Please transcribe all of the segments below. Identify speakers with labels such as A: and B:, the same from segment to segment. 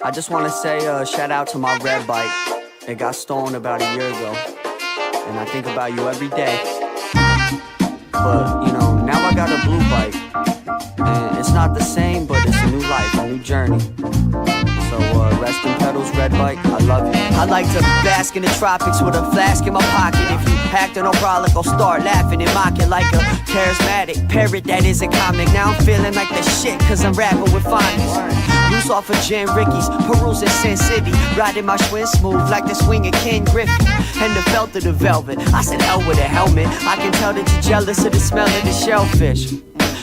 A: I just want to say shout out to my red bike. It got stolen about a year ago, and I think about you every day. But, you know, now I got a blue bike, and it's not the same, but it's a new life, a new journey. So, rest in pedals, red bike, I love you. I like to bask in the tropics with a flask in my pocket. If you acting no frolic, I'll start laughing and mocking like a charismatic parrot that is a comic. Now I'm feeling like the shit, cause I'm rapping with phonics. Loose off of Jen Ricky's, perusing Sin City, riding my Schwinn smooth like the swing of Ken Griffey, and the felt of the velvet. I said hell with a helmet. I can tell that you're jealous of the smell of the shellfish.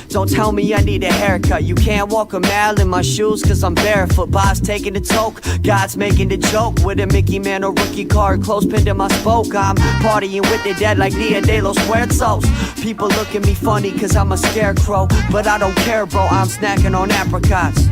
A: Don't tell me I need a haircut. You can't walk a mile in my shoes cause I'm barefoot. Bob's taking the toke, God's making the joke. With a Mickey Mantle rookie card close pinned to my spoke. I'm partying with the dead like Dia de los Muertos. People look at me funny cause I'm a scarecrow, but I don't care, bro, I'm snacking on apricots.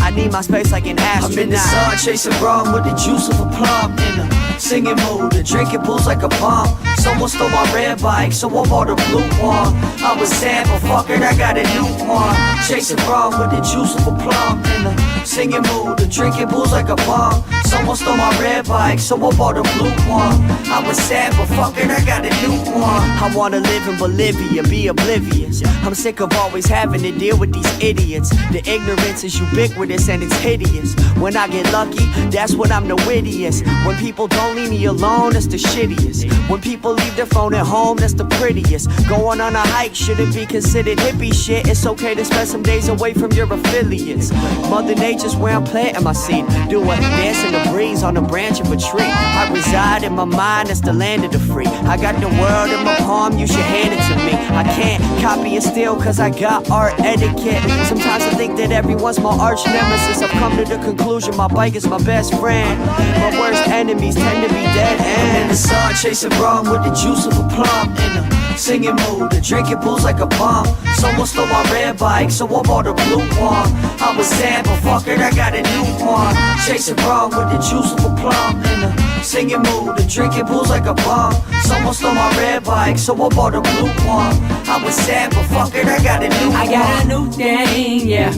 A: I need my space like an astronaut. I'm in the sun chasing rum with the juice of a plum. In a singing mood and drinking booze like a palm. Someone stole my red bike, someone bought a blue one. I was sad, but fuck it, I got a new one. Chasing rum with the juice of a plum. In a singing mood and drinking booze like a palm. Someone stole my red bike, someone bought a blue one. I was sad, but fuck it, I got a new one. I wanna live in Bolivia, be oblivious. I'm sick of always having to deal with these idiots. The ignorance is ubiquitous and it's hideous. When I get lucky, that's when I'm the wittiest. When people don't leave me alone, that's the shittiest. When people leave their phone at home, that's the prettiest. Going on a hike shouldn't be considered hippie shit. It's okay to spend some days away from your affiliates. Mother Nature's where I'm planting my seed. Do a dance in the breeze on the branch of a tree. I reside in my mind, that's the land of the free. I got the world in my palm, you should hand it to me. I can't copy and steal cause I got art etiquette. Sometimes I think that everyone's my arch nemesis. I've come to the conclusion my bike is my best friend. My worst enemies tend to be dead ends. In the sun chasing rum with the juice of a plum. In a singing mood and drinking booze like a palm. Someone stole my red bike, someone bought a blue one. I was sad, but fuck it, I got a new one. Chasing rum with the juice of a plum. In a singing mood and drinking booze like a palm. Someone stole my red bike, someone bought a blue one. I was sad, but fuck it, I got a new one.
B: I got a new thing, yeah.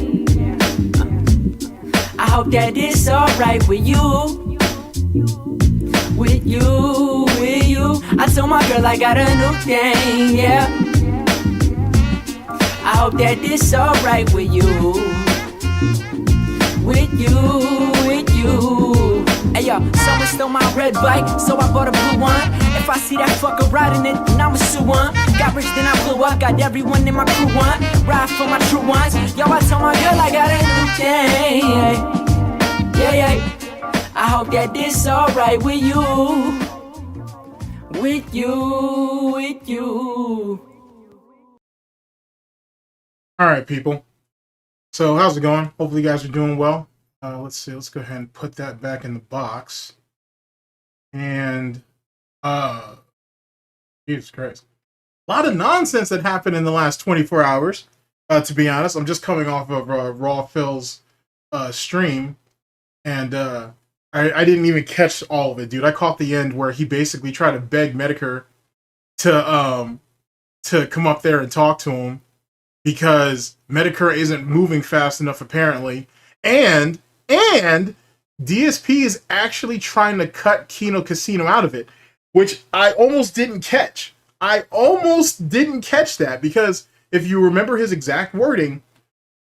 B: I hope that it's alright with you. With you, with you. I told my girl I got a new thing, yeah. I hope that it's alright with you. With you, with you. Hey yo, someone stole my red bike, so I bought a blue one. If I see that fucker riding it, then I'ma sue one. Got rich, then I blew up, got everyone in my crew one. Ride for my true ones. Yo, I told my girl I got a new thing. Yeah, yeah. I hope that this alright with you. With you, with you.
C: Alright, people. So, how's it going? Hopefully you guys are doing well. Let's see, let's go ahead and put that back in the box. And, Jesus Christ. A lot of nonsense that happened in the last 24 hours, to be honest. I'm just coming off of Raw Phil's stream, and I didn't even catch all of it, dude. I caught the end where he basically tried to beg MetteKer to come up there and talk to him because MetteKer isn't moving fast enough, apparently. And DSP is actually trying to cut Kino Casino out of it, which I almost didn't catch. I almost didn't catch that because if you remember his exact wording,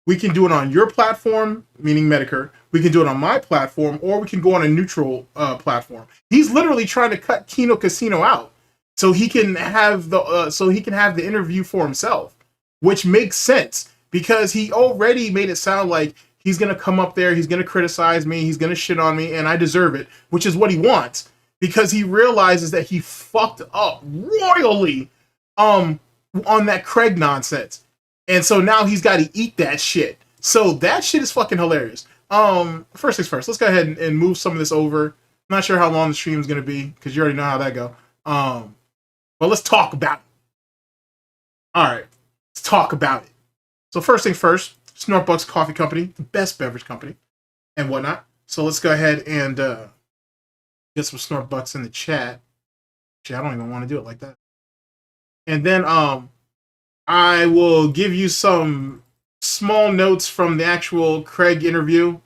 C: we can do it on your platform, meaning MetteKer. We can do it on my platform, or we can go on a neutral platform. He's literally trying to cut Kino Casino out so he can have the interview for himself, which makes sense because he already made it sound like he's gonna come up there, he's gonna criticize me, he's gonna shit on me, and I deserve it, which is what he wants because he realizes that he fucked up royally on that Craig nonsense. And so now he's got to eat that shit. So that shit is fucking hilarious. First things first, let's go ahead and move some of this over. I'm not sure how long the stream is going to be because you already know how that go. But let's talk about it. All right, let's talk about it. So first things first, Snortbucks Coffee Company, the best beverage company and whatnot. So let's go ahead and get some Snortbucks in the chat. Actually, I don't even want to do it like that. And then I will give you some small notes from the actual Craig interview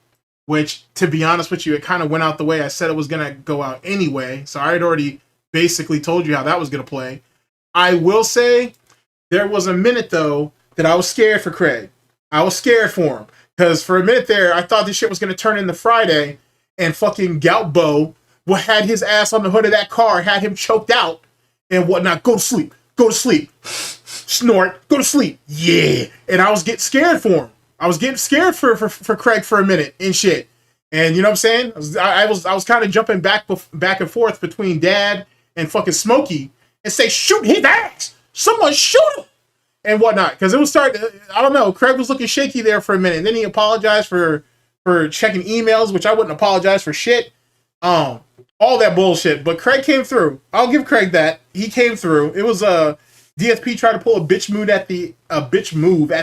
C: which, to be honest with you, it kind of went out the way I said it was going to go out anyway. So I had already basically told you how that was going to play. I will say there was a minute, though, that I was scared for Craig. I was scared for him. Because for a minute there, I thought this shit was going to turn into Friday, and fucking Goutbo had his ass on the hood of that car, had him choked out and whatnot. Go to sleep. Go to sleep. Snort. Go to sleep. Yeah. And I was getting scared for him. I was getting scared for Craig for a minute and shit. And you know what I'm saying? I was kind of jumping back and forth between Dad and fucking Smokey and say, shoot his ass. Someone shoot him. And whatnot. Because it was starting, I don't know, Craig was looking shaky there for a minute. And then he apologized for checking emails, which I wouldn't apologize for shit. All that bullshit. But Craig came through. I'll give Craig that. He came through. It was DSP tried to pull a bitch move at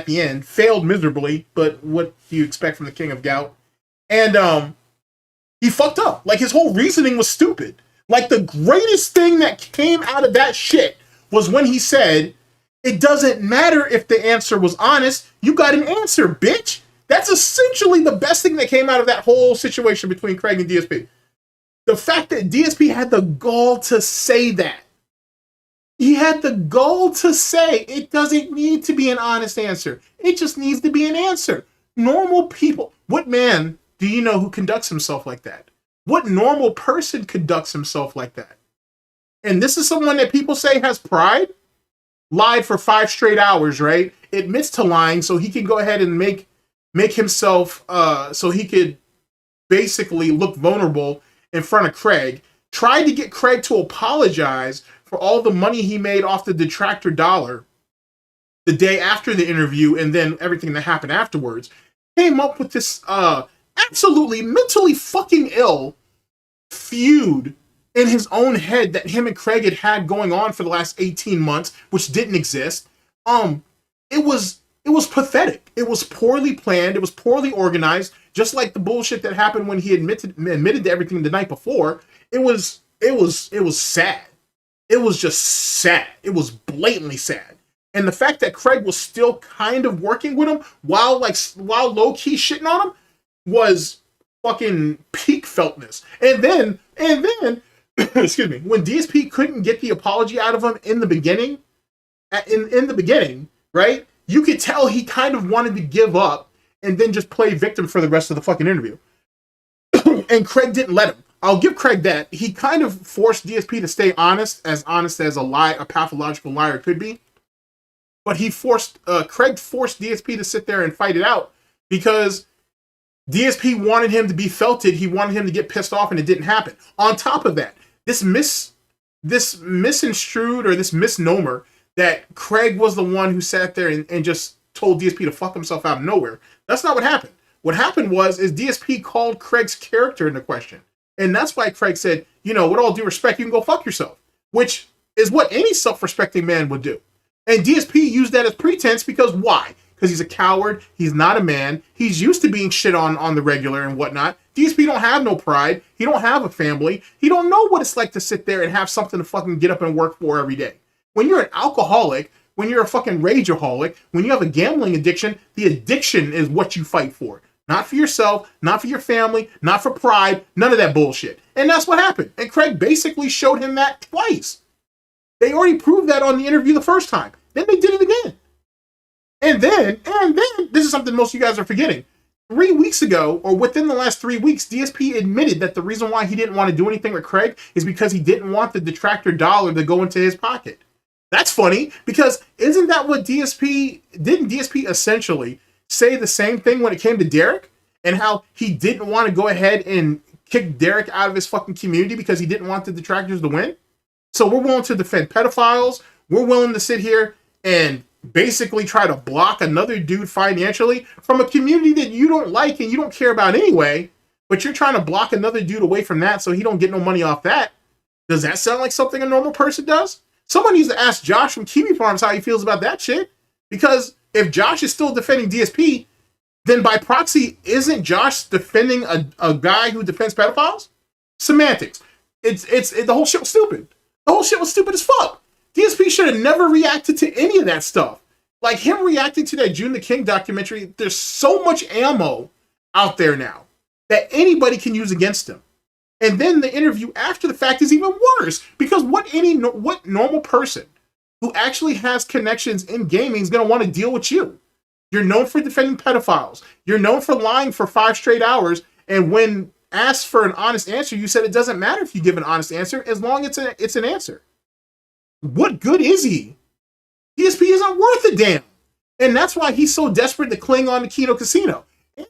C: the end. Failed miserably, but what do you expect from the King of Gout? And he fucked up. Like, his whole reasoning was stupid. Like, the greatest thing that came out of that shit was when he said, it doesn't matter if the answer was honest. You got an answer, bitch. That's essentially the best thing that came out of that whole situation between Craig and DSP. The fact that DSP had the gall to say that. He had the gall to say it doesn't need to be an honest answer. It just needs to be an answer. Normal people. What man do you know who conducts himself like that? What normal person conducts himself like that? And this is someone that people say has pride. Lied for 5 straight hours, right? Admits to lying so he can go ahead and make himself, so he could basically look vulnerable in front of Craig. Tried to get Craig to apologize for all the money he made off the detractor dollar the day after the interview and then everything that happened afterwards. Came up with this absolutely mentally fucking ill feud in his own head that him and Craig had going on for the last 18 months, which didn't exist. It was pathetic. It was poorly planned. It was poorly organized, just like the bullshit that happened when he admitted to everything the night before. It was sad. It was just sad. It was blatantly sad. And the fact that Craig was still kind of working with him while low-key shitting on him was fucking peak feltness. And then excuse me, when DSP couldn't get the apology out of him in the beginning, right? You could tell he kind of wanted to give up and then just play victim for the rest of the fucking interview. And Craig didn't let him. I'll give Craig that. He kind of forced DSP to stay honest as a pathological liar could be. But Craig forced DSP to sit there and fight it out because DSP wanted him to be felted. He wanted him to get pissed off, and it didn't happen. On top of that, this misconstrued or this misnomer that Craig was the one who sat there and just told DSP to fuck himself out of nowhere. That's not what happened. What happened was DSP called Craig's character into question. And that's why Craig said, you know, with all due respect, you can go fuck yourself. Which is what any self-respecting man would do. And DSP used that as pretense because why? Because he's a coward. He's not a man. He's used to being shit on the regular and whatnot. DSP don't have no pride. He don't have a family. He don't know what it's like to sit there and have something to fucking get up and work for every day. When you're an alcoholic, when you're a fucking rageaholic, when you have a gambling addiction, the addiction is what you fight for. Not for yourself, not for your family, not for pride, none of that bullshit. And that's what happened. And Craig basically showed him that twice. They already proved that on the interview the first time. Then they did it again. And then, this is something most of you guys are forgetting. 3 weeks ago, or within the last 3 weeks, DSP admitted that the reason why he didn't want to do anything with Craig is because he didn't want the detractor dollar to go into his pocket. That's funny, because isn't that what didn't DSP essentially say the same thing when it came to Derek? And how he didn't want to go ahead and kick Derek out of his fucking community because he didn't want the detractors to win? So we're willing to defend pedophiles. We're willing to sit here and basically try to block another dude financially from a community that you don't like and you don't care about anyway, but you're trying to block another dude away from that so he don't get no money off that. Does that sound like something a normal person does? Someone needs to ask Josh from Kiwi Farms how he feels about that shit. Because if Josh is still defending DSP, then by proxy, isn't Josh defending a guy who defends pedophiles? Semantics. The whole shit was stupid. The whole shit was stupid as fuck. DSP should have never reacted to any of that stuff. Like him reacting to that June the King documentary, there's so much ammo out there now. that anybody can use against him. And then the interview after the fact is even worse, because what normal person who actually has connections in gaming is going to want to deal with you? You're known for defending pedophiles. You're known for lying for 5 straight hours. And when asked for an honest answer, you said it doesn't matter if you give an honest answer as long as it's an answer. What good is he? DSP isn't worth a damn. And that's why he's so desperate to cling on to Kino Casino. And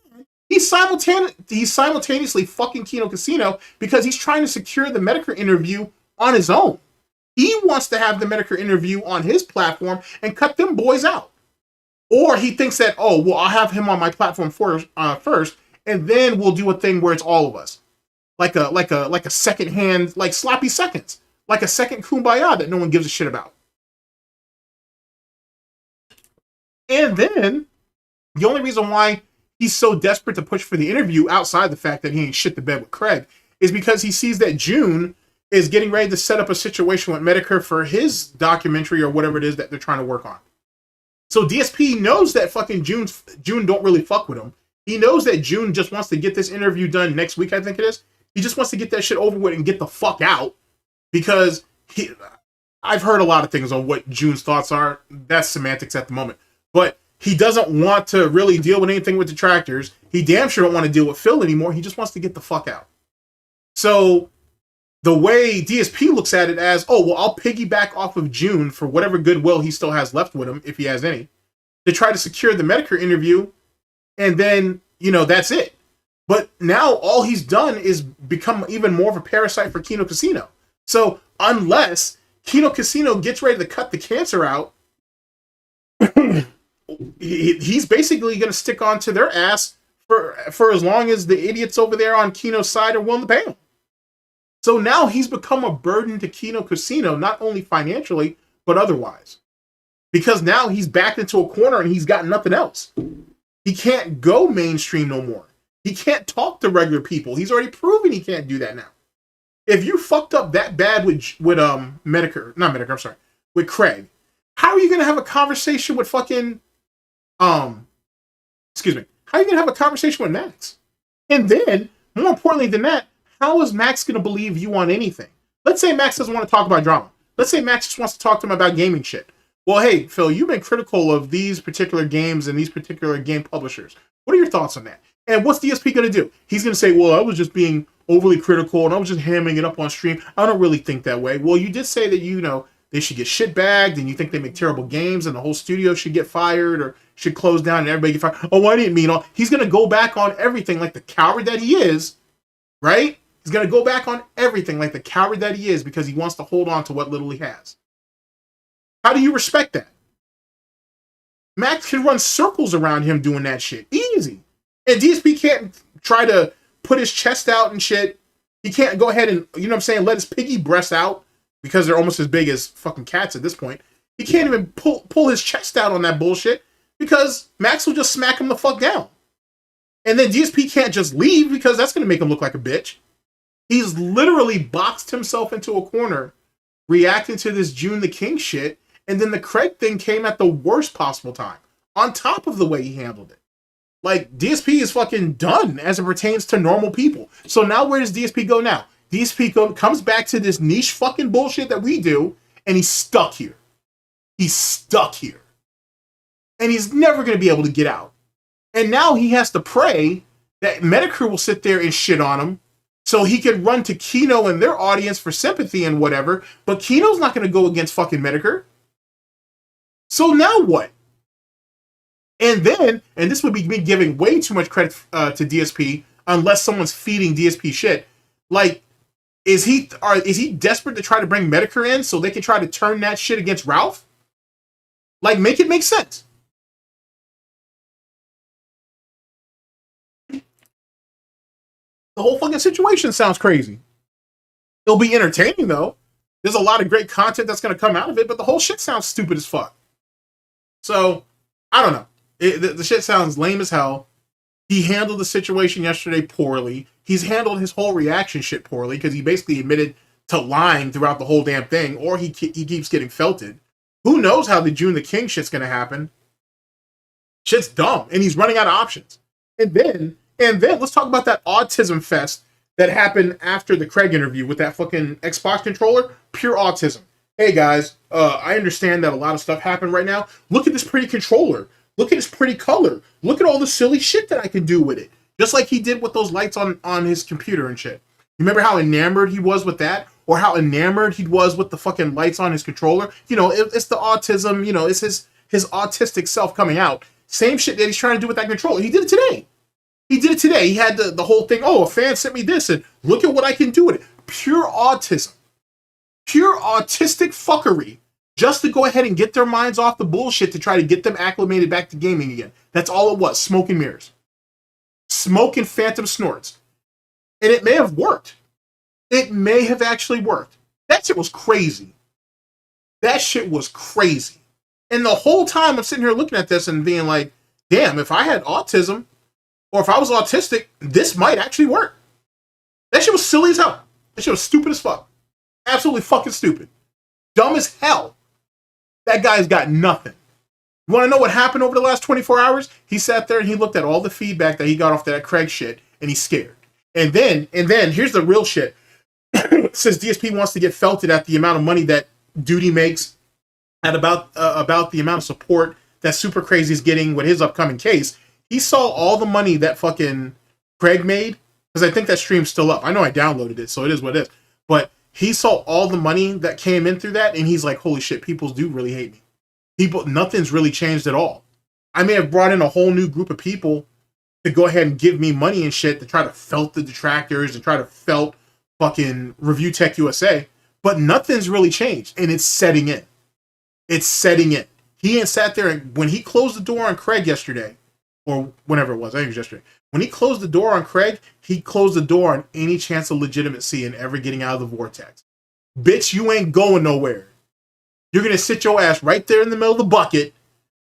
C: he's simultaneously fucking Kino Casino because he's trying to secure the Medicare interview on his own. He wants to have the Medicare interview on his platform and cut them boys out. Or he thinks that, oh, well, I'll have him on my platform first, and then we'll do a thing where it's all of us. Like a second hand, like sloppy seconds. Like a second kumbaya that no one gives a shit about. And then, the only reason why he's so desperate to push for the interview, outside the fact that he ain't shit the bed with Craig, is because he sees that June is getting ready to set up a situation with Medicare for his documentary or whatever it is that they're trying to work on. So DSP knows that fucking June don't really fuck with him. He knows that June just wants to get this interview done next week, I think it is. He just wants to get that shit over with and get the fuck out. Because I've heard a lot of things on what June's thoughts are. That's semantics at the moment. But he doesn't want to really deal with anything with detractors. He damn sure don't want to deal with Phil anymore. He just wants to get the fuck out. So the way DSP looks at it as, oh, well, I'll piggyback off of June for whatever goodwill he still has left with him, if he has any, to try to secure the Medicare interview. And then, that's it. But now all he's done is become even more of a parasite for Kino Casino. So unless Kino Casino gets ready to cut the cancer out, he's basically going to stick on to their ass for as long as the idiots over there on Kino's side are willing to pay him. So now he's become a burden to Kino Casino, not only financially, but otherwise. Because now he's backed into a corner and he's got nothing else. He can't go mainstream no more. He can't talk to regular people. He's already proven he can't do that now. If you fucked up that bad with Medicare, with Craig, how are you going to have a conversation with fucking, how are you going to have a conversation with Max? And then, more importantly than that, how is Max going to believe you on anything? Let's say Max doesn't want to talk about drama. Let's say Max just wants to talk to him about gaming shit. Well, hey, Phil, you've been critical of these particular games and these particular game publishers. What are your thoughts on that? And what's DSP going to do? He's going to say, well, I was just being overly critical and I was just hamming it up on stream. I don't really think that way. Well, you did say that, they should get shit bagged and you think they make terrible games and the whole studio should get fired or should close down and everybody get fired. Oh, I didn't mean all. He's going to go back on everything like the coward that he is, right? He's going to go back on everything like the coward that he is because he wants to hold on to what little he has. How do you respect that? Max can run circles around him doing that shit. Easy. And DSP can't try to put his chest out and shit. He can't go ahead and, let his piggy breasts out because they're almost as big as fucking cats at this point. He can't even pull his chest out on that bullshit because Max will just smack him the fuck down. And then DSP can't just leave because that's going to make him look like a bitch. He's literally boxed himself into a corner reacting to this June the King shit. And then the Craig thing came at the worst possible time on top of the way he handled it. Like, DSP is fucking done as it pertains to normal people. So now where does DSP go now? DSP comes back to this niche fucking bullshit that we do, and he's stuck here. He's stuck here. And he's never going to be able to get out. And now he has to pray that Medicare will sit there and shit on him so he can run to Kino and their audience for sympathy and whatever, but Kino's not going to go against fucking Medicare. So now what? And then, and this would be me giving way too much credit to DSP, unless someone's feeding DSP shit. Like, is he desperate to try to bring Medicare in so they can try to turn that shit against Ralph? Like, make it make sense. The whole fucking situation sounds crazy. It'll be entertaining, though. There's a lot of great content that's going to come out of it, but the whole shit sounds stupid as fuck. So, I don't know. The shit sounds lame as hell. He handled the situation yesterday poorly. He's handled his whole reaction shit poorly because he basically admitted to lying throughout the whole damn thing, or he keeps getting felted. Who knows how the June the King shit's going to happen? Shit's dumb, and he's running out of options. And then, And then let's talk about that autism fest that happened after the Craig interview with that fucking Xbox controller. Pure autism. Hey guys, I understand that a lot of stuff happened right now. Look at this pretty controller. Look at this pretty color. Look at all the silly shit that I can do with it. Just like he did with those lights on his computer and shit. You remember how enamored he was with that? Or how enamored he was with the fucking lights on his controller? You know, it's the autism, you know, it's his autistic self coming out. Same shit that he's trying to do with that controller. He did it today. He did it today. He had the whole thing, oh, a fan sent me this, and look at what I can do with it. Pure autism. Pure autistic fuckery. Just to go ahead and get their minds off the bullshit to try to get them acclimated back to gaming again. That's all it was. Smoke and mirrors. Smoke and phantom snorts. And it may have worked. It may have actually worked. That shit was crazy. That shit was crazy. And the whole time I'm sitting here looking at this and being like, damn, if I had autism, or if I was autistic, this might actually work. That shit was silly as hell. That shit was stupid as fuck. Absolutely fucking stupid. Dumb as hell. That guy's got nothing. You want to know what happened over the last 24 hours? He sat there and he looked at all the feedback that he got off that Craig shit, and he's scared. And then, here's the real shit. Since DSP wants to get felted at the amount of money that Duty makes, and about the amount of support that Super Crazy is getting with his upcoming case, he saw all the money that fucking Craig made, because I think that stream's still up. I know I downloaded it, so it is what it is. But he saw all the money that came in through that, and he's like, holy shit, people do really hate me. Nothing's really changed at all. I may have brought in a whole new group of people to go ahead and give me money and shit to try to felt the detractors and try to felt fucking Review Tech USA, but nothing's really changed, and it's setting in. It's setting in. He ain't sat there, and when he closed the door on Craig yesterday, or whenever it was, I think it was yesterday, when he closed the door on Craig, he closed the door on any chance of legitimacy and ever getting out of the vortex. Bitch, you ain't going nowhere. You're going to sit your ass right there in the middle of the bucket,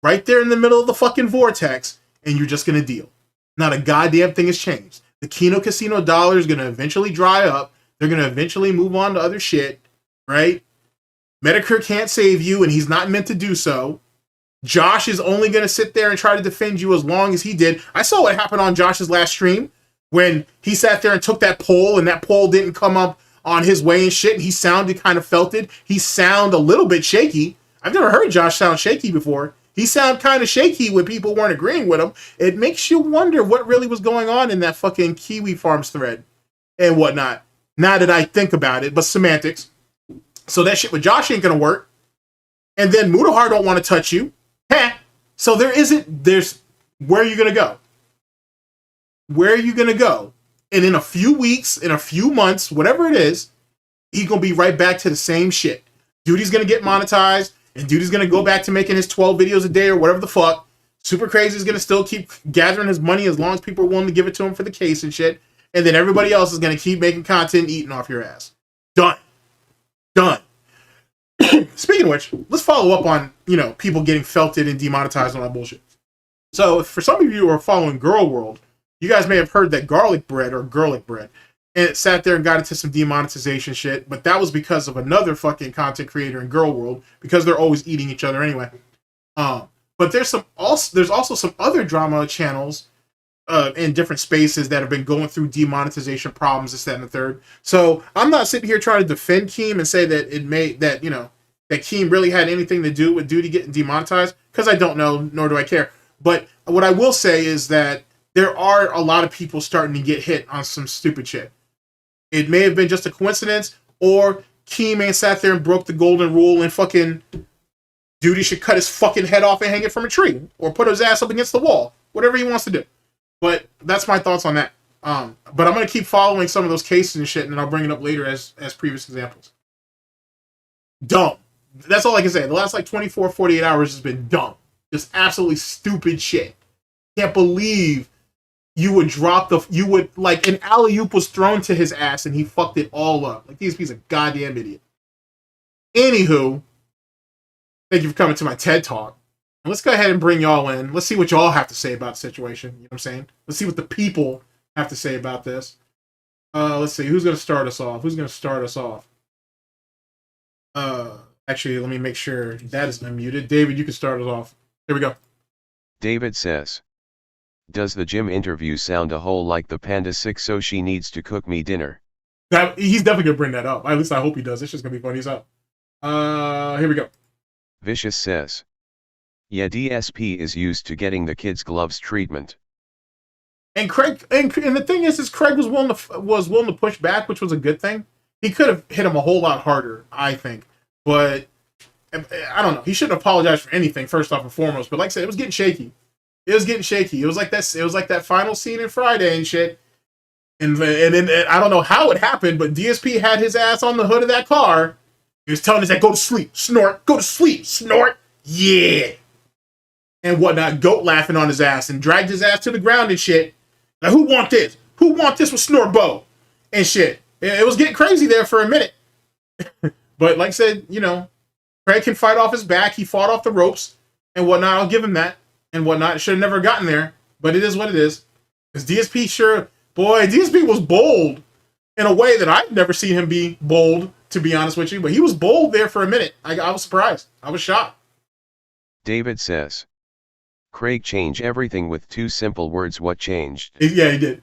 C: right there in the middle of the fucking vortex, and you're just going to deal. Not a goddamn thing has changed. The Kino Casino dollar is going to eventually dry up. They're going to eventually move on to other shit, right? Medicare can't save you, and he's not meant to do so. Josh is only going to sit there and try to defend you as long as he did. I saw what happened on Josh's last stream when he sat there and took that poll, and that poll didn't come up on his way and shit, and he sounded kind of felted. He sounded a little bit shaky. I've never heard Josh sound shaky before. He sounded kind of shaky when people weren't agreeing with him. It makes you wonder what really was going on in that fucking Kiwi Farms thread and whatnot. Now that I think about it, but semantics. So that shit with Josh ain't gonna work. And then Mutahar don't want to touch you. Heh. So there's where are you gonna go? Where are you gonna go? And in a few weeks, in a few months, whatever it is, he's gonna be right back to the same shit. Duty's gonna get monetized, and Duty's gonna go back to making his 12 videos a day or whatever the fuck. Super Crazy is gonna still keep gathering his money as long as people are willing to give it to him for the case and shit. And then everybody else is gonna keep making content, eating off your ass. Done. Done. Speaking of which, let's follow up on, people getting felted and demonetized on that bullshit. So, for some of you who are following Girl World, you guys may have heard that Garlic Bread, and it sat there and got into some demonetization shit, but that was because of another fucking content creator in Girl World, because they're always eating each other anyway. But there's also some other drama channels in different spaces that have been going through demonetization problems, this, that, and the third. So I'm not sitting here trying to defend Keem and say that that Keem really had anything to do with Duty getting demonetized, because I don't know, nor do I care. But what I will say is that there are a lot of people starting to get hit on some stupid shit. It may have been just a coincidence, or Keem ain't sat there and broke the golden rule and fucking Duty should cut his fucking head off and hang it from a tree, or put his ass up against the wall. Whatever he wants to do. But that's my thoughts on that. But I'm going to keep following some of those cases and shit, and then I'll bring it up later as previous examples. Dumb. That's all I can say. The last 24, 48 hours has been dumb. Just absolutely stupid shit. Can't believe you would an alley-oop was thrown to his ass and he fucked it all up. He's a piece of goddamn idiot. Anywho, thank you for coming to my TED Talk. And let's go ahead and bring y'all in. Let's see what y'all have to say about the situation. You know what I'm saying? Let's see what the people have to say about this. Let's see. Who's going to start us off? Actually, let me make sure that is unmuted. David, you can start us off. Here we go.
D: David says, Does the gym interview sound a whole like the Panda 6 so she needs to cook me dinner?
C: He's definitely gonna bring that up. At least I hope he does. It's just gonna be funny as hell. Here we go.
D: Vicious says. Yeah, DSP is used to getting the kids' gloves treatment.
C: And Craig, and the thing is Craig was willing to push back, which was a good thing. He could have hit him a whole lot harder, I think, but I don't know. He shouldn't apologize for anything, first off and foremost. But like I said, it was getting shaky. It was getting shaky. It was like that. It was like that final scene in Friday and shit. And then I don't know how it happened, but DSP had his ass on the hood of that car. He was telling us that go to sleep, snort, go to sleep, snort, yeah, and whatnot. Goat laughing on his ass and dragged his ass to the ground and shit. Like, who want this? Who want this with Snortbo and shit? It was getting crazy there for a minute. But like I said, you know, Craig can fight off his back. He fought off the ropes and whatnot. I'll give him that and whatnot. Should have never gotten there, but it is what it is. Because DSP DSP was bold in a way that I've never seen him be bold, to be honest with you. But he was bold there for a minute. I was surprised. I was shocked.
D: David says. Craig changed everything with 2 simple words. What changed?
C: Yeah, he did.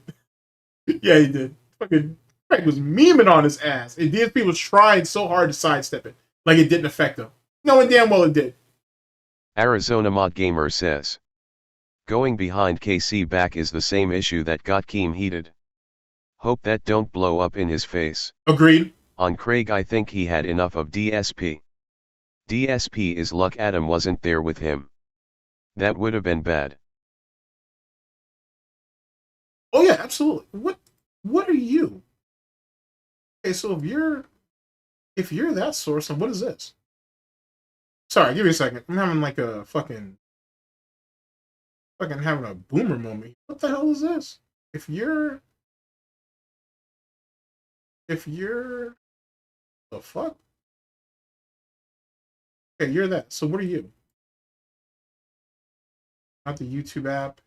C: Yeah, he did. Fucking Craig was memeing on his ass. And DSP was trying so hard to sidestep it. Like it didn't affect him. Knowing damn well it did.
D: Arizona Mod Gamer says. Going behind KC back is the same issue that got Keem heated. Hope that don't blow up in his face.
C: Agreed.
D: On Craig, I think he had enough of DSP. DSP is luck Adam wasn't there with him. That would have been bad.
C: Oh yeah, absolutely. What are you? Okay, so if you're that source, then what is this? Sorry, give me a second. I'm having like a fucking having a boomer moment. What the hell is this? If you're the fuck? Okay, you're that. So what are you? Not the YouTube app.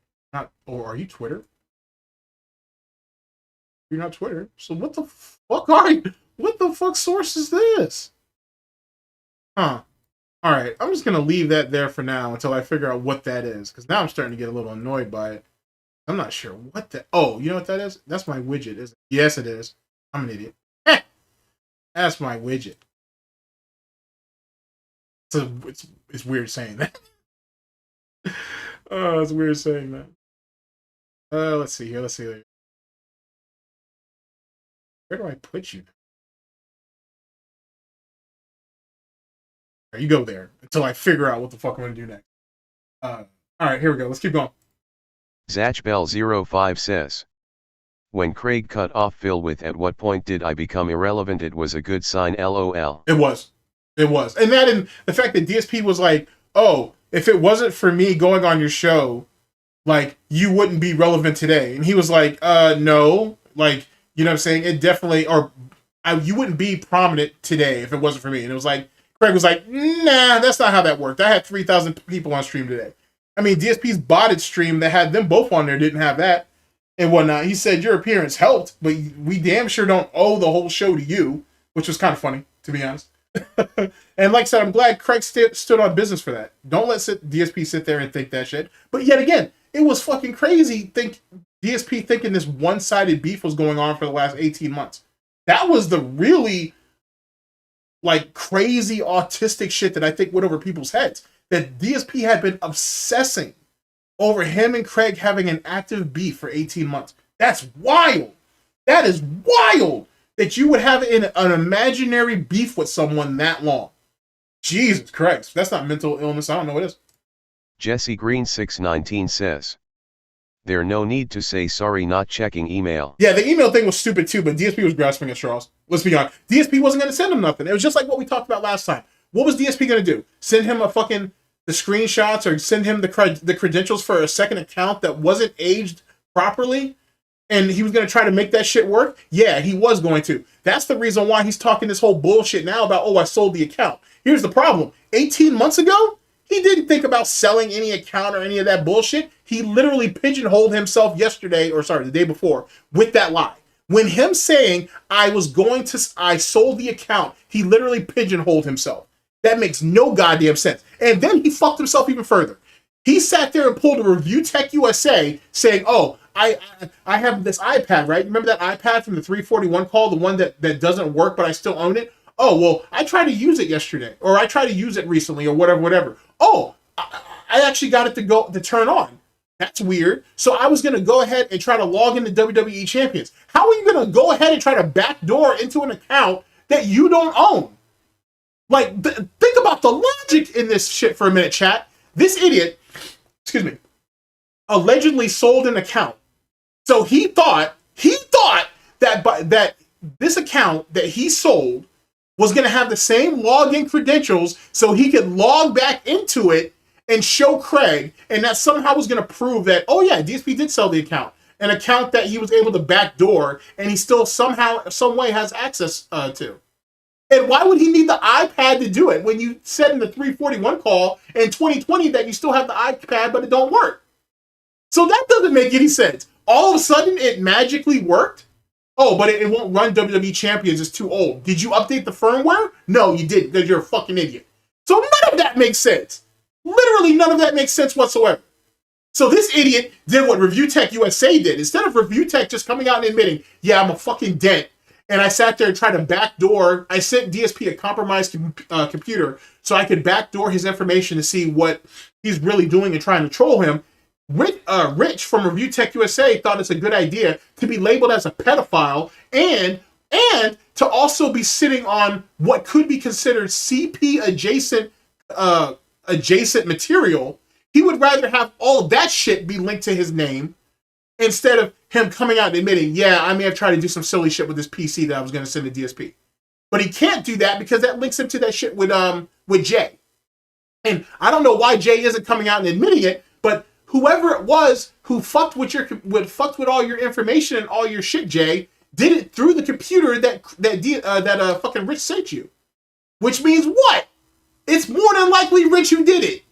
C: Or are you Twitter? You're not Twitter. So what the fuck are you? What the fuck source is this? Huh. Alright, I'm just gonna leave that there for now until I figure out what that is. Because now I'm starting to get a little annoyed by it. I'm not sure what that... Oh, you know what that is? That's my widget, isn't it? Yes, it is. I'm an idiot. That's my widget. So it's weird saying that. Oh, it's weird saying that. Let's see here. Let's see here. Where do I put you? You go there until I figure out what the fuck I'm gonna do next. All right, here we go. Let's keep going.
D: Zachbell05 says. When Craig cut off Phil with "At what point did I become irrelevant?" it was a good sign. LOL.
C: It was. And that, and the fact that DSP was like, "Oh, if it wasn't for me going on your show, like, you wouldn't be relevant today." And he was like, no, like, you know what I'm saying? It definitely, you wouldn't be prominent today if it wasn't for me. And it was like, Craig was like, nah, that's not how that worked. I had 3,000 people on stream today. I mean, DSP's botted stream that had them both on there didn't have that and whatnot. He said your appearance helped, but we damn sure don't owe the whole show to you, which was kind of funny, to be honest. And like I said, I'm glad Craig stood on business for that. Don't let DSP sit there and think that shit. But yet again, it was fucking crazy DSP thinking this one-sided beef was going on for the last 18 months. That was the really, like, crazy autistic shit that I think went over people's heads. That DSP had been obsessing over him and Craig having an active beef for 18 months. That's wild. That is wild that you would have an imaginary beef with someone that long. Jesus Christ. That's not mental illness. I don't know what it is.
D: Jesse Green 619 says. There no need to say sorry not checking email.
C: Yeah, the email thing was stupid too, but DSP was grasping at straws. Let's be honest. DSP wasn't going to send him nothing. It was just like what we talked about last time. What was DSP going to do? Send him the screenshots or send him the credentials for a second account that wasn't aged properly? And he was going to try to make that shit work? Yeah, he was going to. That's the reason why he's talking this whole bullshit now about, oh, I sold the account. Here's the problem. 18 months ago, he didn't think about selling any account or any of that bullshit. He literally pigeonholed himself the day before, with that lie. When him saying, I sold the account, he literally pigeonholed himself. That makes no goddamn sense. And then he fucked himself even further. He sat there and pulled a Review Tech USA saying, oh, I have this iPad, right? Remember that iPad from the 341 call, the one that doesn't work, but I still own it? Oh, well, I tried to use it yesterday, or I tried to use it recently, or whatever. Oh, I actually got it to turn on. That's weird. So I was going to go ahead and try to log into WWE Champions. How are you going to go ahead and try to backdoor into an account that you don't own? Like, think about the logic in this shit for a minute, chat. This idiot, allegedly sold an account. So he thought that this account that he sold was going to have the same login credentials so he could log back into it and show Craig, and that somehow was going to prove that, oh yeah, DSP did sell the account. An account that he was able to backdoor and he still somehow, some way has access to. And why would he need the iPad to do it when you said in the 341 call in 2020 that you still have the iPad but it don't work? So that doesn't make any sense. All of a sudden it magically worked? Oh, but it won't run WWE Champions, it's too old. Did you update the firmware? No, you didn't, because you're a fucking idiot. So none of that makes sense. Literally none of that makes sense whatsoever. So this idiot did what Review Tech USA did. Instead of Review Tech just coming out and admitting, yeah, I'm a fucking dent, and I sat there and tried to backdoor, I sent DSP a compromised computer so I could backdoor his information to see what he's really doing and trying to troll him. Rich from Review Tech USA thought it's a good idea to be labeled as a pedophile and to also be sitting on what could be considered CP adjacent material. He would rather have all of that shit be linked to his name instead of him coming out and admitting, yeah, I may have tried to do some silly shit with this PC that I was going to send to DSP. But he can't do that because that links him to that shit with Jay. And I don't know why Jay isn't coming out and admitting it, but whoever it was who fucked with all your information and all your shit, Jay, did it through the computer that fucking Rich sent you. Which means what? It's more than likely Rich who did it.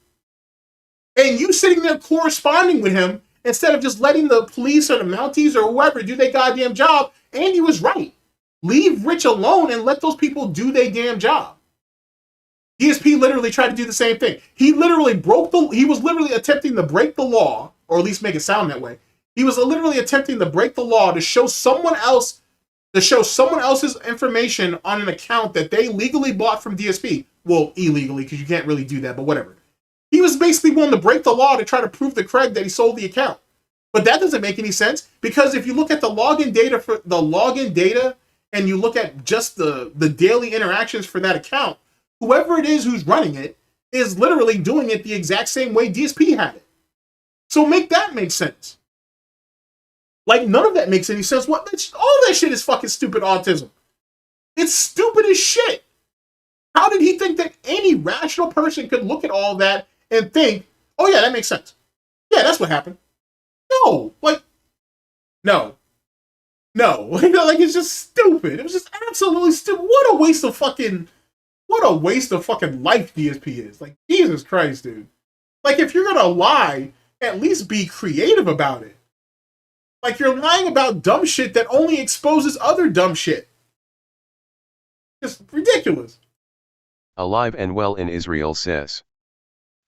C: And you sitting there corresponding with him instead of just letting the police or the Mounties or whoever do their goddamn job. Andy was right. Leave Rich alone and let those people do their damn job. DSP literally tried to do the same thing. He was literally attempting to break the law, or at least make it sound that way. He was literally attempting to break the law to show someone else's information on an account that they legally bought from DSP. Well, illegally, because you can't really do that, but whatever. He was basically willing to break the law to try to prove to Craig that he sold the account. But that doesn't make any sense, because if you look at the login data and you look at just the daily interactions for that account, whoever it is who's running it is literally doing it the exact same way DSP had it. So make that make sense. Like, none of that makes any sense. All that shit is fucking stupid autism. It's stupid as shit. How did he think that any rational person could look at all that and think, oh yeah, that makes sense. Yeah, that's what happened. No. No. Like, it's just stupid. It was just absolutely stupid. What a waste of fucking life DSP is. Like, Jesus Christ, dude. Like, if you're gonna lie, at least be creative about it. Like, you're lying about dumb shit that only exposes other dumb shit. Just ridiculous.
D: Alive and well in Israel says.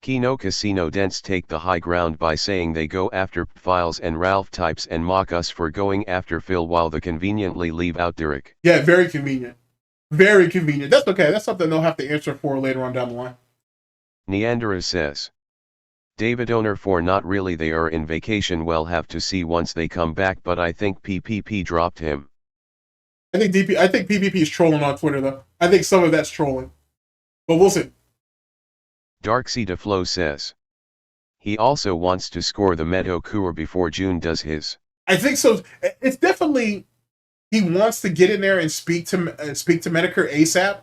D: Kino Casino Dents take the high ground by saying they go after Files and Ralph types and mock us for going after Phil while they conveniently leave out Derek.
C: Yeah, very convenient. Very convenient. That's okay. That's something they'll have to answer for later on down the line.
D: Neanderthal says. David owner for not really, they are in vacation, we'll have to see once they come back, but I think PPP dropped him.
C: I think PPP is trolling on Twitter though. I think some of that's trolling. But we'll see.
D: Darksea DeFlo says. He also wants to score the Meadow Cour before June does his.
C: I think so. It's definitely, he wants to get in there and speak to Medicare ASAP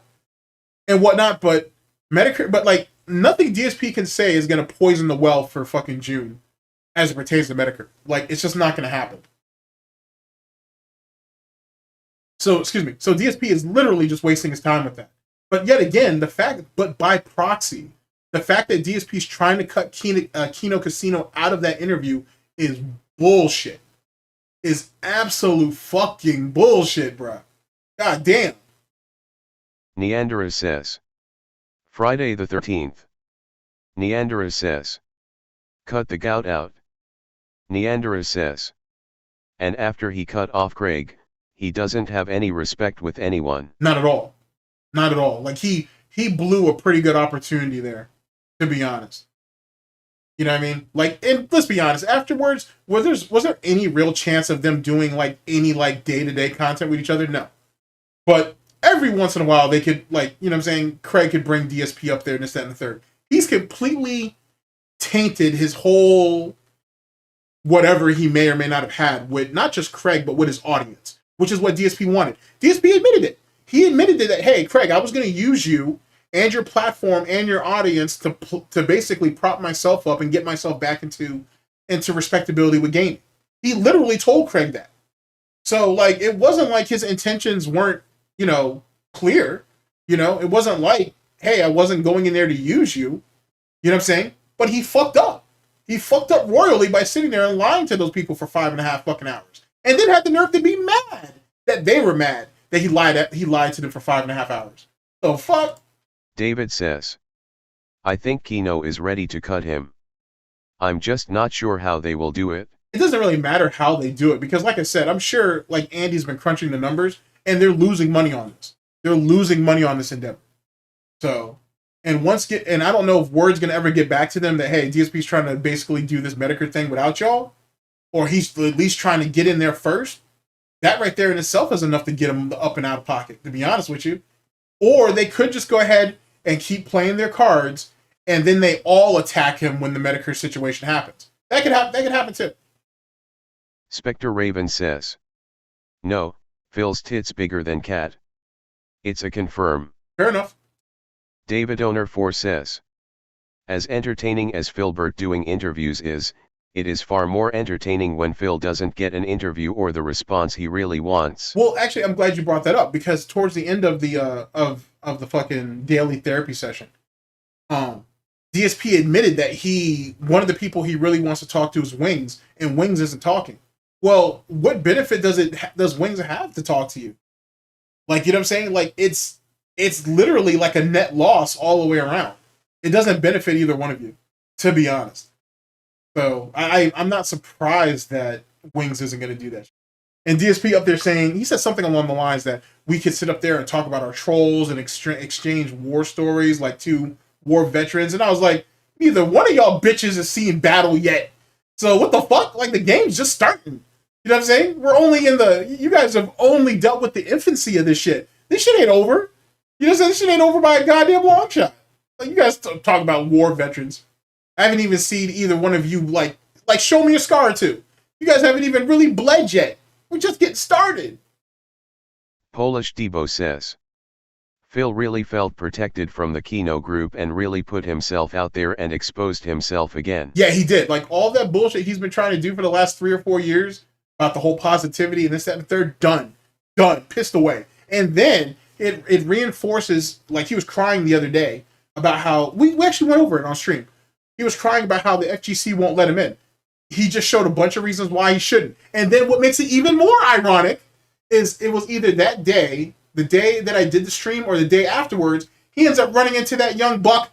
C: and whatnot, but like, nothing DSP can say is going to poison the well for fucking June as it pertains to Medicare. Like, it's just not going to happen. So DSP is literally just wasting his time with that. But yet again, by proxy, the fact that DSP is trying to cut Kino Casino out of that interview is bullshit. Is absolute fucking bullshit, bro. God damn.
D: Neanderthal says. Friday the 13th. Neanderthal says. Cut the gout out. Neanderthal says. And after he cut off Craig, he doesn't have any respect with anyone.
C: Not at all. Not at all. Like he blew a pretty good opportunity there, to be honest. You know what I mean? Like, and let's be honest, afterwards, was there any real chance of them doing like any like day-to-day content with each other? No. But every once in a while they could, like, you know what I'm saying, Craig could bring DSP up there and this, that, and the third. He's completely tainted his whole whatever he may or may not have had with not just Craig, but with his audience, which is what DSP wanted. DSP admitted it. He admitted that, hey, Craig, I was going to use you and your platform and your audience to basically prop myself up and get myself back into respectability with gaming. He literally told Craig that. So, like, it wasn't like his intentions weren't, you know, clear. You know, it wasn't like, hey, I wasn't going in there to use you. You know what I'm saying? But he fucked up. He fucked up royally by sitting there and lying to those people for 5.5 fucking hours. And then had the nerve to be mad that they were mad that he lied to them for 5.5 hours. So fuck.
D: David says. I think Kino is ready to cut him. I'm just not sure how they will do it.
C: It doesn't really matter how they do it because, like I said, I'm sure like Andy's been crunching the numbers and they're losing money on this. They're losing money on this endeavor. So, and I don't know if word's gonna ever get back to them that, hey, DSP's trying to basically do this HeatMakerz thing without y'all, or he's at least trying to get in there first. That right there in itself is enough to get him up and out of pocket, to be honest with you. Or they could just go ahead and keep playing their cards, and then they all attack him when the HeatMakerz situation happens. That could happen. That could happen too.
D: Spectre Raven says. No, Phil's tits bigger than Cat. It's a confirm.
C: Fair enough.
D: David Owner 4 says. As entertaining as Philbert doing interviews is, it is far more entertaining when Phil doesn't get an interview or the response he really wants.
C: Well, actually, I'm glad you brought that up because towards the end of the of the fucking daily therapy session, DSP admitted that one of the people he really wants to talk to is Wings, and Wings isn't talking. Well, what benefit does Wings have to talk to you? Like, you know what I'm saying? Like, it's literally like a net loss all the way around. It doesn't benefit either one of you, to be honest. So I'm not surprised that Wings isn't going to do that. And DSP up there saying, he said something along the lines that we could sit up there and talk about our trolls and exchange war stories like two war veterans. And I was like, neither one of y'all bitches has seen battle yet. So what the fuck? Like, the game's just starting. You know what I'm saying? We're only you guys have only dealt with the infancy of this shit. This shit ain't over. You know what I'm saying? This shit ain't over by a goddamn long shot. Like, you guys talk about war veterans. I haven't even seen either one of you, like show me a scar or two. You guys haven't even really bled yet. We're just getting started.
D: Polish Debo says. Phil really felt protected from the Kino group and really put himself out there and exposed himself again.
C: Yeah, he did. Like, all that bullshit he's been trying to do for the last 3 or 4 years about the whole positivity and this, that, and the third, done, pissed away. And then it reinforces, like, he was crying the other day about how, we actually went over it on stream. He was crying about how the FGC won't let him in. He just showed a bunch of reasons why he shouldn't. And then what makes it even more ironic is it was either that day, the day that I did the stream, or the day afterwards, he ends up running into that young buck,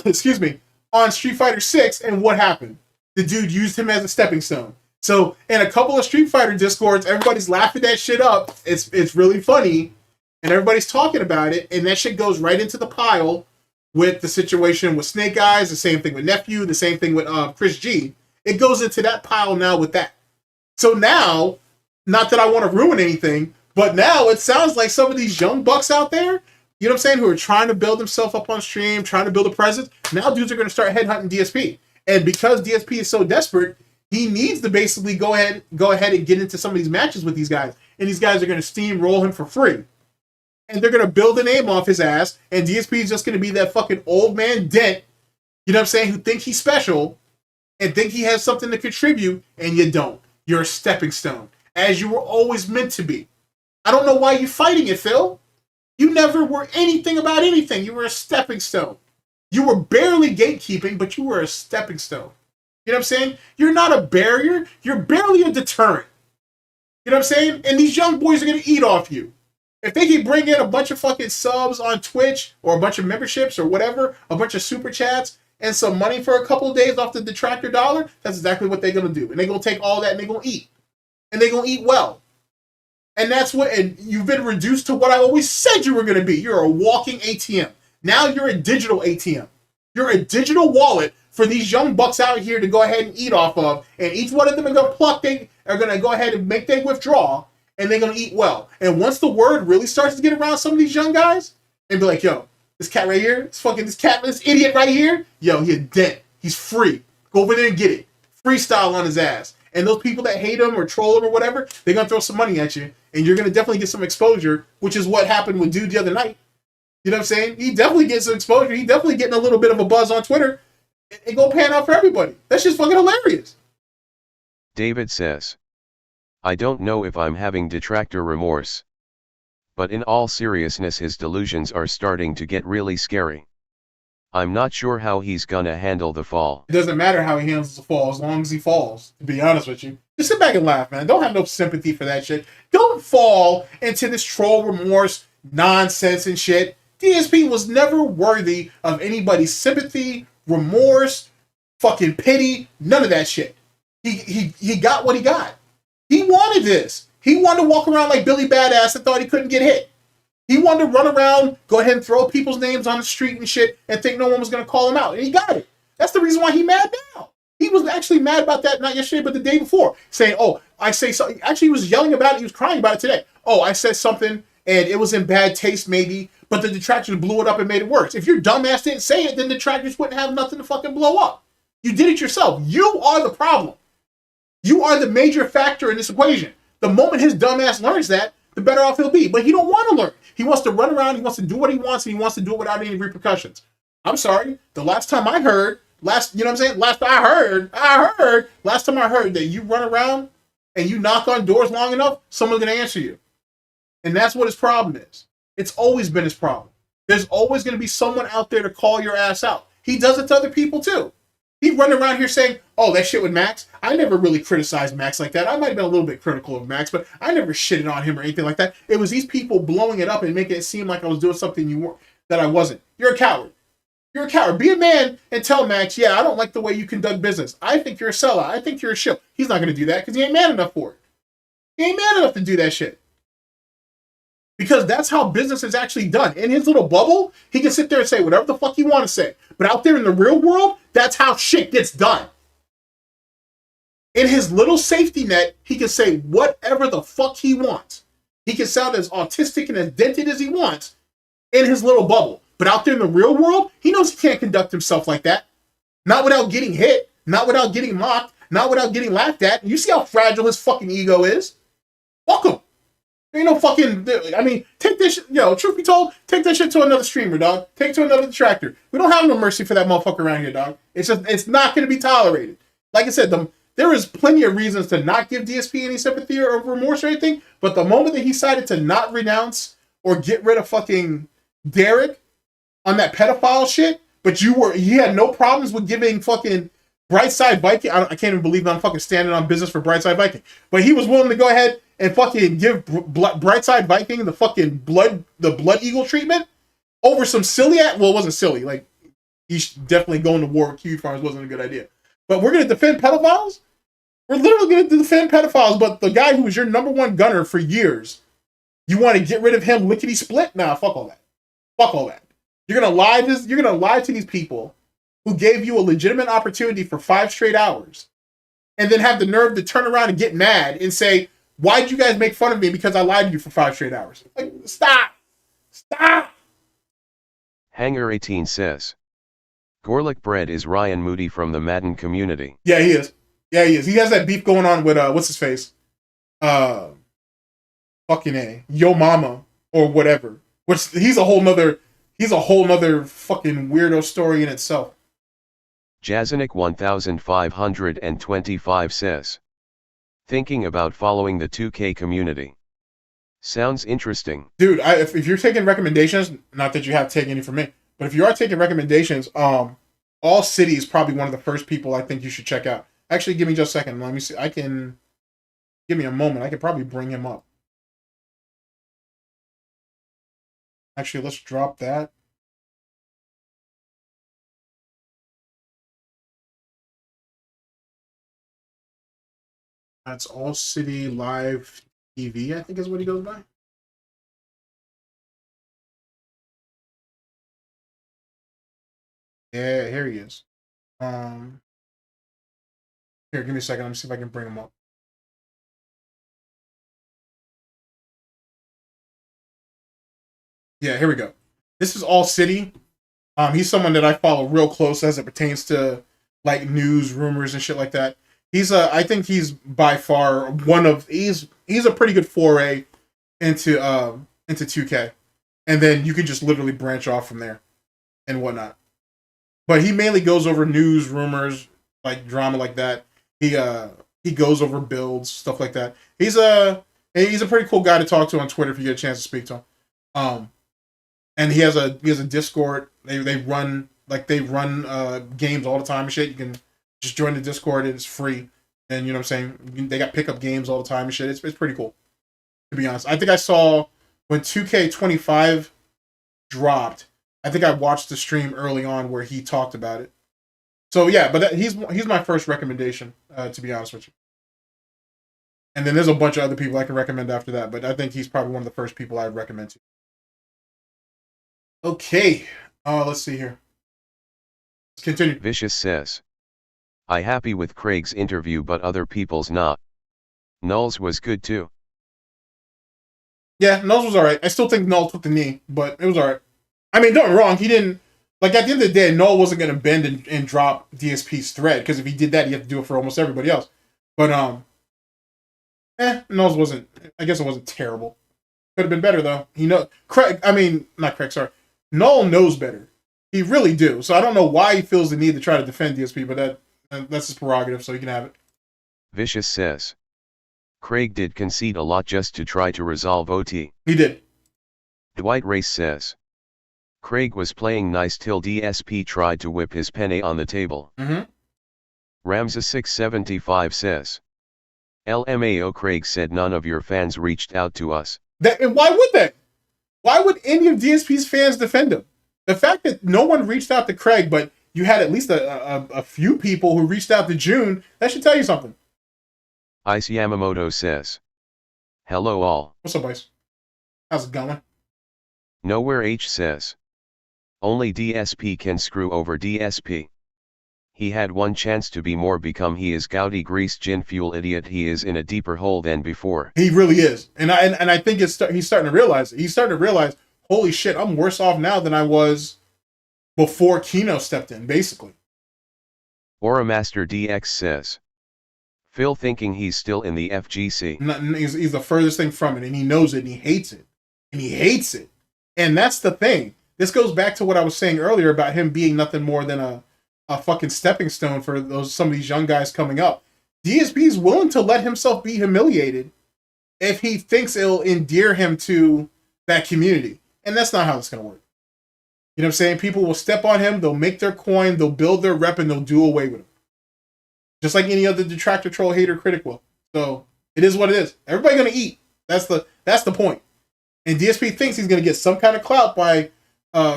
C: excuse me, on Street Fighter 6, and what happened? The dude used him as a stepping stone. So in a couple of Street Fighter Discords, everybody's laughing that shit up. It's really funny, and everybody's talking about it, and that shit goes right into the pile with the situation with Snake Eyes, the same thing with Nephew, the same thing with Chris G. It goes into that pile now with that. So now, not that I want to ruin anything, but now it sounds like some of these young bucks out there, you know what I'm saying, who are trying to build themselves up on stream, trying to build a presence, now dudes are going to start headhunting DSP. And because DSP is so desperate, he needs to basically go ahead and get into some of these matches with these guys. And these guys are going to steamroll him for free. And they're going to build a name off his ass, and DSP is just going to be that fucking old man dent, you know what I'm saying, who think he's special and think he has something to contribute, and you don't. You're a stepping stone, as you were always meant to be. I don't know why you're fighting it, Phil. You never were anything about anything. You were a stepping stone. You were barely gatekeeping, but you were a stepping stone. You know what I'm saying? You're not a barrier. You're barely a deterrent. You know what I'm saying? And these young boys are going to eat off you. If they can bring in a bunch of fucking subs on Twitch, or a bunch of memberships, or whatever, a bunch of super chats, and some money for a couple of days off the detractor dollar, that's exactly what they're going to do. And they're going to take all that and they're going to eat. And they're going to eat well. And that's what, and you've been reduced to what I always said you were going to be. You're a walking ATM. Now you're a digital ATM. You're a digital wallet for these young bucks out here to go ahead and eat off of. And each one of them are going to pluck, they are going to go ahead and make their withdrawal. And they're going to eat well. And once the word really starts to get around some of these young guys, and be like, yo, this cat right here, this idiot right here, yo, he's dead. He's free. Go over there and get it. Freestyle on his ass. And those people that hate him or troll him or whatever, they're going to throw some money at you. And you're going to definitely get some exposure, which is what happened with Dude the other night. You know what I'm saying? He definitely gets some exposure. He definitely getting a little bit of a buzz on Twitter. It go pan out for everybody. That's just fucking hilarious.
D: David says, I don't know if I'm having detractor remorse. But in all seriousness, his delusions are starting to get really scary. I'm not sure how he's gonna handle the fall.
C: It doesn't matter how he handles the fall as long as he falls, to be honest with you. Just sit back and laugh, man. Don't have no sympathy for that shit. Don't fall into this troll remorse nonsense and shit. DSP was never worthy of anybody's sympathy, remorse, fucking pity, none of that shit. He got what he got. He wanted this. He wanted to walk around like Billy Badass and thought he couldn't get hit. He wanted to run around, go ahead and throw people's names on the street and shit and think no one was going to call him out. And he got it. That's the reason why he's mad now. He was actually mad about that, not yesterday, but the day before. Saying, oh, I say something. Actually, he was yelling about it. He was crying about it today. Oh, I said something and it was in bad taste maybe, but the detractors blew it up and made it worse. If your dumbass didn't say it, then the detractors wouldn't have nothing to fucking blow up. You did it yourself. You are the problem. You are the major factor in this equation. The moment his dumbass learns that, the better off he'll be. But he don't want to learn. He wants to run around, he wants to do what he wants, and he wants to do it without any repercussions. I'm sorry. The last time I heard, last time I heard that you run around and you knock on doors long enough, someone's going to answer you. And that's what his problem is. It's always been his problem. There's always going to be someone out there to call your ass out. He does it to other people too. He running around here saying, oh, that shit with Max. I never really criticized Max like that. I might have been a little bit critical of Max, but I never shitted on him or anything like that. It was these people blowing it up and making it seem like I was doing something that I wasn't. You're a coward. You're a coward. Be a man and tell Max, yeah, I don't like the way you conduct business. I think you're a sellout. I think you're a shill. He's not going to do that because he ain't man enough for it. He ain't man enough to do that shit. Because that's how business is actually done. In his little bubble, he can sit there and say whatever the fuck he want to say. But out there in the real world, that's how shit gets done. In his little safety net, he can say whatever the fuck he wants. He can sound as autistic and as dented as he wants in his little bubble. But out there in the real world, he knows he can't conduct himself like that. Not without getting hit. Not without getting mocked. Not without getting laughed at. You see how fragile his fucking ego is? Fuck him. Ain't no fucking, I mean, take this shit, truth be told, take that shit to another streamer, dog. Take it to another detractor. We don't have no mercy for that motherfucker around here, dog. It's not going to be tolerated. Like I said, there is plenty of reasons to not give DSP any sympathy or remorse or anything, but the moment that he decided to not renounce or get rid of fucking Derek on that pedophile shit, but he had no problems with giving fucking Brightside Viking, I can't even believe I'm fucking standing on business for Brightside Viking, but he was willing to go ahead and fucking give Brightside Viking the fucking blood eagle treatment over some silly well, it wasn't silly. Like, he's definitely going to war with Kiwi Farms wasn't a good idea. But we're going to defend pedophiles? We're literally going to defend pedophiles, but the guy who was your number one gunner for years, you want to get rid of him lickety split? Nah, fuck all that. Fuck all that. You're going to lie to these people who gave you a legitimate opportunity for 5 straight hours and then have the nerve to turn around and get mad and say, why'd you guys make fun of me because I lied to you for 5 straight hours? Like, stop. Stop.
D: Hanger18 says, Gorlick Bread is Ryan Moody from the Madden community.
C: Yeah, he is. He has that beef going on with, what's his face? Fucking A. Yo Mama or whatever. Which, he's a whole nother fucking weirdo story in itself.
D: Jazanik 1525 says, thinking about following the 2K community. Sounds interesting.
C: Dude, if you're taking recommendations, not that you have to take any from me, but if you are taking recommendations, All City is probably one of the first people I think you should check out. Actually, give me just a second. Let me see. Give me a moment. I could probably bring him up. Actually, let's drop that. That's All City Live TV, I think is what he goes by. Yeah, here he is. Here, give me a second. Let me see if I can bring him up. Yeah, here we go. This is All City. He's someone that I follow real close as it pertains to like news, rumors, and shit like that. I think he's by far he's a pretty good foray into 2K, and then you can just literally branch off from there and whatnot. But he mainly goes over news, rumors, like drama like that. He goes over builds, stuff like that. He's a pretty cool guy to talk to on Twitter if you get a chance to speak to him. And he has a Discord. They run games all the time and shit. You can just join the Discord and it's free. And you know what I'm saying? They got pickup games all the time and shit. It's pretty cool, to be honest. I think I saw when 2K25 dropped, I think I watched the stream early on where he talked about it. So yeah, but he's my first recommendation, to be honest with you. And then there's a bunch of other people I can recommend after that, but I think he's probably one of the first people I'd recommend to. Okay, let's see here. Let's continue.
D: Vicious says, I happy with Craig's interview but other people's not. Null's was good too.
C: Yeah, Null's was alright. I still think Null took the knee, but it was alright. I mean, don't get me wrong, he didn't... Like, at the end of the day, Null wasn't going to bend and drop DSP's thread, because if he did that, he had to do it for almost everybody else. But, Null's wasn't... I guess it wasn't terrible. Could have been better, though. Null knows better. He really do. So I don't know why he feels the need to try to defend DSP, but that's his prerogative, so he can have it.
D: Vicious says, Craig did concede a lot just to try to resolve OT.
C: He did.
D: Dwight Race says, Craig was playing nice till DSP tried to whip his penne on the table.
C: Mm-hmm.
D: Ramza675 says, LMAO Craig said none of your fans reached out to us.
C: And why would they? Why would any of DSP's fans defend him? The fact that no one reached out to Craig, but you had at least a few people who reached out to June, that should tell you something.
D: Ice Yamamoto says, hello all.
C: What's up, Ice? How's it going?
D: Nowhere H says, only DSP can screw over DSP. He had one chance to be more become he is gouty grease gin fuel idiot. He is in a deeper hole than before. He really is. And I think he's starting to realize it. He's starting to realize, holy shit, I'm worse off now than I was before Kino stepped in, basically. Aura Master DX says, Phil thinking he's still in the FGC. He's the furthest thing from it, and he knows it, and he hates it. And he hates it. And that's the thing. This goes back to what I was saying earlier about him being nothing more than a fucking stepping stone for some of these young guys coming up. DSP is willing to let himself be humiliated if he thinks it'll endear him to that community. And that's not how it's going to work. You know what I'm saying? People will step on him, they'll make their coin, they'll build their rep, and they'll do away with him. Just like any other detractor, troll, hater, critic will. So, it is what it is. Everybody going to eat. That's the point. And DSP thinks he's going to get some kind of clout by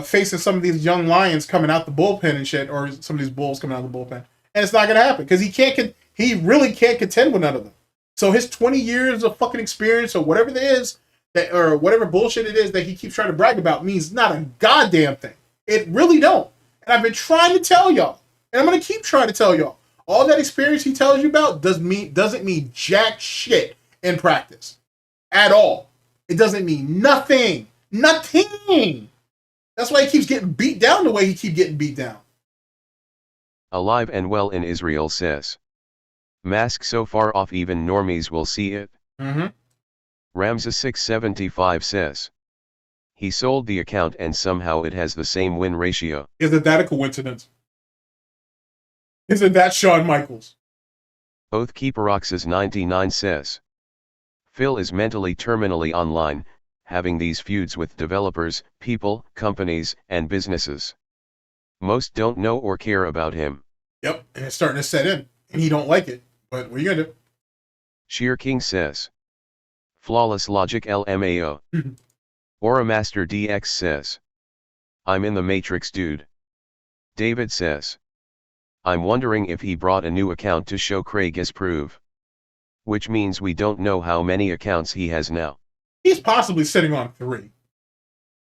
D: facing some of these young lions coming out the bullpen and shit, or some of these bulls coming out of the bullpen. And it's not going to happen, because he really can't contend with none of them. So his 20 years of fucking experience, or whatever it is, or whatever bullshit it is that he keeps trying to brag about, means not a goddamn thing. It really don't. And I've been trying to tell y'all, and I'm going to keep trying to tell y'all, all that experience he tells you about doesn't mean jack shit in practice. At all. It doesn't mean nothing. Nothing. That's why he keeps getting beat down the way he keeps getting beat down. Alive and well in Israel says, mask so far off even normies will see it. Mm-hmm. Ramza675 says, he sold the account and somehow it has the same win ratio. Isn't that a coincidence? Isn't that Shawn Michaels? Oathkeeperoxes99 says, Phil is mentally terminally online, having these feuds with developers, people, companies, and businesses. Most don't know or care about him. Yep, and it's starting to set in, and he don't like it, but what are you gonna do? Sheer King says, flawless logic LMAO. Aura Master DX says, I'm in the Matrix dude. David says, I'm wondering if he brought a new account to show Craig as proof. Which means we don't know how many accounts he has now.
C: He's possibly sitting on 3.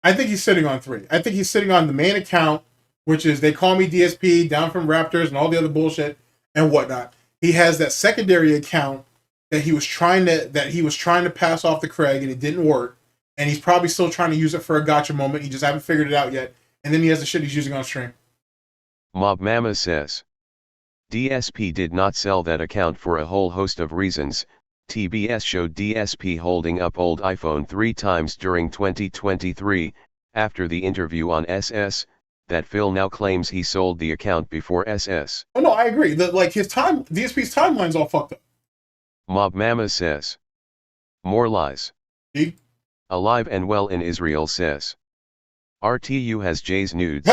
C: I think he's sitting on 3. I think he's sitting on the main account, which is They Call Me DSP, Down from Raptors, and all the other bullshit and whatnot. He has that secondary account that he was trying to pass off to Craig, and it didn't work. And he's probably still trying to use it for a gotcha moment. He just haven't figured it out yet. And then he has the shit he's using on stream.
D: Mob Mama says, DSP did not sell that account for a whole host of reasons. TBS showed DSP holding up old iPhone 3 times during 2023, after the interview on SS, that Phil now claims he sold the account before SS.
C: Oh no, I agree. DSP's timeline's all fucked up.
D: Mob Mama says, more lies.
C: See?
D: Alive and well in Israel says, RTU has Jay's nudes.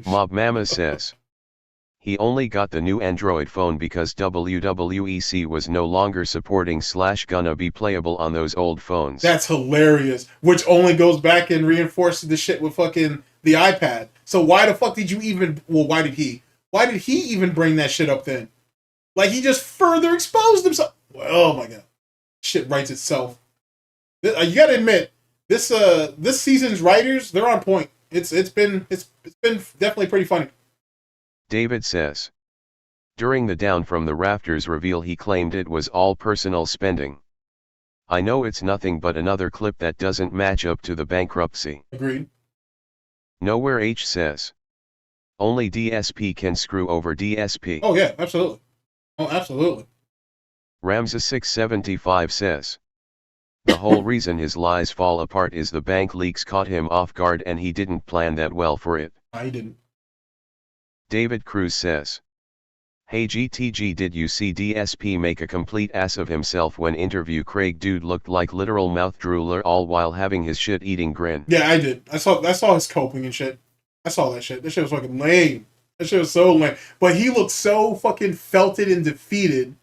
D: Mob Mama says, he only got the new Android phone because WWEC was no longer supporting / gonna be playable on those old phones.
C: That's hilarious. Which only goes back and reinforces the shit with fucking the iPad. So why the fuck did you even, well, why did he even bring that shit up then? Like, he just further exposed himself. Oh my god. Shit writes itself. You gotta admit, this season's writers, they're on point. It's been definitely pretty funny.
D: David says, during the Down from the Rafters reveal he claimed it was all personal spending. I know it's nothing but another clip that doesn't match up to the bankruptcy.
C: Agreed.
D: Nowhere H says, only DSP can screw over DSP.
C: Oh yeah, absolutely. Oh, absolutely.
D: Ramza 675 says, the whole reason his lies fall apart is the bank leaks caught him off guard and he didn't plan that well for it.
C: I didn't.
D: David Cruz says, hey GTG, did you see DSP make a complete ass of himself when interview Craig? Dude looked like literal mouth drooler all while having his shit eating grin.
C: Yeah, I did. I saw his coping and shit. I saw that shit. That shit was fucking lame. That shit was so lame. But he looked so fucking felted and defeated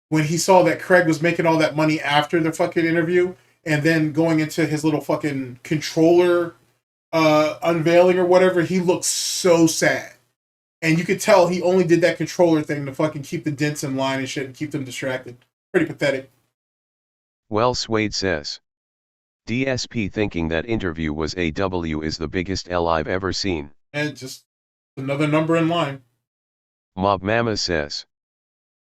C: when he saw that Craig was making all that money after the fucking interview and then going into his little fucking controller unveiling or whatever. He looked so sad. And you could tell he only did that controller thing to fucking keep the dents in line and shit and keep them distracted. Pretty pathetic.
D: Well, Swade says, DSP thinking that interview was a W is the biggest L I've ever seen.
C: And just another number in line.
D: Mob Mama says,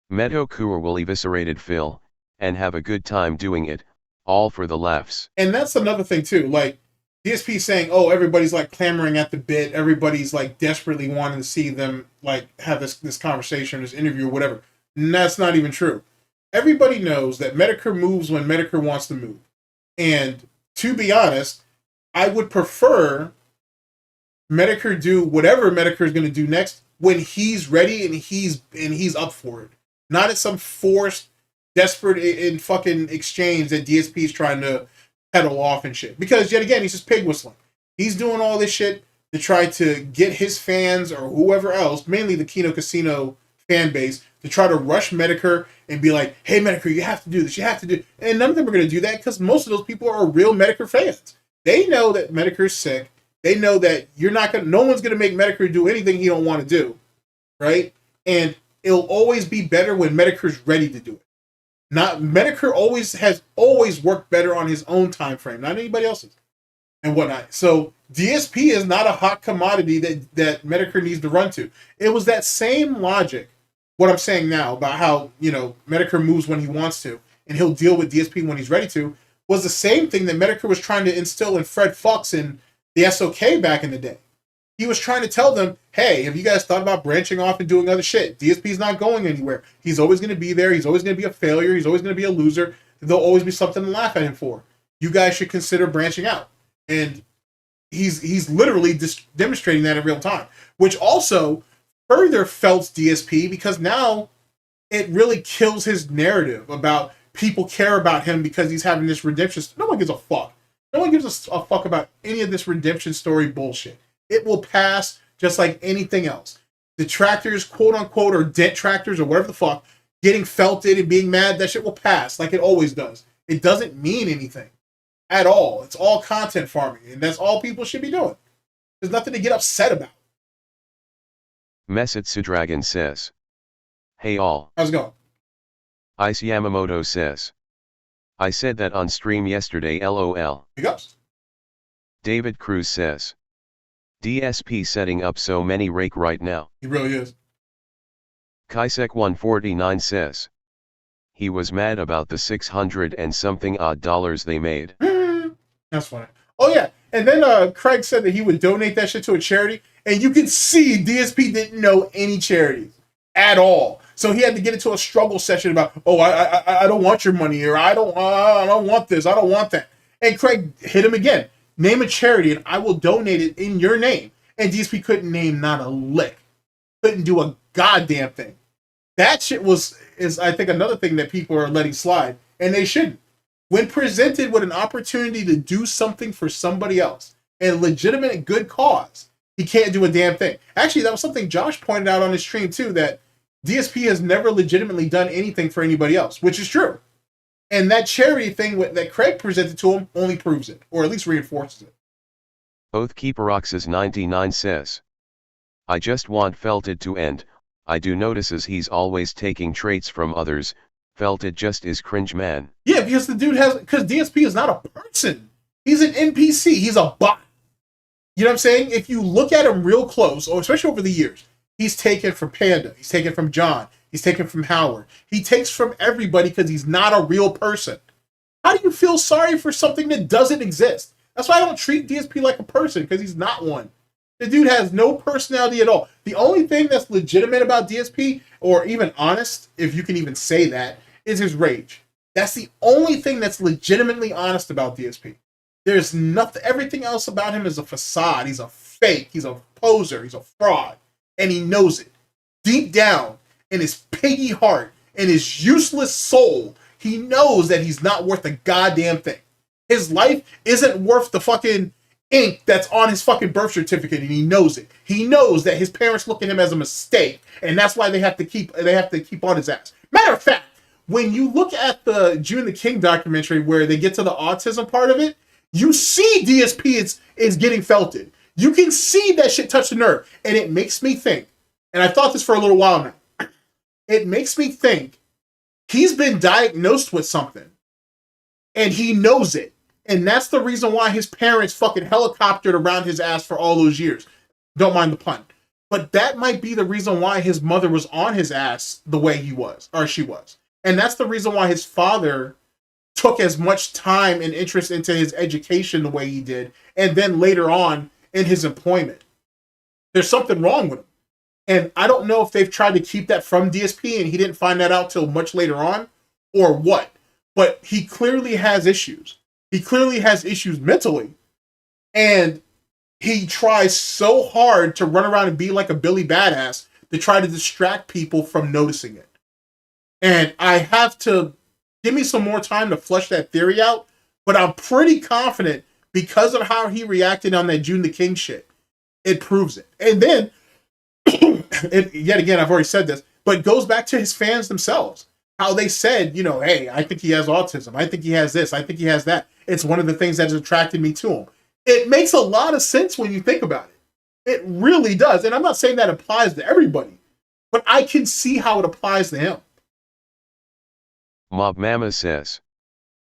D: Meadow Coor will eviscerated Phil, and have a good time doing it, all for the laughs.
C: And that's another thing too, like, DSP saying, oh, everybody's like clamoring at the bit, everybody's like desperately wanting to see them like have this conversation, this interview or whatever. And that's not even true. Everybody knows that Medicare moves when Medicare wants to move. And to be honest, I would prefer Medicare do whatever Medicare is going to do next when he's ready and he's up for it. Not at some forced, desperate in fucking exchange that DSP is trying to pedal off and shit. Because yet again, he's just pig whistling. He's doing all this shit to try to get his fans or whoever else, mainly the Kino Casino fan base, to try to rush Medicare and be like, hey Medicare, you have to do this, you have to do. And none of them are going to do that because most of those people are real Medicare fans. They know that Medicare's sick. They know that no one's going to make Medicare do anything he don't want to do. Right? And it'll always be better when Medicare's ready to do it. Not Medicare has always worked better on his own time frame, not anybody else's, and whatnot. So DSP is not a hot commodity that Medicare needs to run to. It was that same logic, what I'm saying now about how, Medicare moves when he wants to, and he'll deal with DSP when he's ready to, was the same thing that Medicare was trying to instill in Fred Fox and the SOK back in the day. He was trying to tell them, hey, have you guys thought about branching off and doing other shit? DSP's not going anywhere. He's always going to be there. He's always going to be a failure. He's always going to be a loser. There'll always be something to laugh at him for. You guys should consider branching out. And he's literally demonstrating that in real time, which also further felts DSP because now it really kills his narrative about people care about him because he's having this redemption. No one gives a fuck. No one gives a fuck about any of this redemption story bullshit. It will pass just like anything else. Detractors, quote unquote, or detractors or whatever the fuck, getting felted and being mad, that shit will pass like it always does. It doesn't mean anything at all. It's all content farming, and that's all people should be doing. There's nothing to get upset about.
D: Messetsu Dragon says, Hey all.
C: How's it going?
D: Ice Yamamoto says. I said that on stream yesterday lol.
C: He goes.
D: David Cruz says. DSP setting up so many rake right now.
C: He really is.
D: Kaisek 149 says. He was mad about the 600 and something odd dollars they made.
C: That's funny. Oh yeah, and then Craig said that he would donate that shit to a charity, and you can see DSP didn't know any charities at all. So he had to get into a struggle session about, oh, I don't want your money, or I don't want this, I don't want that. And Craig hit him again. Name a charity, and I will donate it in your name. And DSP couldn't name not a lick. Couldn't do a goddamn thing. That shit is I think another thing that people are letting slide, and they shouldn't. When presented with an opportunity to do something for somebody else, and a legitimate good cause, he can't do a damn thing. Actually, that was something Josh pointed out on his stream too, that DSP has never legitimatately done anything for anybody else, which is true. And that charity thing that Craig presented to him only proves it, or at least reinforces it.
D: Both Keeperoxes 99 says. I just want Felted to end. I do notices he's always taking traits from others. Felted just is cringe, man.
C: Yeah, because because DSP is not a person. He's an NPC. He's a bot. You know what I'm saying? If you look at him real close, or especially over the years, he's taken from Panda. He's taken from John. He's taken from Howard. He takes from everybody because he's not a real person. How do you feel sorry for something that doesn't exist? That's why I don't treat DSP like a person, because he's not one. The dude has no personality at all. The only thing that's legitimate about DSP, or even honest, if you can even say that, is his rage. That's the only thing that's legitimately honest about DSP. There's nothing, everything else about him is a facade. He's a fake. He's a poser. He's a fraud. And he knows it. Deep down in his piggy heart and his useless soul, he knows that he's not worth a goddamn thing. His life isn't worth the fucking ink that's on his fucking birth certificate, and he knows it. He knows that his parents look at him as a mistake, and that's why they have to keep on his ass. Matter of fact, when you look at the June the King documentary where they get to the autism part of it, you see DSP is getting felted. You can see that shit touch the nerve, and it makes me think, and I've thought this for a little while now, it makes me think he's been diagnosed with something, and he knows it. And that's the reason why his parents fucking helicoptered around his ass for all those years. Don't mind the pun. But that might be the reason why his mother was on his ass the way he was, or she was. And that's the reason why his father took as much time and interest into his education the way he did, and then later on in his employment. There's something wrong with him. And I don't know if they've tried to keep that from DSP and he didn't find that out till much later on, or what. But he clearly has issues. He clearly has issues mentally. And he tries so hard to run around and be like a Billy Badass to try to distract people from noticing it. And I have to give me some more time to flesh that theory out, but I'm pretty confident because of how he reacted on that June the King shit, it proves it. And then, yet again, I've already said this, but it goes back to his fans themselves. How they said, you know, hey, I think he has autism. I think he has this. I think he has that. It's one of the things that has attracted me to him. It makes a lot of sense when you think about it. It really does. And I'm not saying that applies to everybody, but I can see how it applies to him.
D: Mob Mama says.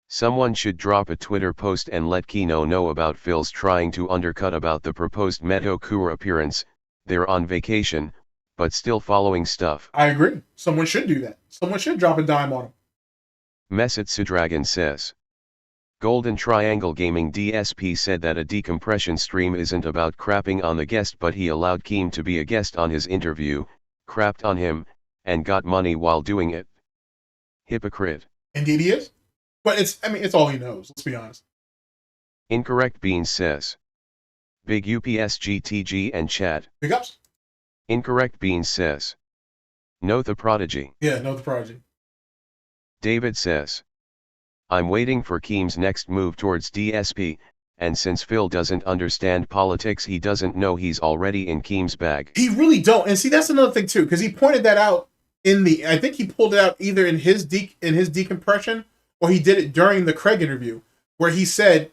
D: Someone should drop a Twitter post and let Kino know about Phil's trying to undercut about the proposed Meto Kura appearance. They're on vacation, but still following stuff.
C: I agree. Someone should do that. Someone should drop a dime on him.
D: Messetsu Dragon says. Golden Triangle Gaming DSP said that a decompression stream isn't about crapping on the guest, but he allowed Keem to be a guest on his interview, crapped on him, and got money while doing it. Hypocrite.
C: Indeed he is. But it's all he knows, let's be honest.
D: Incorrect Beans says. Big UPS GTG and chat.
C: Big ups.
D: Incorrect Beans says. No the prodigy.
C: Yeah, no the prodigy.
D: David says. I'm waiting for Keem's next move towards DSP, and since Phil doesn't understand politics, he doesn't know he's already in Keem's bag.
C: He really don't. And see, that's another thing too, because he pointed that out I think he pulled it out either in his decompression, or he did it during the Craig interview, where he said,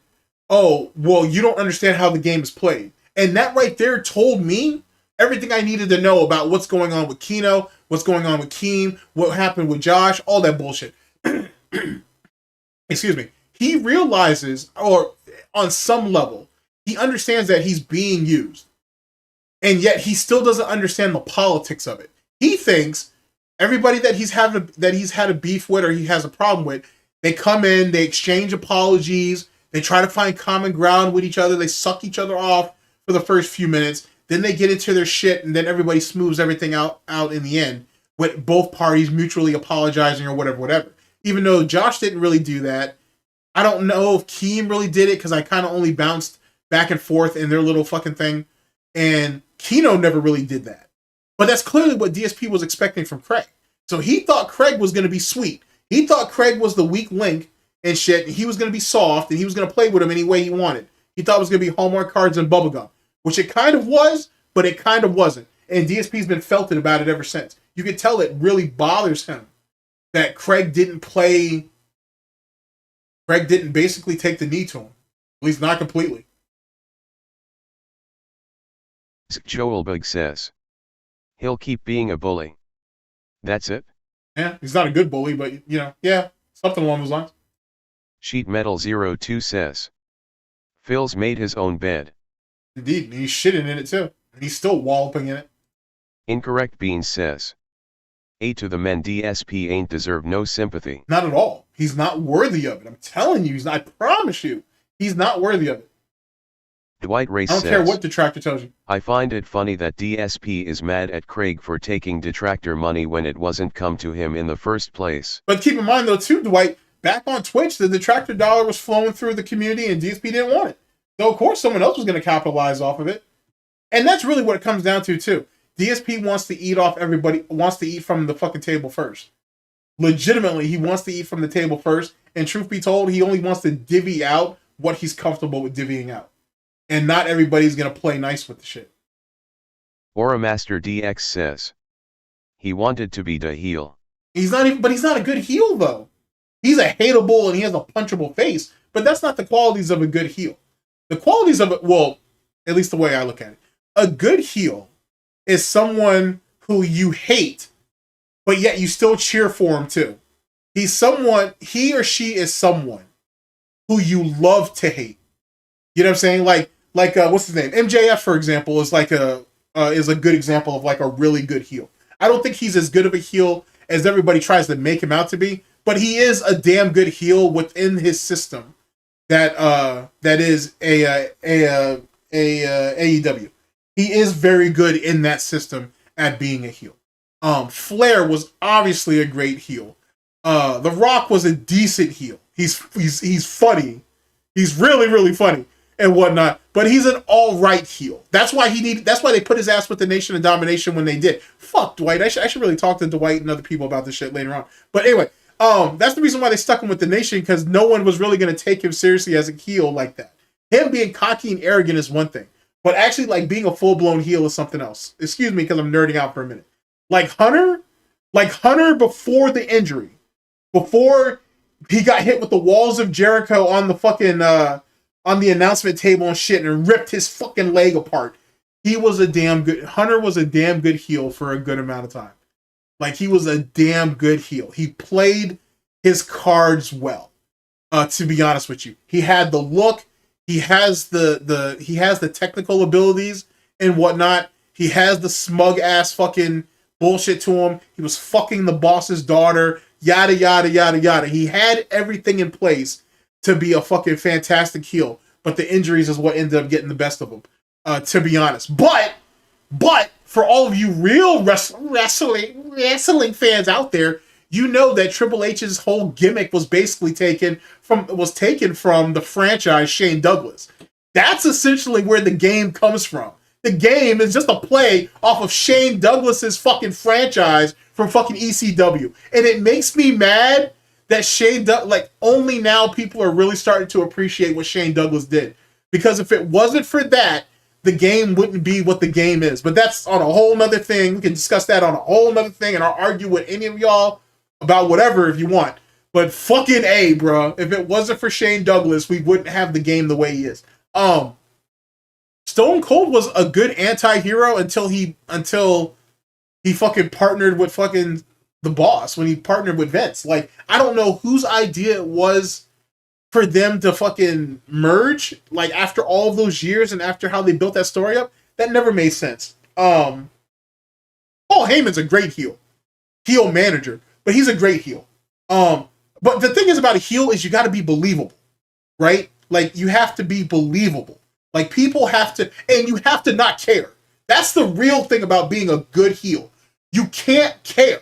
C: oh, well, you don't understand how the game is played. And that right there told me everything I needed to know about what's going on with Kino, what's going on with Keem, what happened with Josh, all that bullshit. Excuse me. He realizes, or on some level, he understands that he's being used. And yet he still doesn't understand the politics of it. He thinks everybody that he's had a beef with or he has a problem with, they come in, they exchange apologies, they try to find common ground with each other, they suck each other off for the first few minutes, then they get into their shit, and then everybody smooths everything out in the end, with both parties mutually apologizing or whatever. Even though Josh didn't really do that. I don't know if Keem really did it, because I kind of only bounced back and forth in their little fucking thing. And Kino never really did that. But that's clearly what DSP was expecting from Craig. So he thought Craig was going to be sweet. He thought Craig was the weak link and shit, and he was going to be soft, and he was going to play with him any way he wanted. He thought it was going to be Hallmark cards and bubblegum, which it kind of was, but it kind of wasn't. And DSP's been felting about it ever since. You could tell it really bothers him that Craig didn't basically take the knee to him. At least not completely.
D: Joelbug says, he'll keep being a bully. That's it?
C: Yeah, he's not a good bully, but, yeah, something along those lines.
D: Sheet Metal 02 says, Phil's made his own bed.
C: Indeed, and he's shitting in it too. And he's still walloping in it.
D: Incorrect Beans says, A to the men, DSP ain't deserve no sympathy.
C: Not at all. He's not worthy of it. I'm telling you, I promise you, he's not worthy of it.
D: Dwight Race
C: says, I don't care what Detractor tells you.
D: I find it funny that DSP is mad at Craig for taking Detractor money when it wasn't come to him in the first place.
C: But keep in mind though too, Dwight, back on Twitch, the Detractor dollar was flowing through the community and DSP didn't want it. So of course someone else was going to capitalize off of it. And that's really what it comes down to too. DSP wants to eat off everybody, wants to eat from the fucking table first. Legitimately, he wants to eat from the table first. And truth be told, he only wants to divvy out what he's comfortable with divvying out. And not everybody's going to play nice with the shit.
D: Aura Master DX says, he wanted to be the heel.
C: But he's not a good heel though. He's a hateable and he has a punchable face, but that's not the qualities of a good heel. The qualities of it, well, at least the way I look at it, a good heel is someone who you hate, but yet you still cheer for him too. He or she is someone who you love to hate. You know what I'm saying? Like what's his name? MJF, for example, is is a good example of like a really good heel. I don't think he's as good of a heel as everybody tries to make him out to be, but he is a damn good heel within his system. That is AEW. He is very good in that system at being a heel. Flair was obviously a great heel. The Rock was a decent heel. He's funny. He's really, really funny and whatnot. But he's an all right heel. That's why they put his ass with the Nation of Domination when they did. Fuck Dwight. I should really talk to Dwight and other people about this shit later on. But anyway, that's the reason why they stuck him with the Nation, because no one was really going to take him seriously as a heel like that. Him being cocky and arrogant is one thing, but actually like being a full blown heel is something else. Excuse me, because I'm nerding out for a minute. Like Hunter before the injury, before he got hit with the walls of Jericho on the fucking on the announcement table and shit and ripped his fucking leg apart. Hunter was a damn good heel for a good amount of time. Like, he was a damn good heel. He played his cards well. To be honest with you, he had the look. He has the technical abilities and whatnot. He has the smug ass fucking bullshit to him. He was fucking the boss's daughter. Yada yada yada yada. He had everything in place to be a fucking fantastic heel. But the injuries is what ended up getting the best of him. To be honest, but for all of you real wrestling fans out there, you know that Triple H's whole gimmick was basically taken from the franchise Shane Douglas. That's essentially where the game comes from. The game is just a play off of Shane Douglas's fucking franchise from fucking ECW. And it makes me mad that only now people are really starting to appreciate what Shane Douglas did. Because if it wasn't for that, the game wouldn't be what the game is. But that's on a whole nother thing. We can discuss that on a whole nother thing, and I'll argue with any of y'all about whatever if you want. But fucking A, bro. If it wasn't for Shane Douglas, we wouldn't have the game the way he is. Stone Cold was a good anti-hero until he fucking partnered with fucking the boss, when he partnered with Vince. Like, I don't know whose idea it was for them to fucking merge, like, after all of those years and after how they built that story up. That never made sense. Paul Heyman's a great heel manager, but he's a great heel. But the thing is about a heel is you got to be believable, right? Like, you have to be believable. Like, people have to, and you have to not care. That's the real thing about being a good heel. You can't care.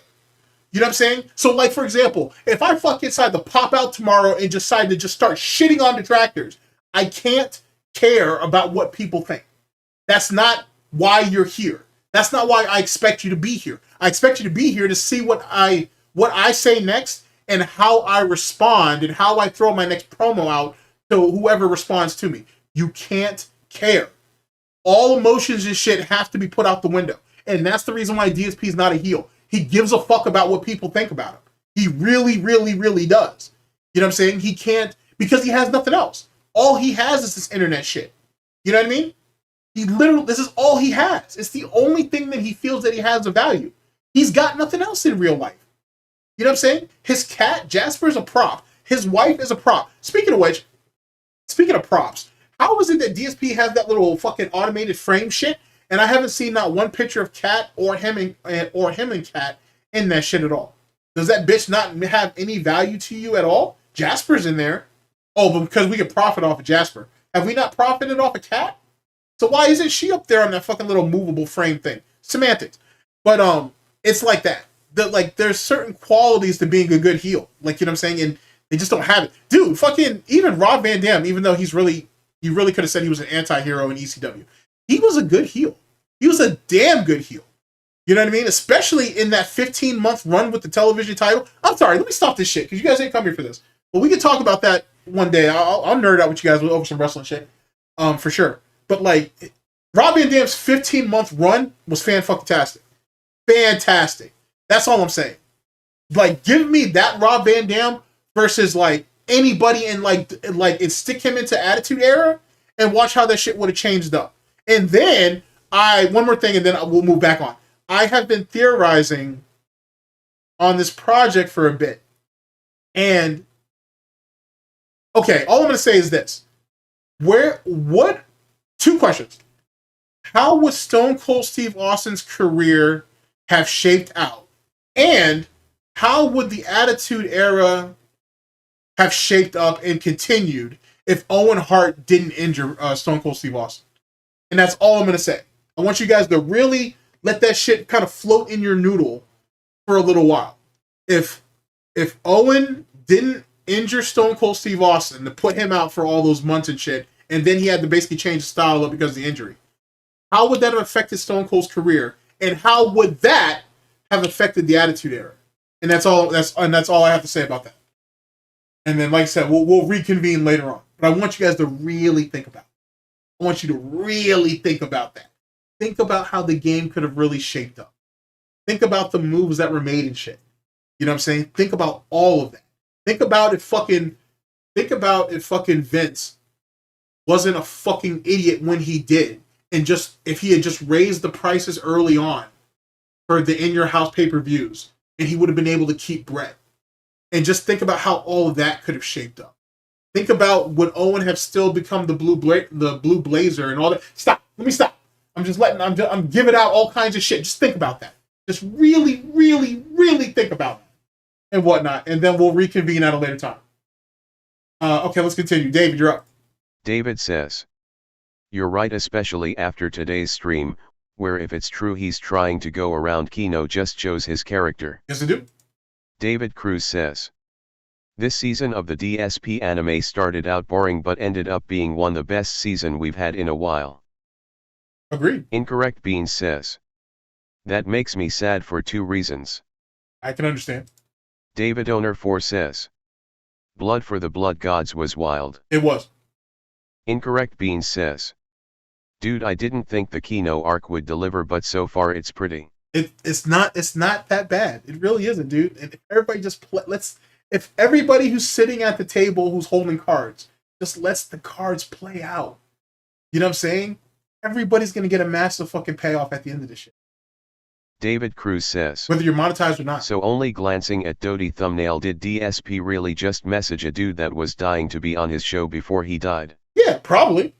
C: You know what I'm saying? So, like, for example, if I fucking decide to pop out tomorrow and decide to just start shitting on detractors, I can't care about what people think. That's not why you're here. That's not why I expect you to be here. I expect you to be here to see what I say next and how I respond and how I throw my next promo out to whoever responds to me. You can't care. All emotions and shit have to be put out the window. And that's the reason why DSP is not a heel. He gives a fuck about what people think about him. He really, really, really does. You know what I'm saying? He can't, because he has nothing else. All he has is this internet shit. You know what I mean? He literally, this is all he has. It's the only thing that he feels that he has of value. He's got nothing else in real life. You know what I'm saying? His cat, Jasper, is a prop. His wife is a prop. Speaking of which, speaking of props, how is it that DSP has that little fucking automated frame shit, and I haven't seen not one picture of Cat or him and Cat in that shit at all? Does that bitch not have any value to you at all? Jasper's in there. Oh, but because we can profit off of Jasper. Have we not profited off of Cat? So why isn't she up there on that fucking little movable frame thing? Semantics. But it's like that. There's certain qualities to being a good heel. Like, you know what I'm saying? And they just don't have it. Dude, fucking even Rob Van Dam, even though you really could have said he was an anti-hero in ECW. He was a good heel. He was a damn good heel. You know what I mean? Especially in that 15-month run with the television title. I'm sorry, let me stop this shit, because you guys ain't come here for this. But we can talk about that one day. I'll nerd out with you guys over some wrestling shit. For sure. But, like, Rob Van Dam's 15-month run was fan-fucking-tastic. Fantastic. That's all I'm saying. Like, give me that Rob Van Dam versus, like, anybody and stick him into Attitude Era and watch how that shit would have changed up. And then, one more thing and then we'll move back on. I have been theorizing on this project for a bit. And, okay, all I'm going to say is this. Two questions. How would Stone Cold Steve Austin's career have shaped out? And how would the Attitude Era have shaped up and continued if Owen Hart didn't injure Stone Cold Steve Austin? And that's all I'm going to say. I want you guys to really let that shit kind of float in your noodle for a little while. If Owen didn't injure Stone Cold Steve Austin to put him out for all those months and shit, and then he had to basically change his style up because of the injury, how would that have affected Stone Cold's career? And how would that have affected the Attitude Era? And that's all I have to say about that. And then, like I said, we'll reconvene later on. But I want you guys to really think about it. I want you to really think about that. Think about how the game could have really shaped up. Think about the moves that were made and shit. You know what I'm saying? Think about all of that. Think about if fucking Vince wasn't a fucking idiot when he did. And just if he had just raised the prices early on for the In Your House pay-per-views, and he would have been able to keep Brett. And just think about how all of that could have shaped up. Think about would Owen have still become the blue blazer and all that. Stop. Let me stop. I'm giving out all kinds of shit. Just think about that. Just really, really, really think about that and whatnot. And then we'll reconvene at a later time. Okay, let's continue. David, you're up.
D: David says, "You're right, especially after today's stream, where if it's true he's trying to go around Kino just shows his character."
C: Yes, I do.
D: David Cruz says, "This season of the DSP anime started out boring but ended up being one the best season we've had in a while."
C: Agreed.
D: Incorrect Beans says, "That makes me sad for two reasons."
C: I can understand.
D: David Owner 4 says, "Blood for the Blood Gods was wild."
C: It was.
D: Incorrect Beans says, "Dude, I didn't think the Kino arc would deliver, but so far it's pretty."
C: It's not that bad. It really isn't, dude. And if everybody just if everybody who's sitting at the table who's holding cards just lets the cards play out. You know what I'm saying? everybody's gonna get a massive fucking payoff at the end of this shit.
D: David Cruz says,
C: Whether you're monetized or not.
D: so only glancing at Dodie thumbnail, did DSP really just message a dude that was dying to be on his show before he died?
C: Yeah, probably.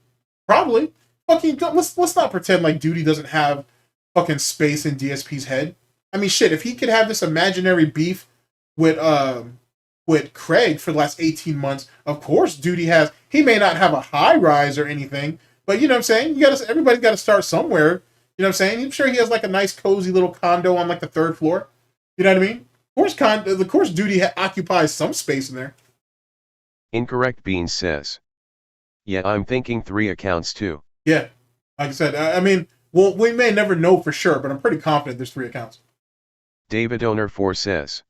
C: Fucking, let's not pretend like Duty doesn't have fucking space in DSP's head. I mean, shit, if he could have this imaginary beef with Craig for the last 18 months, of course Duty has. He may not have a high rise or anything, but you know what I'm saying? Everybody's got to start somewhere. You know what I'm saying? I'm sure he has like a nice cozy little condo on like the 3rd floor. You know what I mean? Of course Duty occupies some space in there.
D: Incorrect Beans says, yeah, I'm thinking 3 accounts too.
C: Yeah, like I said, I mean, well, we may never know for sure, but I'm pretty confident there's 3 accounts.
D: David Owner 4 says,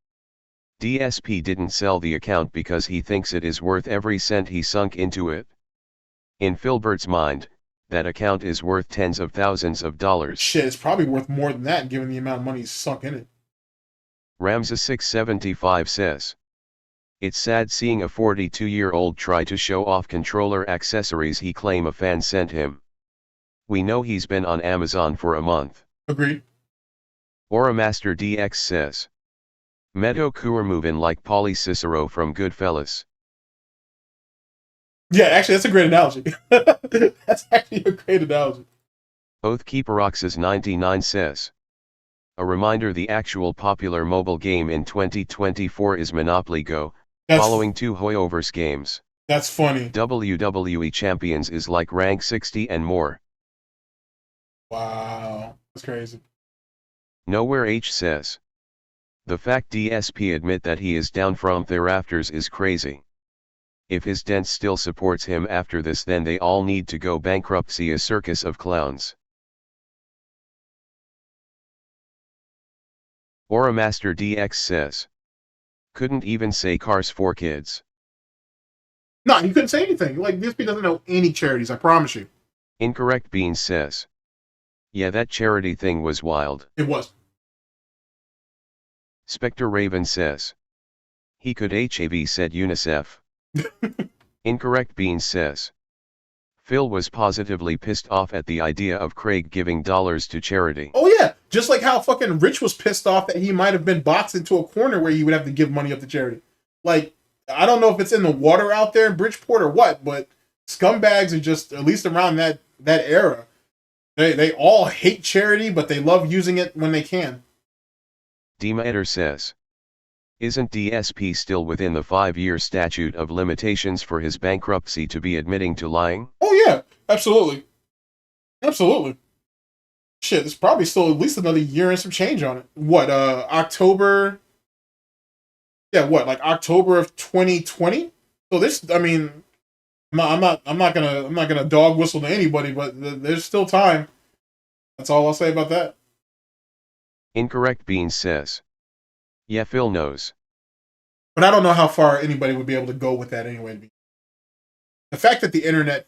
D: DSP didn't sell the account because he thinks it is worth every cent he sunk into it. In Filbert's mind, that account is worth tens of thousands of dollars.
C: Shit, it's probably worth more than that given the amount of money he's sunk in it.
D: Ramza 675 says, it's sad seeing a 42-year-old try to show off controller accessories he claim a fan sent him. We know he's been on Amazon for a month.
C: Agreed.
D: Auramaster DX says, Meadow Coor movin' like Pauly Cicero from Goodfellas.
C: Yeah, actually, that's a great analogy. That's actually a great analogy.
D: Oathkeeperox's 99 says, a reminder, the actual popular mobile game in 2024 is Monopoly Go, following 2 Hoyoverse games.
C: That's funny.
D: WWE Champions is like rank 60 and more.
C: Wow, that's crazy.
D: Nowhere H says, the fact DSP admit that he is down from the rafters is crazy. If his dent still supports him after this, then they all need to go bankruptcy, a circus of clowns. Auramaster DX says, couldn't even say Cars for Kids.
C: No, he couldn't say anything. Like, DSP doesn't know any charities, I promise you.
D: Incorrect Beans says, yeah, that charity thing was wild.
C: It was.
D: Spectre Raven says, he could HAV said UNICEF. Incorrect Beans says, Phil was positively pissed off at the idea of Craig giving dollars to charity.
C: Oh yeah, just like how fucking Rich was pissed off that he might have been boxed into a corner where he would have to give money up to charity. Like, I don't know if it's in the water out there in Bridgeport or what, but scumbags are just, at least around that era, they all hate charity, but they love using it when they can.
D: Demater says, isn't DSP still within the 5-year statute of limitations for his bankruptcy to be admitting to lying?
C: Oh yeah, absolutely. Absolutely. Shit, there's probably still at least another year and some change on it. What, October? Yeah, what, like October of 2020? So this, I mean, I'm not gonna dog whistle to anybody, but there's still time. That's all I'll say about that.
D: Incorrect Beans says, yeah, Phil knows.
C: But I don't know how far anybody would be able to go with that anyway. The fact that the internet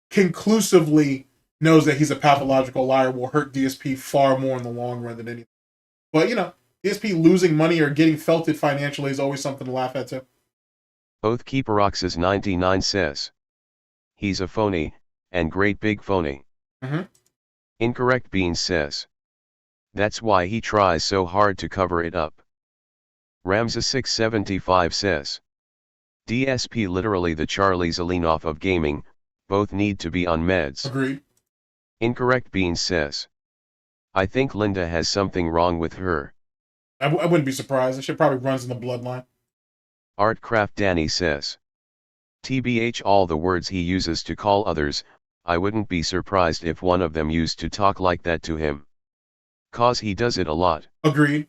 C: conclusively knows that he's a pathological liar will hurt DSP far more in the long run than anything. But, you know, DSP losing money or getting felted financially is always something to laugh at, too.
D: Oathkeeperox's 99 says, he's a phony, and great big phony.
C: Mm-hmm.
D: Incorrect Beans says, that's why he tries so hard to cover it up. Ramza 675 says, DSP literally the Charlie Zelenoff of gaming, both need to be on meds.
C: Agreed.
D: Incorrect Beans says, I think Linda has something wrong with her.
C: I wouldn't be surprised. That shit probably runs in the bloodline.
D: Artcraft Danny says, TBH all the words he uses to call others, I wouldn't be surprised if one of them used to talk like that to him. 'Cause he does it a lot.
C: Agreed.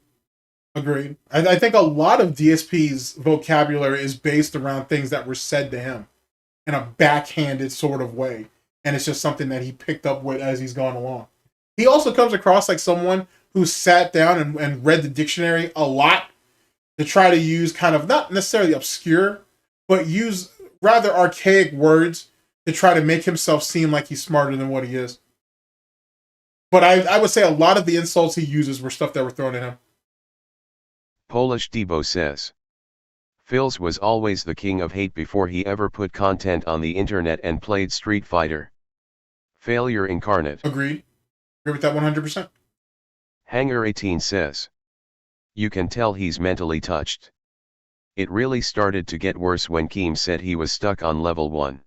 C: Agreed. I think a lot of DSP's vocabulary is based around things that were said to him in a backhanded sort of way. And it's just something that he picked up with as he's gone along. He also comes across like someone who sat down and read the dictionary a lot to try to use kind of, not necessarily obscure, but use rather archaic words to try to make himself seem like he's smarter than what he is. But I would say a lot of the insults he uses were stuff that were thrown at him.
D: Polish Debo says, Phil's was always the king of hate before he ever put content on the internet and played Street Fighter. Failure incarnate.
C: Agreed. Agree with that 100%.
D: Hanger 18 says. You can tell he's mentally touched. It really started to get worse when Keem said he was stuck on level 1.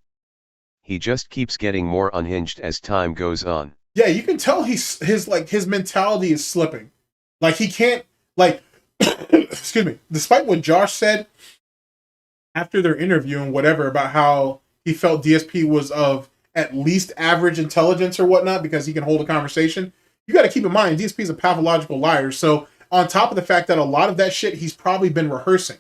D: He just keeps getting more unhinged as time goes on.
C: Yeah, you can tell his mentality is slipping. Like he can't, like, excuse me, despite what Josh said after their interview and whatever about how he felt DSP was of at least average intelligence or whatnot because he can hold a conversation, you got to keep in mind DSP is a pathological liar. So on top of the fact that a lot of that shit he's probably been rehearsing,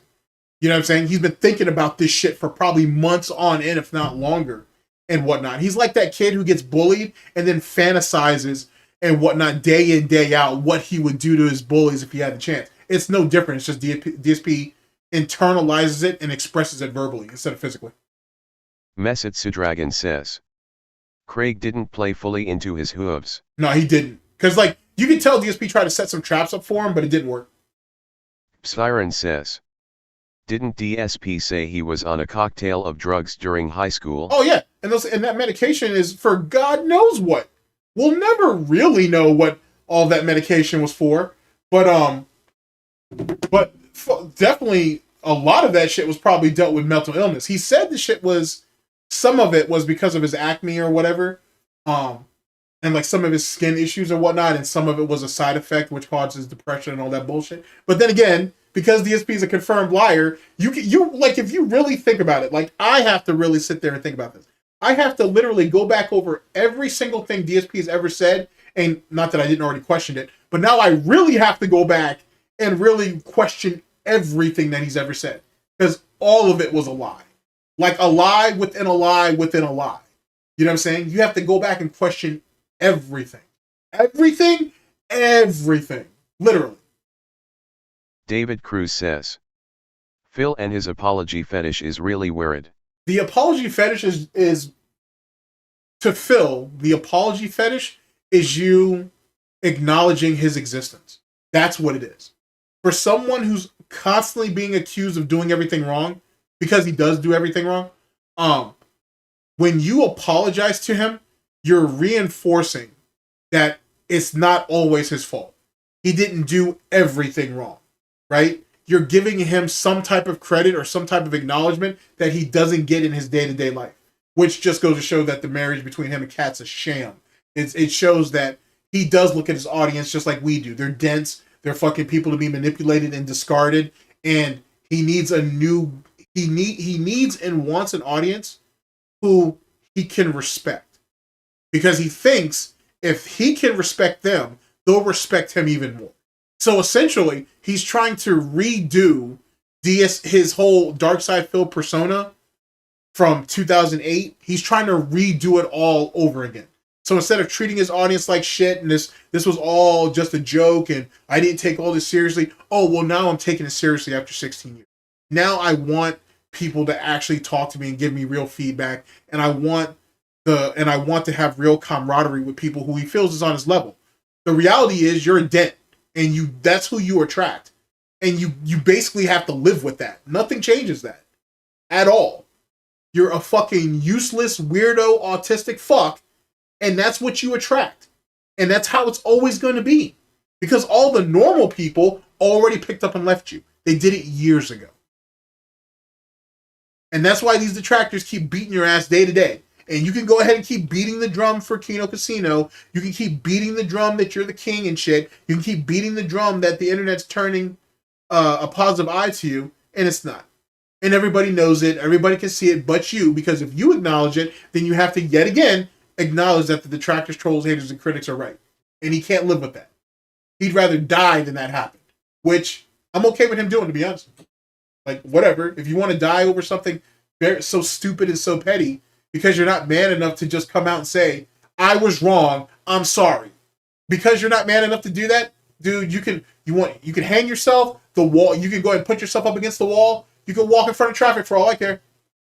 C: you know what I'm saying? He's been thinking about this shit for probably months on end, if not longer, and whatnot. He's like that kid who gets bullied and then fantasizes and whatnot day in, day out what he would do to his bullies if he had the chance. It's no different. It's just DSP internalizes it and expresses it verbally instead of physically.
D: Messetsu Dragon says. Craig didn't play fully into his hooves.
C: No, he didn't. Because, like, you could tell DSP tried to set some traps up for him, but it didn't work.
D: Siren says. Didn't DSP say he was on a cocktail of drugs during high school?
C: Oh, yeah. And that medication is for God knows what. We'll never really know what all that medication was for. But definitely a lot of that shit was probably dealt with mental illness. He said the shit was, some of it was because of his acne or whatever. And like some of his skin issues or whatnot. And some of it was a side effect, which causes depression and all that bullshit. But then again, because DSP is a confirmed liar, you like, if you really think about it, like I have to really sit there and think about this. I have to literally go back over every single thing DSP has ever said. And not that I didn't already question it, but now I really have to go back and really question everything that he's ever said. Because all of it was a lie. Like a lie within a lie within a lie. You know what I'm saying? You have to go back and question everything. Everything. Literally.
D: David Cruz says. Phil and his apology fetish is really weird.
C: The apology fetish is to Phil, the apology fetish is you acknowledging his existence. That's what it is. For someone who's constantly being accused of doing everything wrong, because he does do everything wrong, when you apologize to him, you're reinforcing that it's not always his fault. He didn't do everything wrong, right? You're giving him some type of credit or some type of acknowledgement that he doesn't get in his day-to-day life, which just goes to show that the marriage between him and Kat's a sham. It shows that he does look at his audience just like we do. They're dense. They're fucking people to be manipulated and discarded. And he needs he needs and wants an audience who he can respect. Because he thinks if he can respect them, they'll respect him even more. So essentially, he's trying to redo his whole Dark Side Phil persona from 2008. He's trying to redo it all over again. So instead of treating his audience like shit and this was all just a joke and I didn't take all this seriously. Oh, well, now I'm taking it seriously after 16 years. Now I want people to actually talk to me and give me real feedback. And I want to have real camaraderie with people who he feels is on his level. The reality is you're a dent and that's who you attract. And you basically have to live with that. Nothing changes that at all. You're a fucking useless, weirdo, autistic fuck. And that's what you attract. And that's how it's always going to be. Because all the normal people already picked up and left you. They did it years ago. And that's why these detractors keep beating your ass day to day. And you can go ahead and keep beating the drum for Kino Casino. You can keep beating the drum that you're the king and shit. You can keep beating the drum that the internet's turning a positive eye to you. And it's not. And everybody knows it. Everybody can see it but you. Because if you acknowledge it, then you have to yet again acknowledge that the detractors, trolls, haters, and critics are right. And he can't live with that. He'd rather die than that happen. Which I'm okay with him doing, to be honest. Like, whatever. If you want to die over something so stupid and so petty, because you're not man enough to just come out and say, I was wrong, I'm sorry. Because you're not man enough to do that, dude, you can hang yourself, the wall, you can go ahead and put yourself up against the wall, you can walk in front of traffic for all I care.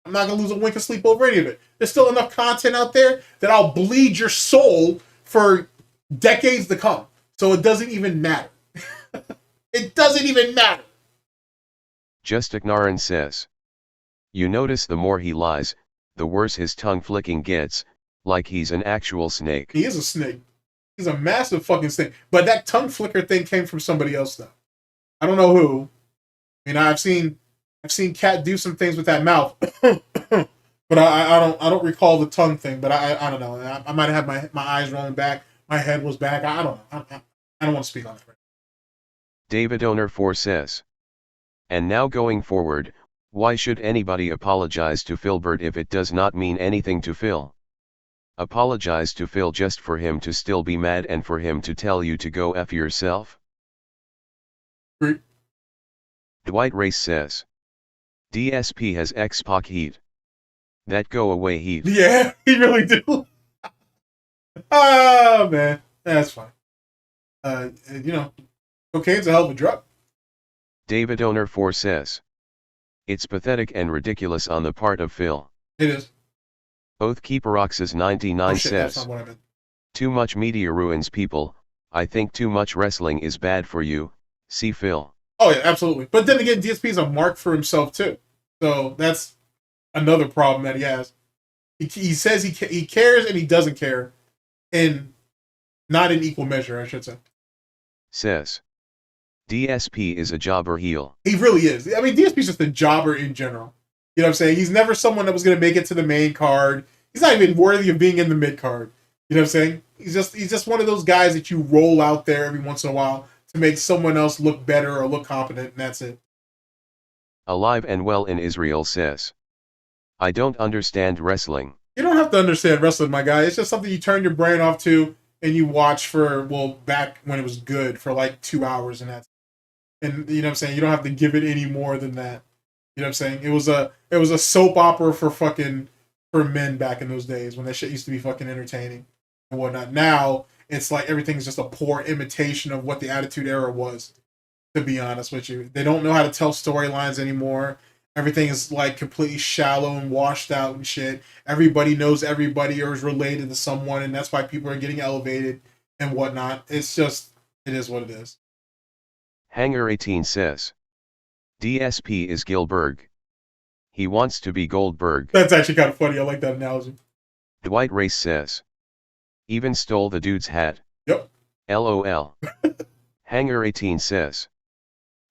C: I'm not going to lose a wink of sleep over any of it. There's still enough content out there that I'll bleed your soul for decades to come. So it doesn't even matter. It doesn't even matter.
D: Just Ignaran says. You notice the more he lies, the worse his tongue flicking gets. Like he's an actual snake.
C: He is a snake. He's a massive fucking snake. But that tongue flicker thing came from somebody else, though. I don't know who. I mean, I've seen Cat do some things with that mouth, but I don't recall the tongue thing. But I don't know. I might have had my eyes rolling back. My head was back. I don't know. I don't want to speak on it.
D: David Owner 4 says. And now going forward, why should anybody apologize to Philbert if it does not mean anything to Phil? Apologize to Phil just for him to still be mad and for him to tell you to go F yourself? Dwight Race says. DSP has X-Pac heat. That go away heat.
C: Yeah, he really do. Oh, man. That's fine. You know, cocaine's a hell of a drug.
D: David Owner 4 says. It's pathetic and ridiculous on the part of Phil.
C: It is.
D: Oathkeeperox's 99
C: shit, that's
D: says.
C: not what I meant.
D: Too much media ruins people. I think too much wrestling is bad for you. See Phil.
C: Oh, yeah, absolutely. But then again, DSP is a mark for himself, too. So that's another problem that he has. He says he cares and he doesn't care. And not in equal measure, I should say.
D: Says. DSP is a jobber heel.
C: He really is. I mean, DSP's just a jobber in general. You know what I'm saying? He's never someone that was going to make it to the main card. He's not even worthy of being in the mid card. You know what I'm saying? He's just one of those guys that you roll out there every once in a while to make someone else look better or look competent, and that's it.
D: Alive and Well in Israel says. I don't understand wrestling.
C: You don't have to understand wrestling, my guy. It's just something you turn your brain off to and you watch for, well, back when it was good for like 2 hours and that's it. And you know what I'm saying? You don't have to give it any more than that. You know what I'm saying? It was a soap opera for men back in those days when that shit used to be fucking entertaining and whatnot. Now it's like everything's just a poor imitation of what the Attitude Era was, to be honest with you. They don't know how to tell storylines anymore. Everything is like completely shallow and washed out and shit. Everybody knows everybody or is related to someone, and that's why people are getting elevated and whatnot. It's just, it is what it is.
D: Hanger 18 says. DSP is Gilberg. He wants to be Goldberg.
C: That's actually kind of funny. I like that analogy.
D: Dwight Race says. Even stole the dude's hat.
C: Yep.
D: LOL. Hanger 18 says.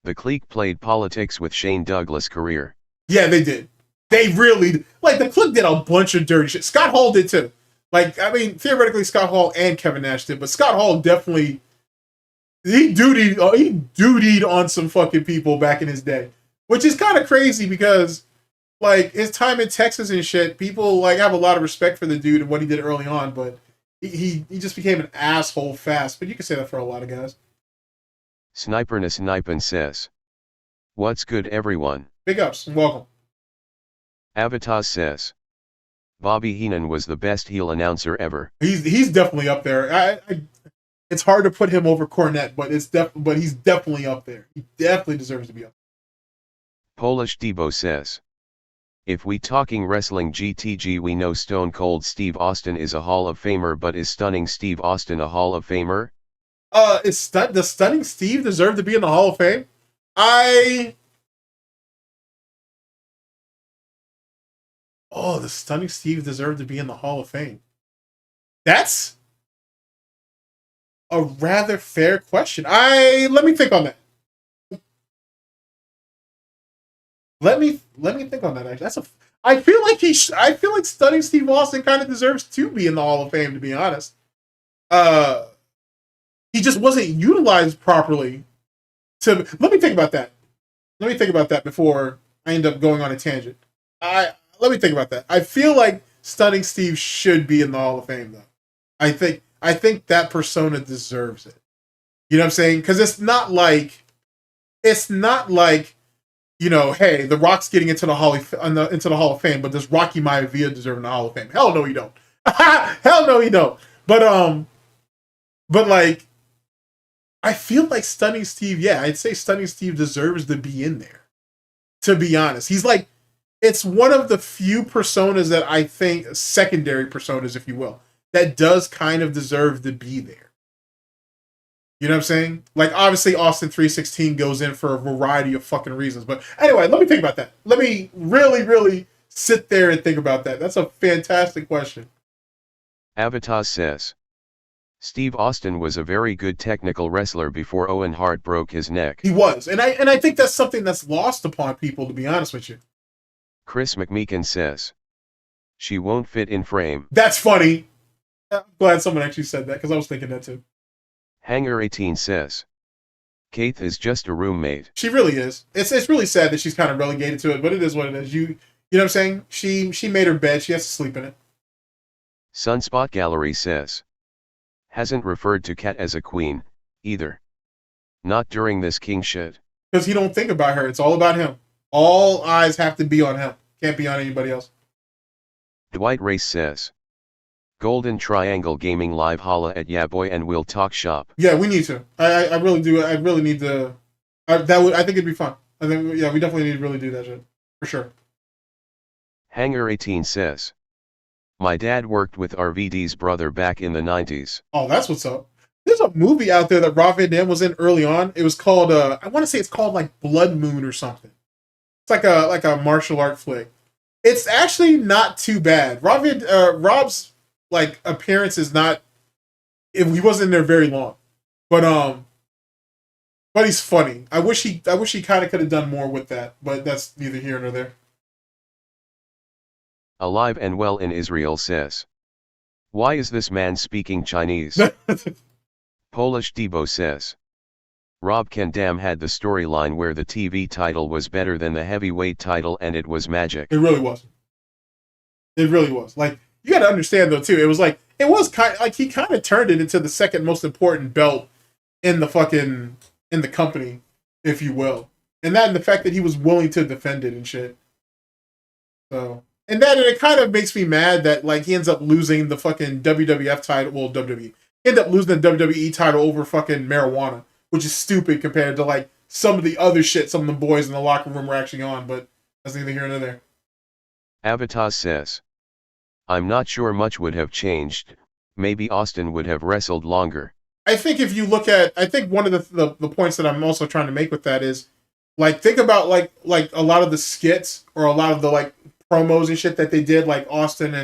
D: The clique played politics with Shane Douglas' career.
C: Yeah, they did. They really, like, the clique did a bunch of dirty shit. Scott Hall did too. Like, I mean, theoretically, Scott Hall and Kevin Nash did, but Scott Hall definitely, he dutied on some fucking people back in his day, which is kind of crazy because, like, his time in Texas and shit, people, like, have a lot of respect for the dude and what he did early on, but he just became an asshole fast. But you can say that for a lot of guys.
D: Snipin says. What's good, everyone?
C: Big ups and welcome.
D: Avataz says. Bobby Heenan was the best heel announcer ever.
C: He's definitely up there. It's hard to put him over Cornette, but he's definitely up there. He definitely deserves to be up there.
D: Polish Debo says. If we talking wrestling GTG, we know Stone Cold Steve Austin is a Hall of Famer, but is Stunning Steve Austin a Hall of Famer?
C: Does Stunning Steve deserve to be in the Hall of Fame? Does Stunning Steve deserve to be in the Hall of Fame? That's a rather fair question. Let me think on that. Let me think on that. Actually, I feel like Stunning Steve Austin kind of deserves to be in the Hall of Fame, to be honest. He just wasn't utilized properly. Let me think about that. Let me think about that before I end up going on a tangent. Let me think about that. I feel like Stunning Steve should be in the Hall of Fame, though. I think that persona deserves it. You know what I'm saying? Because it's not like, you know, hey, The Rock's getting into the Hall of Fame, but does Rocky Maivia deserve the Hall of Fame? Hell no, he don't. Hell no, he don't. But like, I feel like Stunning Steve, yeah, I'd say Stunning Steve deserves to be in there. To be honest, he's like, it's one of the few personas that I think, secondary personas, if you will, that does kind of deserve to be there. You know what I'm saying? Like, obviously, Austin 316 goes in for a variety of fucking reasons. But anyway, let me think about that. Let me really, really sit there and think about that. That's a fantastic question.
D: Avataz says. Steve Austin was a very good technical wrestler before Owen Hart broke his neck.
C: He was. And I think that's something that's lost upon people, to be honest with you.
D: Chris McMeekin says. She won't fit in frame.
C: That's funny. I'm glad someone actually said that, because I was thinking that too.
D: Hanger18 says. Kate is just a roommate.
C: She really is. It's really sad that she's kind of relegated to it, but it is what it is. You know what I'm saying? She made her bed. She has to sleep in it.
D: Sunspot Gallery says. Hasn't referred to Kat as a queen, either. Not during this king shit.
C: Because he don't think about her. It's all about him. All eyes have to be on him. Can't be on anybody else.
D: Dwight Race says. Golden Triangle Gaming Live, holla at Yaboy and we'll talk shop.
C: Yeah, we need to. I really do. I really need to. I think it'd be fun. I think, yeah, we definitely need to really do that shit. For sure.
D: Hanger18 says. My dad worked with RVD's brother back in the 90s.
C: Oh, that's what's up. There's a movie out there that Rob Van Dam was in early on. It was called, I want to say it's called like Blood Moon or something. It's like a martial art flick. It's actually not too bad. Rob's like appearance is not. He wasn't there very long, but he's funny. I wish he kind of could have done more with that, but that's neither here nor there.
D: Alive and Well in Israel says. Why is this man speaking Chinese? Polish Debo says. Rob Van Dam had the storyline where the TV title was better than the heavyweight title and it was magic.
C: It really was. It really was. Like, you got to understand though too. It was kind of like he kind of turned it into the second most important belt in the company, if you will. And the fact that he was willing to defend it and shit. So, and it kind of makes me mad that like he ends up losing the fucking WWF title. Well, WWE end up losing the WWE title over fucking marijuana, which is stupid compared to like some of the other shit some of the boys in the locker room were actually on. But that's neither here nor there.
D: Avataz says. I'm not sure much would have changed. Maybe Austin would have wrestled longer.
C: I think if you look at, I think one of the points that I'm also trying to make with that is, like, think about like a lot of the skits or a lot of the like promos and shit that they did, like Austin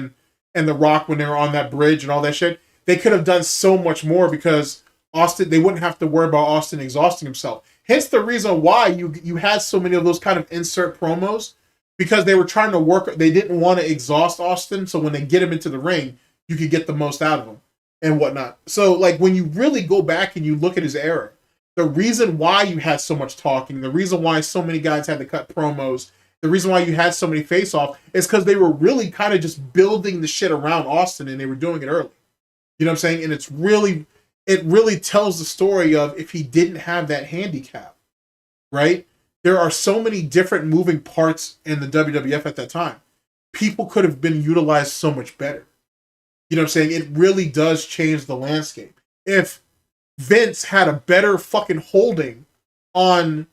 C: and The Rock when they were on that bridge and all that shit. They could have done so much more because they wouldn't have to worry about Austin exhausting himself. Hence the reason why you had so many of those kind of insert promos, because they were trying to work. They didn't want to exhaust Austin, so when they get him into the ring, you could get the most out of him and whatnot. So, like, when you really go back and you look at his era, the reason why you had so much talking, the reason why so many guys had to cut promos, the reason why you had so many face-off is because they were really kind of just building the shit around Austin, and they were doing it early. You know what I'm saying? And it really tells the story of if he didn't have that handicap, right? There are so many different moving parts in the WWF at that time. People could have been utilized so much better. You know what I'm saying? It really does change the landscape. If Vince had a better fucking holding on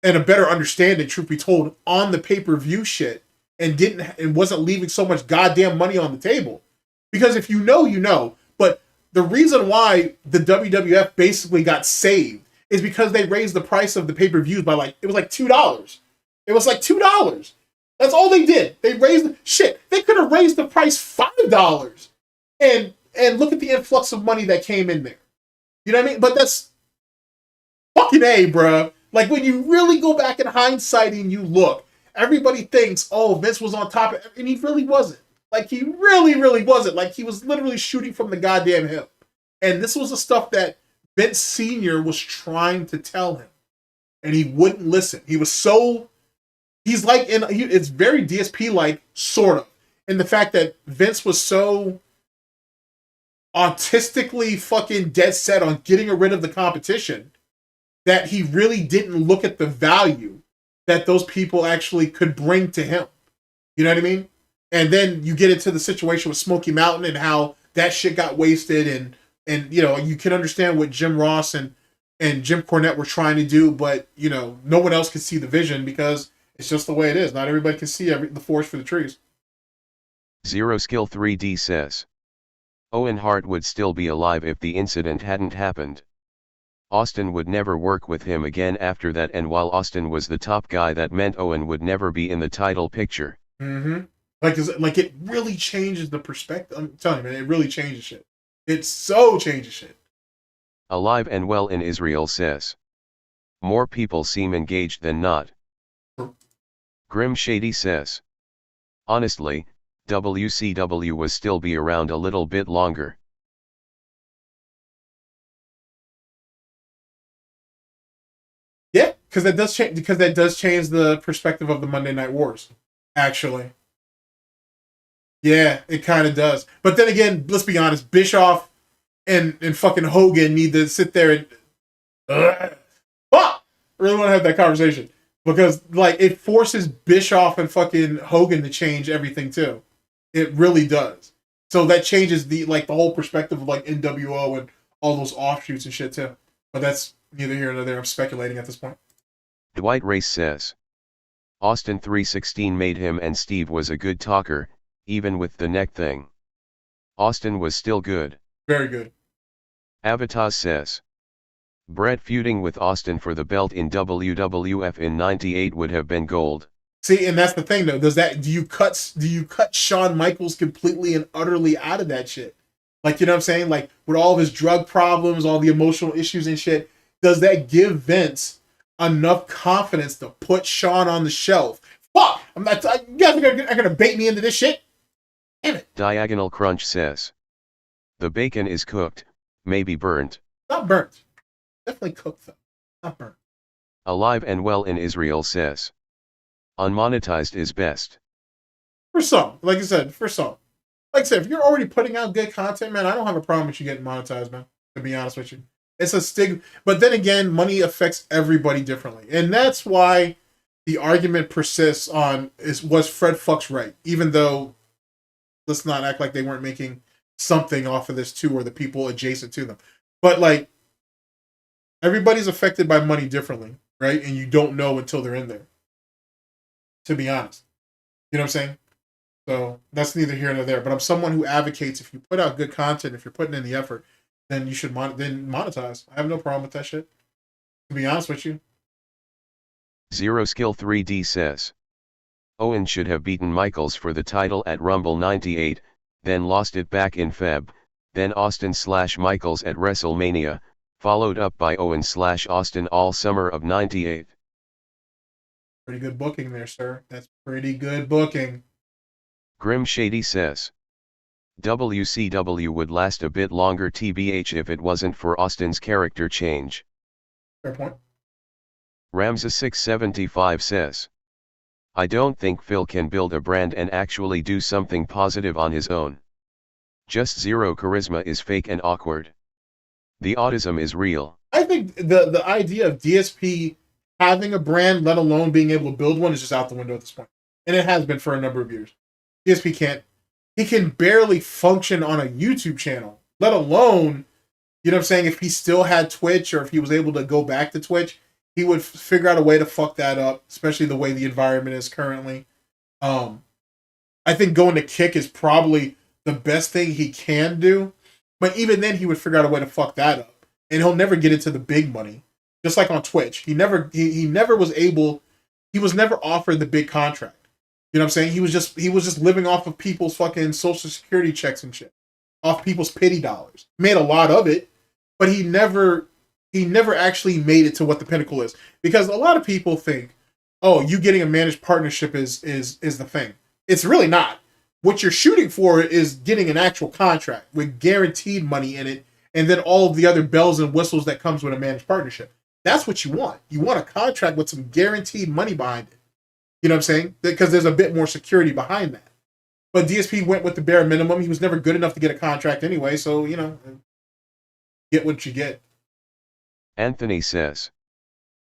C: and a better understanding, truth be told, on the pay-per-view shit and wasn't leaving so much goddamn money on the table. Because if you know, you know. But the reason why the WWF basically got saved is because they raised the price of the pay-per-views by it was like $2. It was like $2. That's all they did. They raised shit. They could have raised the price $5 and look at the influx of money that came in there. You know what I mean? But that's fucking A, bruh. Like, when you really go back in hindsight and you look, everybody thinks, oh, Vince was on top of it, and he really wasn't. Like, he really, really wasn't. Like, he was literally shooting from the goddamn hip. And this was the stuff that Vince Sr. was trying to tell him. And he wouldn't listen. He was so... He's like... it's very DSP-like, sort of. In the fact that Vince was so autistically fucking dead set on getting rid of the competition that he really didn't look at the value that those people actually could bring to him. You know what I mean? And then you get into the situation with Smoky Mountain and how that shit got wasted, and you know, you can understand what Jim Ross and Jim Cornette were trying to do, but you know, no one else could see the vision because it's just the way it is. Not everybody can see the forest for the trees.
D: Zero Skill 3D says. Owen Hart would still be alive if the incident hadn't happened. Austin would never work with him again after that, and while Austin was the top guy, that meant Owen would never be in the title picture.
C: Mm-hmm. Like it really changes the perspective. I'm telling you, man, it really changes shit. It so changes shit.
D: Alive and well in Israel says. More people seem engaged than not. Grim Shady says. Honestly, WCW was still be around a little bit longer.
C: Yeah, because that does change. Because that does change the perspective of the Monday Night Wars. Actually, yeah, it kind of does. But then again, let's be honest. Bischoff and fucking Hogan need to sit there and. Fuck! I really want to have that conversation because like it forces Bischoff and fucking Hogan to change everything too. It really does. So that changes the whole perspective of like NWO and all those offshoots and shit too. But that's neither here nor there. I'm speculating at this point.
D: Dwight Race says. Austin 316 made him and Steve was a good talker, even with the neck thing. Austin was still good.
C: Very good.
D: Avataz says. Bret feuding with Austin for the belt in WWF in '98 would have been gold.
C: See, and that's the thing though. Do you cut Shawn Michaels completely and utterly out of that shit? Like, you know what I'm saying? Like with all of his drug problems, all the emotional issues and shit, does that give Vince enough confidence to put Shawn on the shelf? Fuck! You guys are gonna bait me into this shit? Damn it.
D: Diagonal Crunch says. The bacon is cooked, maybe burnt.
C: Not burnt. Definitely cooked though. Not burnt.
D: Alive and well in Israel says. Unmonetized is best.
C: For some. Like I said, for some. Like I said, if you're already putting out good content, man, I don't have a problem with you getting monetized, man. To be honest with you. It's a stigma. But then again, money affects everybody differently. And that's why the argument persists on was Fred Fucks right? Even though, let's not act like they weren't making something off of this too, or the people adjacent to them. But like, everybody's affected by money differently, right? And you don't know until they're in there. To be honest. You know what I'm saying? So that's neither here nor there. But I'm someone who advocates if you put out good content, if you're putting in the effort, then you should monetize. I have no problem with that shit. To be honest with you.
D: Zero Skill 3D says. Owen should have beaten Michaels for the title at Rumble 98, then lost it back in Feb, then Austin/Michaels at WrestleMania, followed up by Owen/Austin all summer of 98.
C: Pretty good booking there, sir. That's pretty good booking.
D: Grim Shady says. WCW would last a bit longer TBH if it wasn't for Austin's character change.
C: Fair point.
D: Ramza675 says. I don't think Phil can build a brand and actually do something positive on his own. Just zero charisma is fake and awkward. The autism is real.
C: I think the idea of DSP having a brand, let alone being able to build one, is just out the window at this point. And it has been for a number of years. DSP can't. He can barely function on a YouTube channel, let alone, you know what I'm saying, if he still had Twitch or if he was able to go back to Twitch, he would figure out a way to fuck that up, especially the way the environment is currently. I think going to Kick is probably the best thing he can do, but even then he would figure out a way to fuck that up. And he'll never get into the big money. Just like on Twitch. He never was never offered the big contract. You know what I'm saying? He was just living off of people's fucking social security checks and shit. Off people's pity dollars. Made a lot of it, but he never actually made it to what the pinnacle is. Because a lot of people think, oh, you getting a managed partnership is the thing. It's really not. What you're shooting for is getting an actual contract with guaranteed money in it, and then all of the other bells and whistles that comes with a managed partnership. That's what you want. You want a contract with some guaranteed money behind it. You know what I'm saying? Because there's a bit more security behind that. But DSP went with the bare minimum. He was never good enough to get a contract anyway, so, you know, get what you get.
D: Anthony says.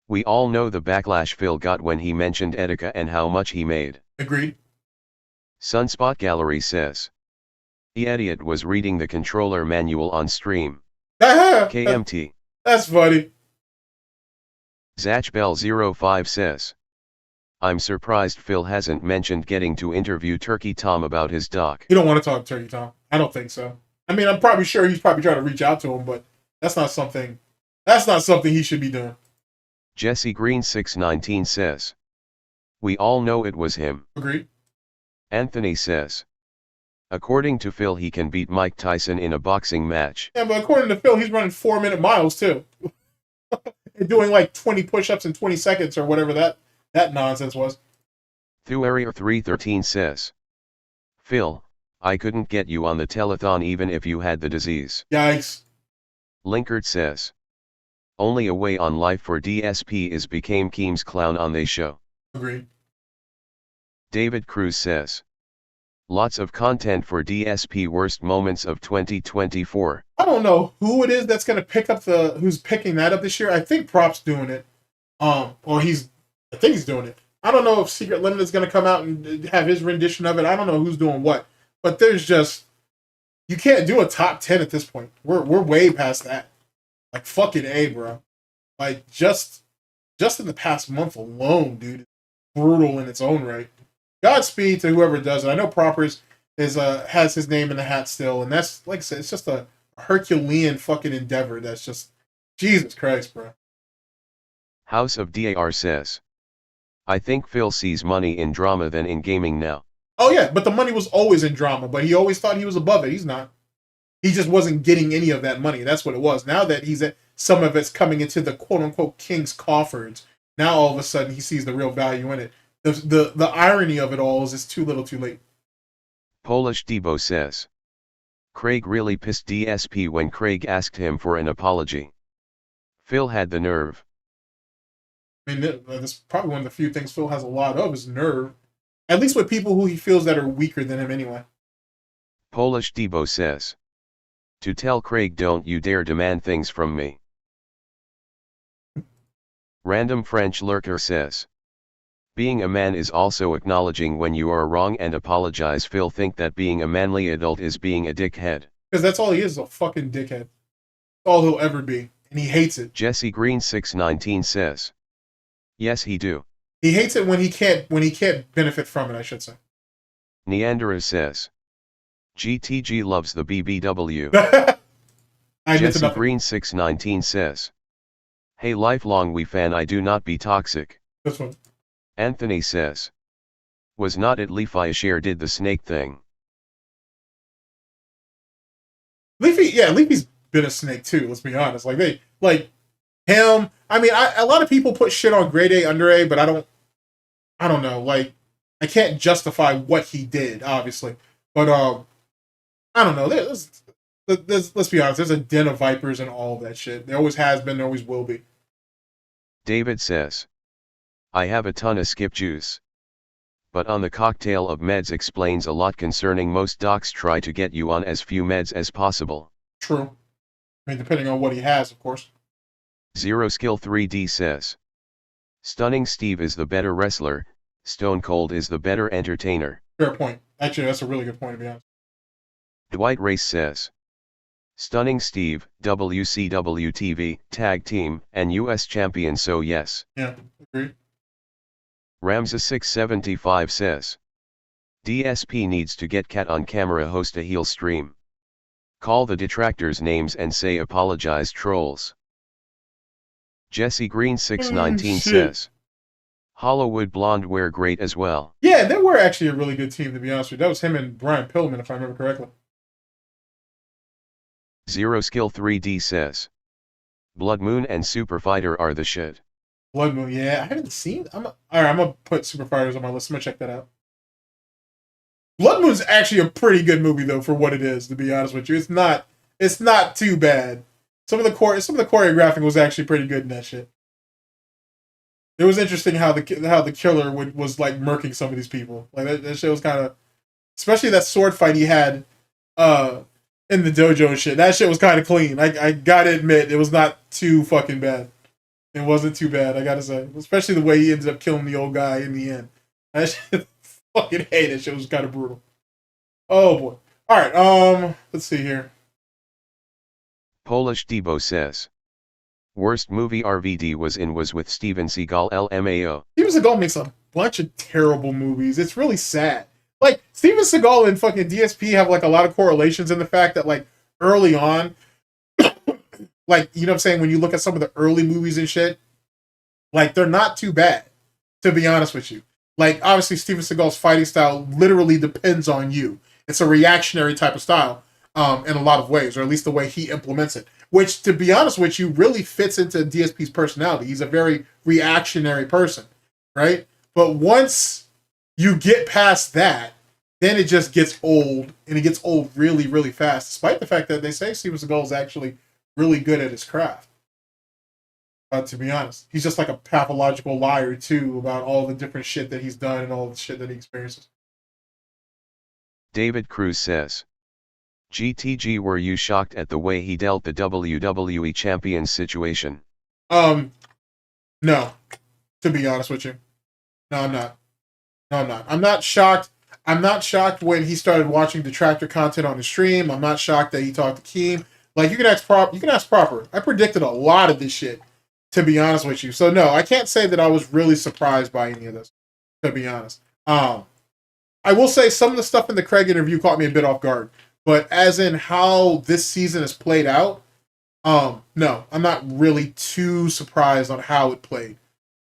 D: We all know the backlash Phil got when he mentioned Etika and how much he made.
C: Agreed.
D: Sunspot Gallery says. The idiot was reading the controller manual on stream. KMT.
C: That's funny.
D: Zachbell05 says. I'm surprised Phil hasn't mentioned getting to interview Turkey Tom about his doc.
C: You don't want to talk to Turkey Tom. I don't think so. I mean, I'm probably sure he's probably trying to reach out to him, but that's not something he should be doing.
D: Jesse Green 619 says. We all know it was him.
C: Agreed.
D: Anthony says. According to Phil, he can beat Mike Tyson in a boxing match.
C: Yeah, but according to Phil, he's running 4-minute miles too. And doing like 20 push-ups in 20 seconds or whatever that nonsense was.
D: Thuarier 313 says. Phil, I couldn't get you on the telethon even if you had the disease.
C: Yikes.
D: Linkard says. Only a way on life for DSP is became Keem's clown on they show.
C: Agreed.
D: David Cruz says. Lots of content for DSP worst moments of 2024.
C: I don't know who it is that's going to pick up who's picking that up this year. I think Prop's doing it. I think he's doing it. I don't know if Secret Limit is going to come out and have his rendition of it. I don't know who's doing what. But there's just, you can't do a top 10 at this point. We're way past that. Like fucking A, bro. Like just in the past month alone, dude, brutal in its own right. Godspeed to whoever does it. I know Propers has his name in the hat still, and that's, like I said, it's just a Herculean fucking endeavor. That's just, Jesus Christ, bro.
D: House of DAR says. I think Phil sees money in drama than in gaming now.
C: Oh yeah, but the money was always in drama, but he always thought he was above it. He's not. He just wasn't getting any of that money. That's what it was. Now that some of it's coming into the quote-unquote king's coffers, now all of a sudden he sees the real value in it. The irony of it all is it's too little too late.
D: Polish Debo says. Craig really pissed DSP when Craig asked him for an apology. Phil had the nerve.
C: I mean, that's probably one of the few things Phil has a lot of is nerve. At least with people who he feels that are weaker than him anyway.
D: Polish Debo says. To tell Craig don't you dare demand things from me. Random French lurker says. Being a man is also acknowledging when you are wrong and apologize. Phil think that being a manly adult is being a dickhead.
C: Because that's all he is a fucking dickhead. That's all he'll ever be. And he hates it.
D: Jesse Green 619 says. Yes he do.
C: He hates it when he can't benefit from it, I should say.
D: Neanderthal says. GTG loves the BBW. Jesse Green 619 says. Hey lifelong we fan, I do not be toxic.
C: This one.
D: Anthony says. Was not it Leafy did the snake thing?
C: Leafy's been a snake too, let's be honest. Like him. I mean, a lot of people put shit on grade A, under A, but I don't know. Like, I can't justify what he did, obviously. But, I don't know. Let's be honest. There's a den of vipers and all of that shit. There always has been, there always will be.
D: David says. I have a ton of skip juice. But on the cocktail of meds explains a lot concerning most docs try to get you on as few meds as possible.
C: True. I mean, depending on what he has, of course.
D: Zero Skill 3D says. Stunning Steve is the better wrestler, Stone Cold is the better entertainer.
C: Fair point. Actually, that's a really good point, to be honest.
D: Dwight Race says. Stunning Steve, WCW TV, Tag Team, and US Champion, so yes.
C: Yeah, agree.
D: Ramza 675 says. DSP needs to get Cat on camera, host a heel stream. Call the detractors names and say apologize trolls. Jesse Green 619 says. Hollywood Blonde were great as well.
C: Yeah, they were actually a really good team, to be honest with you. That was him and Brian Pillman, if I remember correctly.
D: Zero Skill 3D says. Blood Moon and Super Fighter are the shit.
C: Blood Moon, yeah. I haven't seen... Alright, I'm going to put Super Fighters on my list. I'm going to check that out. Blood Moon's actually a pretty good movie, though, for what it is, to be honest with you. It's not too bad. Some of the choreographing was actually pretty good in that shit. It was interesting how the killer was like murking some of these people. Like that shit was kind of, especially that sword fight he had in the dojo and shit. That shit was kind of clean. I gotta admit, it was not too fucking bad. It wasn't too bad, I gotta say. Especially the way he ended up killing the old guy in the end. That shit, fucking hate it. Shit was kind of brutal. Oh boy. All right. Let's see here.
D: Polish Debo says. Worst movie RVD was with Steven Seagal LMAO.
C: Steven Seagal makes a bunch of terrible movies. It's really sad. Like, Steven Seagal and fucking DSP have, like, a lot of correlations in the fact that, like, early on, like, you know what I'm saying, when you look at some of the early movies and shit, like, they're not too bad, to be honest with you. Like, obviously, Steven Seagal's fighting style literally depends on you. It's a reactionary type of style in a lot of ways, or at least the way he implements it. Which, to be honest with you, really fits into DSP's personality. He's a very reactionary person, right? But once you get past that, then it just gets old, and it gets old really, really fast, despite the fact that they say Steven Seagal is actually really good at his craft. To be honest, he's just like a pathological liar too about all the different shit that he's done and all the shit that he experiences.
D: David Cruz says, GTG, were you shocked at the way he dealt the WWE Champions situation?
C: No, to be honest with you. No, I'm not. I'm not shocked. I'm not shocked when he started watching detractor content on the stream. I'm not shocked that he talked to Keem. Like, you can ask Proper. I predicted a lot of this shit, to be honest with you. So no, I can't say that I was really surprised by any of this, to be honest. I will say some of the stuff in the Craig interview caught me a bit off guard, but as in how this season has played out, no, I'm not really too surprised on how it played,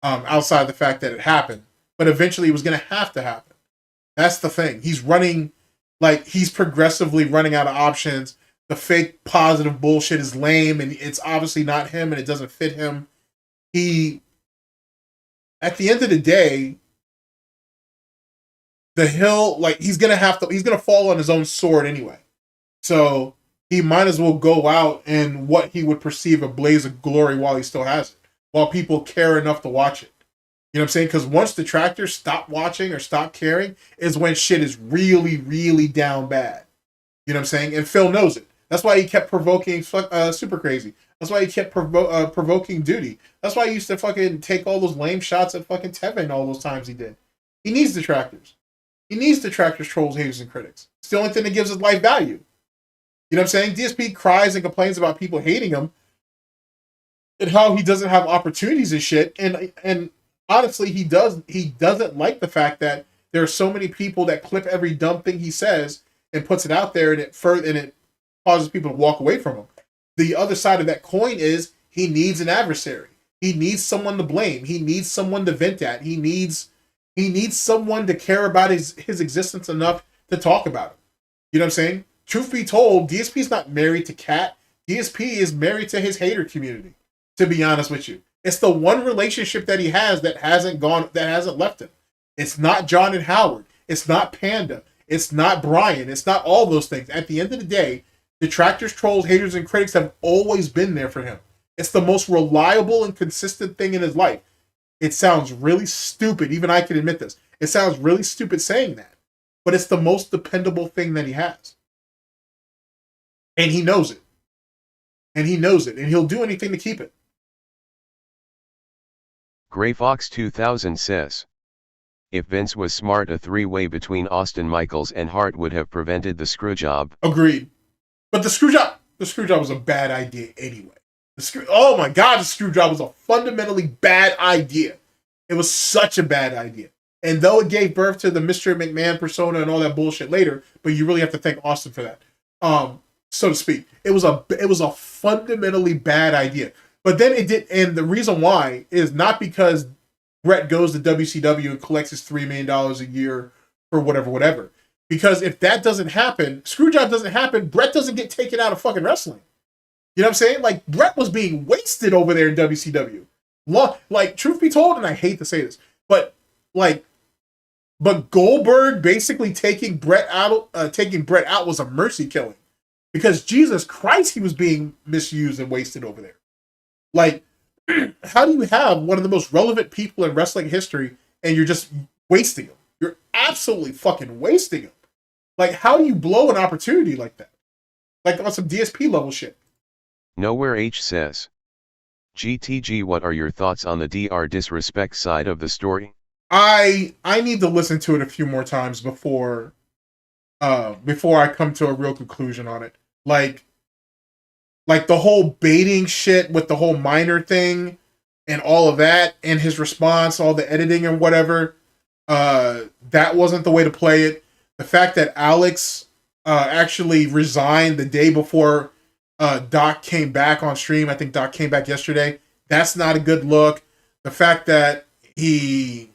C: outside the fact that it happened, but eventually it was going to have to happen. That's the thing. He's progressively running out of options. The fake positive bullshit is lame, and it's obviously not him, and it doesn't fit him. At the end of the day, he's gonna fall on his own sword anyway. So he might as well go out in what he would perceive a blaze of glory while he still has it, while people care enough to watch it. You know what I'm saying? Because once detractors stop watching or stop caring is when shit is really, really down bad. You know what I'm saying? And Phil knows it. That's why he kept provoking Super Crazy. That's why he kept provoking Duty. That's why he used to fucking take all those lame shots at fucking Tevin all those times he did. He needs detractors. He needs detractors, trolls, haters, and critics. It's the only thing that gives his life value. You know what I'm saying? DSP cries and complains about people hating him and how he doesn't have opportunities and shit. And honestly, he doesn't like the fact that there are so many people that clip every dumb thing he says and puts it out there, and it causes people to walk away from him. The other side of that coin is he needs an adversary. He needs someone to blame. He needs someone to vent at. He needs someone to care about his existence enough to talk about him. You know what I'm saying? Truth be told, DSP is not married to Cat. DSP is married to his hater community, to be honest with you. It's the one relationship that he has that hasn't left him. It's not John and Howard. It's not Panda. It's not Brian. It's not all those things. At the end of the day, detractors, trolls, haters, and critics have always been there for him. It's the most reliable and consistent thing in his life. It sounds really stupid. Even I can admit this. It sounds really stupid saying that. But it's the most dependable thing that he has. And he knows it. And he'll do anything to keep it.
D: Gray Fox 2000 says, if Vince was smart, a three-way between Austin, Michaels, and Hart would have prevented the screwjob.
C: Agreed. But the screwjob was a bad idea anyway. Oh my God, the screwjob was a fundamentally bad idea. It was such a bad idea. And though it gave birth to the Mr. McMahon persona and all that bullshit later, but you really have to thank Austin for that, so to speak. It was a fundamentally bad idea. But then it did, and the reason why is not because Brett goes to WCW and collects his $3 million a year for whatever. Because if that doesn't happen, screwjob doesn't happen, Brett doesn't get taken out of fucking wrestling. You know what I'm saying? Like, Brett was being wasted over there in WCW. Like, truth be told, and I hate to say this, but Goldberg basically taking Brett out was a mercy killing. Because Jesus Christ, he was being misused and wasted over there. Like, how do you have one of the most relevant people in wrestling history and you're just wasting him? You're absolutely fucking wasting him. Like, how do you blow an opportunity like that? Like, on some DSP level shit.
D: Nowhere H says, GTG, what are your thoughts on the DR disrespect side of the story?
C: I need to listen to it a few more times before I come to a real conclusion on it. Like the whole baiting shit with the whole minor thing and all of that, and his response, all the editing and whatever, that wasn't the way to play it. The fact that Alex actually resigned the day before Doc came back on stream, I think Doc came back yesterday, that's not a good look. The fact that he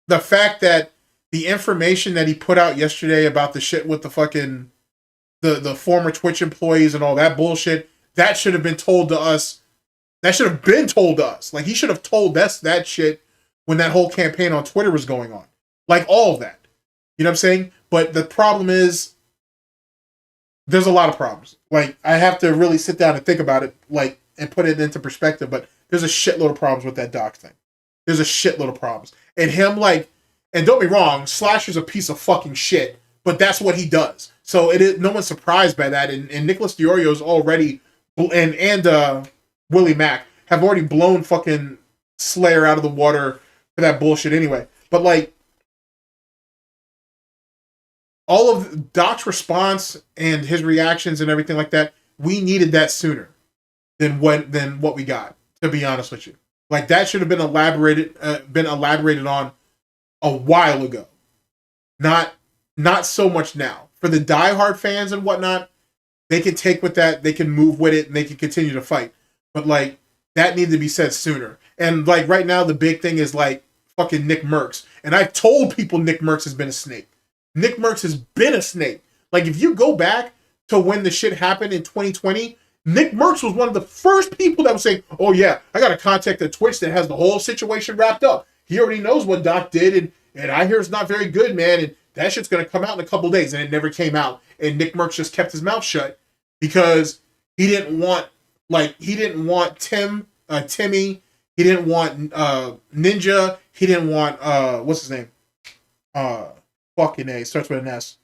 C: the fact that the information that he put out yesterday about the shit with the fucking the former Twitch employees and all that bullshit, that should have been told to us. That should have been told to us. Like, he should have told us that shit when that whole campaign on Twitter was going on. Like, all of that. You know what I'm saying? But the problem is, there's a lot of problems. Like, I have to really sit down and think about it, like, and put it into perspective, but there's a shitload of problems with that doc thing. There's a shitload of problems. And him, like, and don't be wrong, Slasher's a piece of fucking shit, but that's what he does. So it is, no one's surprised by that. And Nicholas DiOrio's already, and Willie Mack have already blown fucking Slayer out of the water for that bullshit anyway. But, like, all of Doc's response and his reactions and everything like that, we needed that sooner than what we got, to be honest with you. Like, that should have been elaborated on a while ago. Not so much now. For the diehard fans and whatnot, they can take with that, they can move with it, and they can continue to fight. But, like, that needed to be said sooner. And, like, right now, the big thing is, like, fucking Nick Merckx. And I've told people Nick Merckx has been a snake. Nick Merckx has been a snake. Like, if you go back to when the shit happened in 2020, Nick Merckx was one of the first people that was saying, oh yeah, I got to contact the Twitch that has the whole situation wrapped up. He already knows what Doc did, and I hear it's not very good, man, and that shit's going to come out in a couple days, and it never came out. And Nick Merckx just kept his mouth shut because he didn't want Timmy, he didn't want Ninja, he didn't want, what's his name? Falcxne, starts with an S.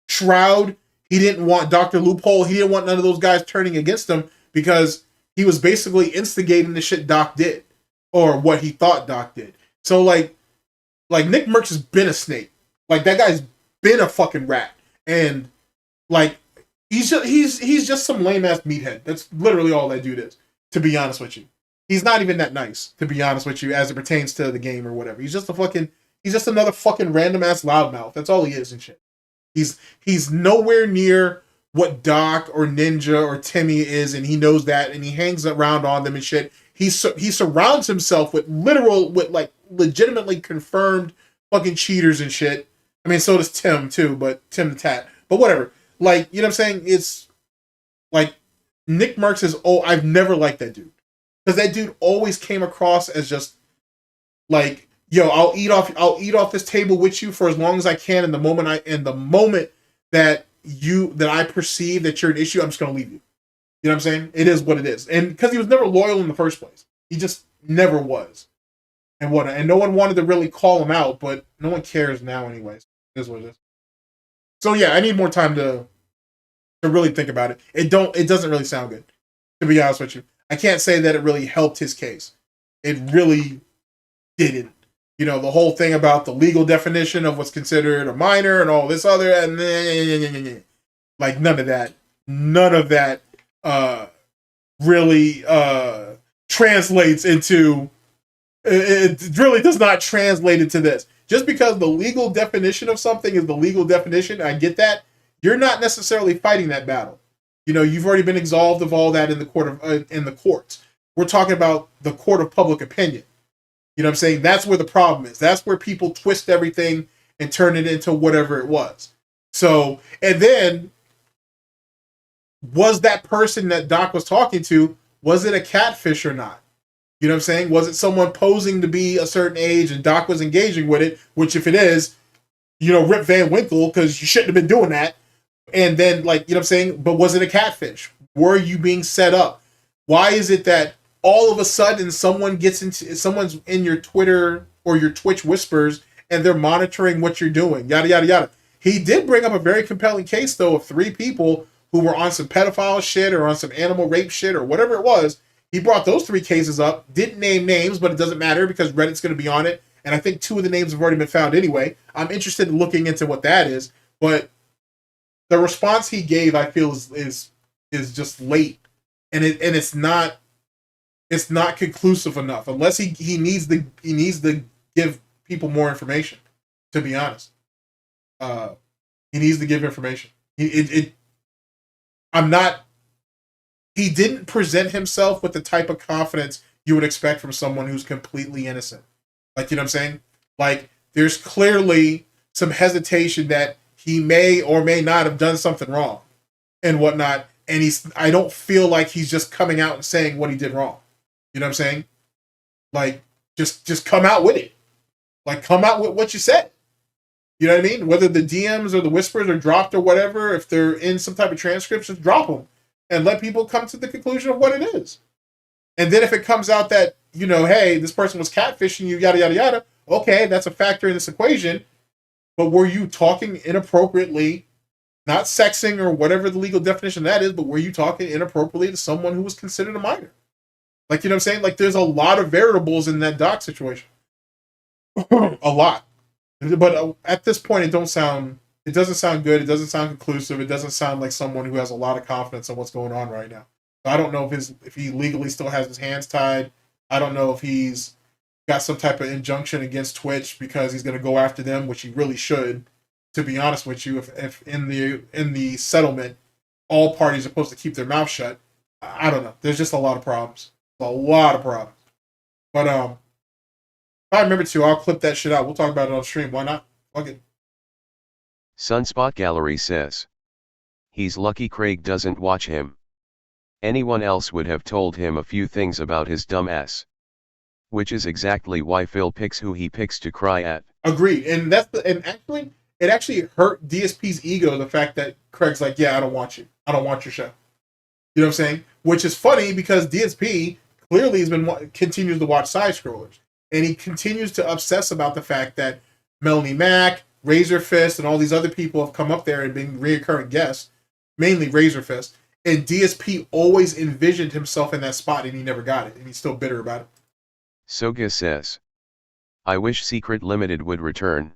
C: Shroud, he didn't want Dr. Loupo, he didn't want none of those guys turning against him because he was basically instigating the shit Doc did, or what he thought Doc did. So, like Nick Merckx has been a snake. Like, that guy's been a fucking rat. And, like, he's just some lame-ass meathead. That's literally all that dude is, to be honest with you. He's not even that nice, to be honest with you, as it pertains to the game or whatever. He's just another fucking random-ass loudmouth. That's all he is and shit. He's nowhere near what Doc or Ninja or Timmy is, and he knows that, and he hangs around on them and shit. He surrounds himself with legitimately confirmed fucking cheaters and shit. I mean, so does Tim too, but Tim the Tat. But whatever. Like, you know what I'm saying? It's like Nick Merckx is. Oh, I've never liked that dude because that dude always came across as just like, yo, I'll eat off this table with you for as long as I can. And the moment that I perceive that you're an issue, I'm just gonna leave you. You know what I'm saying? It is what it is. And because he was never loyal in the first place. He just never was. And no one wanted to really call him out, but no one cares now anyways. It is what it is. So yeah, I need more time to really think about it. It doesn't really sound good, to be honest with you. I can't say that it really helped his case. It really didn't. You know, the whole thing about the legal definition of what's considered a minor and all this other, and like none of that really translates into, it really does not translate into this. Just because the legal definition of something is the legal definition, I get that, you're not necessarily fighting that battle. You know, you've already been absolved of all that in the courts. We're talking about the court of public opinion. You know what I'm saying? That's where the problem is. That's where people twist everything and turn it into whatever it was. So, and then, was that person that Doc was talking to, was it a catfish or not? You know what I'm saying? Was it someone posing to be a certain age and Doc was engaging with it? Which, if it is, you know, Rip Van Winkle, because you shouldn't have been doing that. And then, like, you know what I'm saying? But was it a catfish? Were you being set up? Why is it that all of a sudden someone's in your Twitter or your Twitch whispers and they're monitoring what you're doing? Yada, yada, yada. He did bring up a very compelling case, though, of 3 people who were on some pedophile shit or on some animal rape shit or whatever it was. He brought those 3 cases up, didn't name names, but it doesn't matter because Reddit's going to be on it. And I think 2 of the names have already been found anyway. I'm interested in looking into what that is. But the response he gave, I feel, is just late. And it's not conclusive enough. Unless he needs to give people more information, to be honest. He needs to give information. He didn't present himself with the type of confidence you would expect from someone who's completely innocent. Like, you know what I'm saying? Like, there's clearly some hesitation that he may or may not have done something wrong and whatnot. And I don't feel like he's just coming out and saying what he did wrong. You know what I'm saying? Like, just come out with it. Like, come out with what you said. You know what I mean? Whether the DMs or the whispers are dropped or whatever, if they're in some type of transcripts, just drop them and let people come to the conclusion of what it is. And then if it comes out that, you know, hey, this person was catfishing you, yada, yada, yada, okay, that's a factor in this equation. But were you talking inappropriately, not sexing or whatever the legal definition of that is, but were you talking inappropriately to someone who was considered a minor? Like, you know what I'm saying? Like, there's a lot of variables in that doc situation. A lot. But at this point, it doesn't sound good. It doesn't sound conclusive. It doesn't sound like someone who has a lot of confidence in what's going on right now. I don't know if he legally still has his hands tied. I don't know if he's got some type of injunction against Twitch because he's going to go after them, which he really should. To be honest with you, if in the settlement, all parties are supposed to keep their mouth shut, I don't know. There's just a lot of problems. A lot of problems. But if I remember to, I'll clip that shit out. We'll talk about it on stream. Why not? Fuck it.
D: Sunspot Gallery says, he's lucky Craig doesn't watch him. Anyone else would have told him a few things about his dumb ass. Which is exactly why Phil picks who he picks to cry at.
C: Agreed. And actually, it actually hurt DSP's ego, the fact that Craig's like, yeah, I don't want you. I don't want your show. You know what I'm saying? Which is funny because DSP clearly continues to watch side scrollers. And he continues to obsess about the fact that Melanie Mac, Razor Fist, and all these other people have come up there and been reoccurring guests, mainly Razor Fist. And DSP always envisioned himself in that spot and he never got it. And he's still bitter about it.
D: Soga says, I wish Secret Limited would return.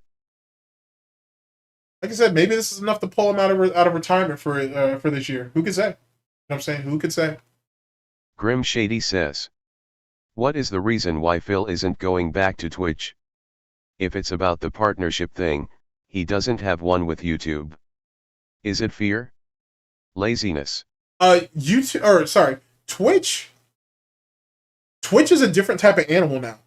C: Like I said, maybe this is enough to pull him out of retirement for this year. Who could say? You know what I'm saying? Who could say?
D: Grim Shady says, what is the reason why Phil isn't going back to Twitch? If it's about the partnership thing, he doesn't have one with YouTube. Is it fear? Laziness?
C: Twitch. Twitch is a different type of animal now.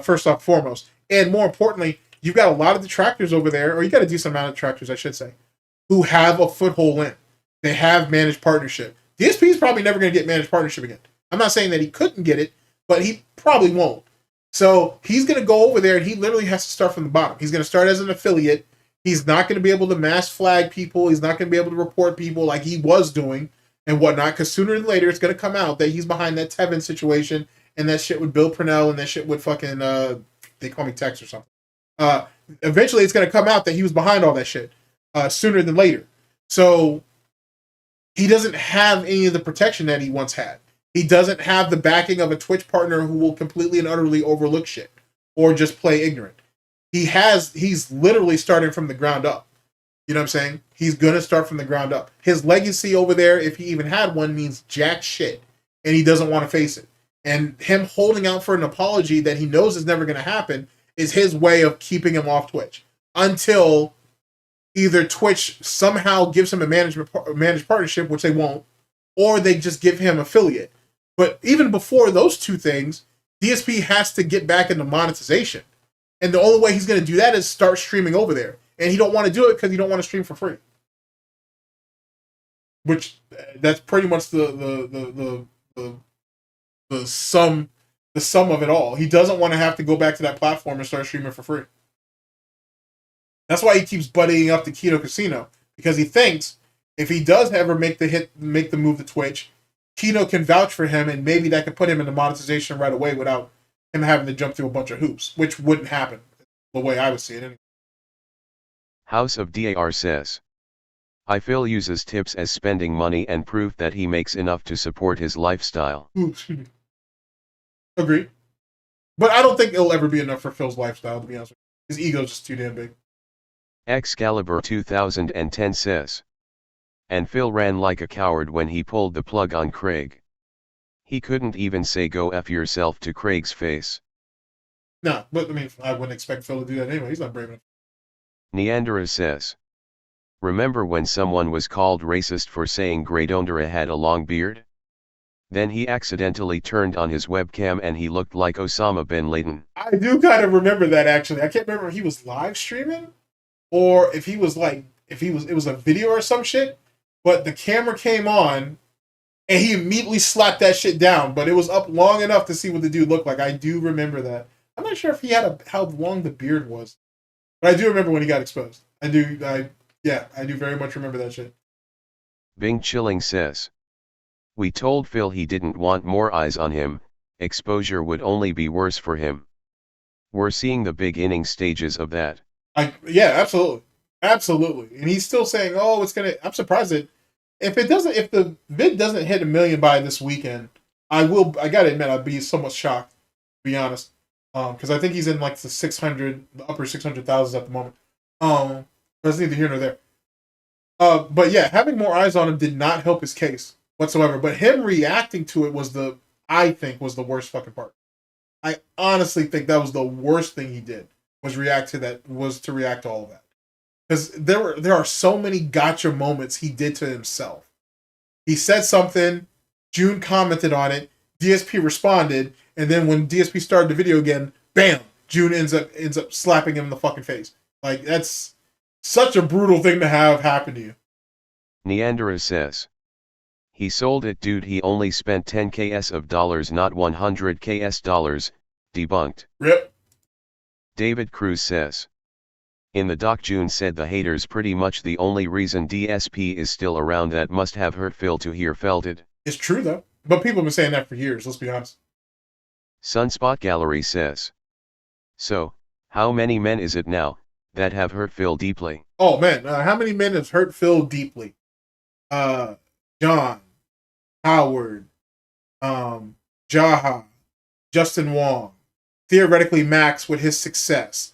C: First off, foremost, and more importantly, you've got a lot of detractors over there, or you got a decent amount of detractors, I should say, who have a foothold in. They have managed partnership. DSP is probably never going to get managed partnership again. I'm not saying that he couldn't get it, but he probably won't. So he's going to go over there and he literally has to start from the bottom. He's going to start as an affiliate. He's not going to be able to mass flag people. He's not going to be able to report people like he was doing and whatnot, because sooner than later it's going to come out that he's behind that Tevin situation and that shit with Bill Purnell and that shit with fucking, they call me Tex or something. Eventually it's going to come out that he was behind all that shit sooner than later. So he doesn't have any of the protection that he once had. He doesn't have the backing of a Twitch partner who will completely and utterly overlook shit or just play ignorant. He's literally starting from the ground up. You know what I'm saying? He's going to start from the ground up. His legacy over there, if he even had one, means jack shit. And he doesn't want to face it. And him holding out for an apology that he knows is never going to happen is his way of keeping him off Twitch. Until either Twitch somehow gives him a managed partnership, which they won't, or they just give him affiliate. But even before those two things, DSP has to get back into monetization. And the only way he's going to do that is start streaming over there. And he don't want to do it because he don't want to stream for free. Which, that's pretty much the sum of it all. He doesn't want to have to go back to that platform and start streaming for free. That's why he keeps buddying up to Keto Casino. Because he thinks if he does ever make the move to Twitch, Kino can vouch for him, and maybe that could put him into monetization right away without him having to jump through a bunch of hoops, which wouldn't happen the way I would see it anyway.
D: House of DAR says, I Phil uses tips as spending money and proof that he makes enough to support his lifestyle.
C: Ooh, excuse me. Agreed. But I don't think it'll ever be enough for Phil's lifestyle, to be honest with you. His ego's just too damn big.
D: Excalibur 2010 says, and Phil ran like a coward when he pulled the plug on Craig. He couldn't even say go F yourself to Craig's face.
C: No, but I mean, I wouldn't expect Phil to do that anyway. He's not brave enough.
D: Neanderthal says, remember when someone was called racist for saying Greydondera had a long beard? Then he accidentally turned on his webcam and he looked like Osama bin Laden.
C: I do kind of remember that, actually. I can't remember if he was live streaming or if he was like, it was a video or some shit, but the camera came on and he immediately slapped that shit down, but it was up long enough to see what the dude looked like. I do remember that. I'm not sure if he had how long the beard was, but I do remember when he got exposed. I do very much remember that shit.
D: Bing Chilling says, we told Phil he didn't want more eyes on him, exposure would only be worse for him. We're seeing the beginning stages of that.
C: Yeah, absolutely. Absolutely. And he's still saying, oh, it's gonna, I'm surprised that if the vid doesn't hit 1 million by this weekend, I gotta admit, I'd be somewhat shocked, to be honest. Because I think he's in like the upper 600,000s at the moment. That's neither here nor there. But yeah, having more eyes on him did not help his case whatsoever. But him reacting to it I think was the worst fucking part. I honestly think that was the worst thing he did, was to react to all of that. Because there are so many gotcha moments he did to himself. He said something, June commented on it, DSP responded, and then when DSP started the video again, bam, June ends up slapping him in the fucking face. Like, that's such a brutal thing to have happen to you.
D: Neanderthal says, he sold it, dude. He only spent 10Ks of dollars, not 100Ks dollars. Debunked.
C: Rip.
D: David Cruz says, in the doc, June said the haters pretty much the only reason DSP is still around. That must have hurt Phil to hear felt it.
C: It's true though, but people have been saying that for years, let's be honest.
D: Sunspot Gallery says, so, how many men is it now that have hurt Phil deeply?
C: Oh man, how many men have hurt Phil deeply? John, Howard, Jaha, Justin Wong, theoretically Max with his success,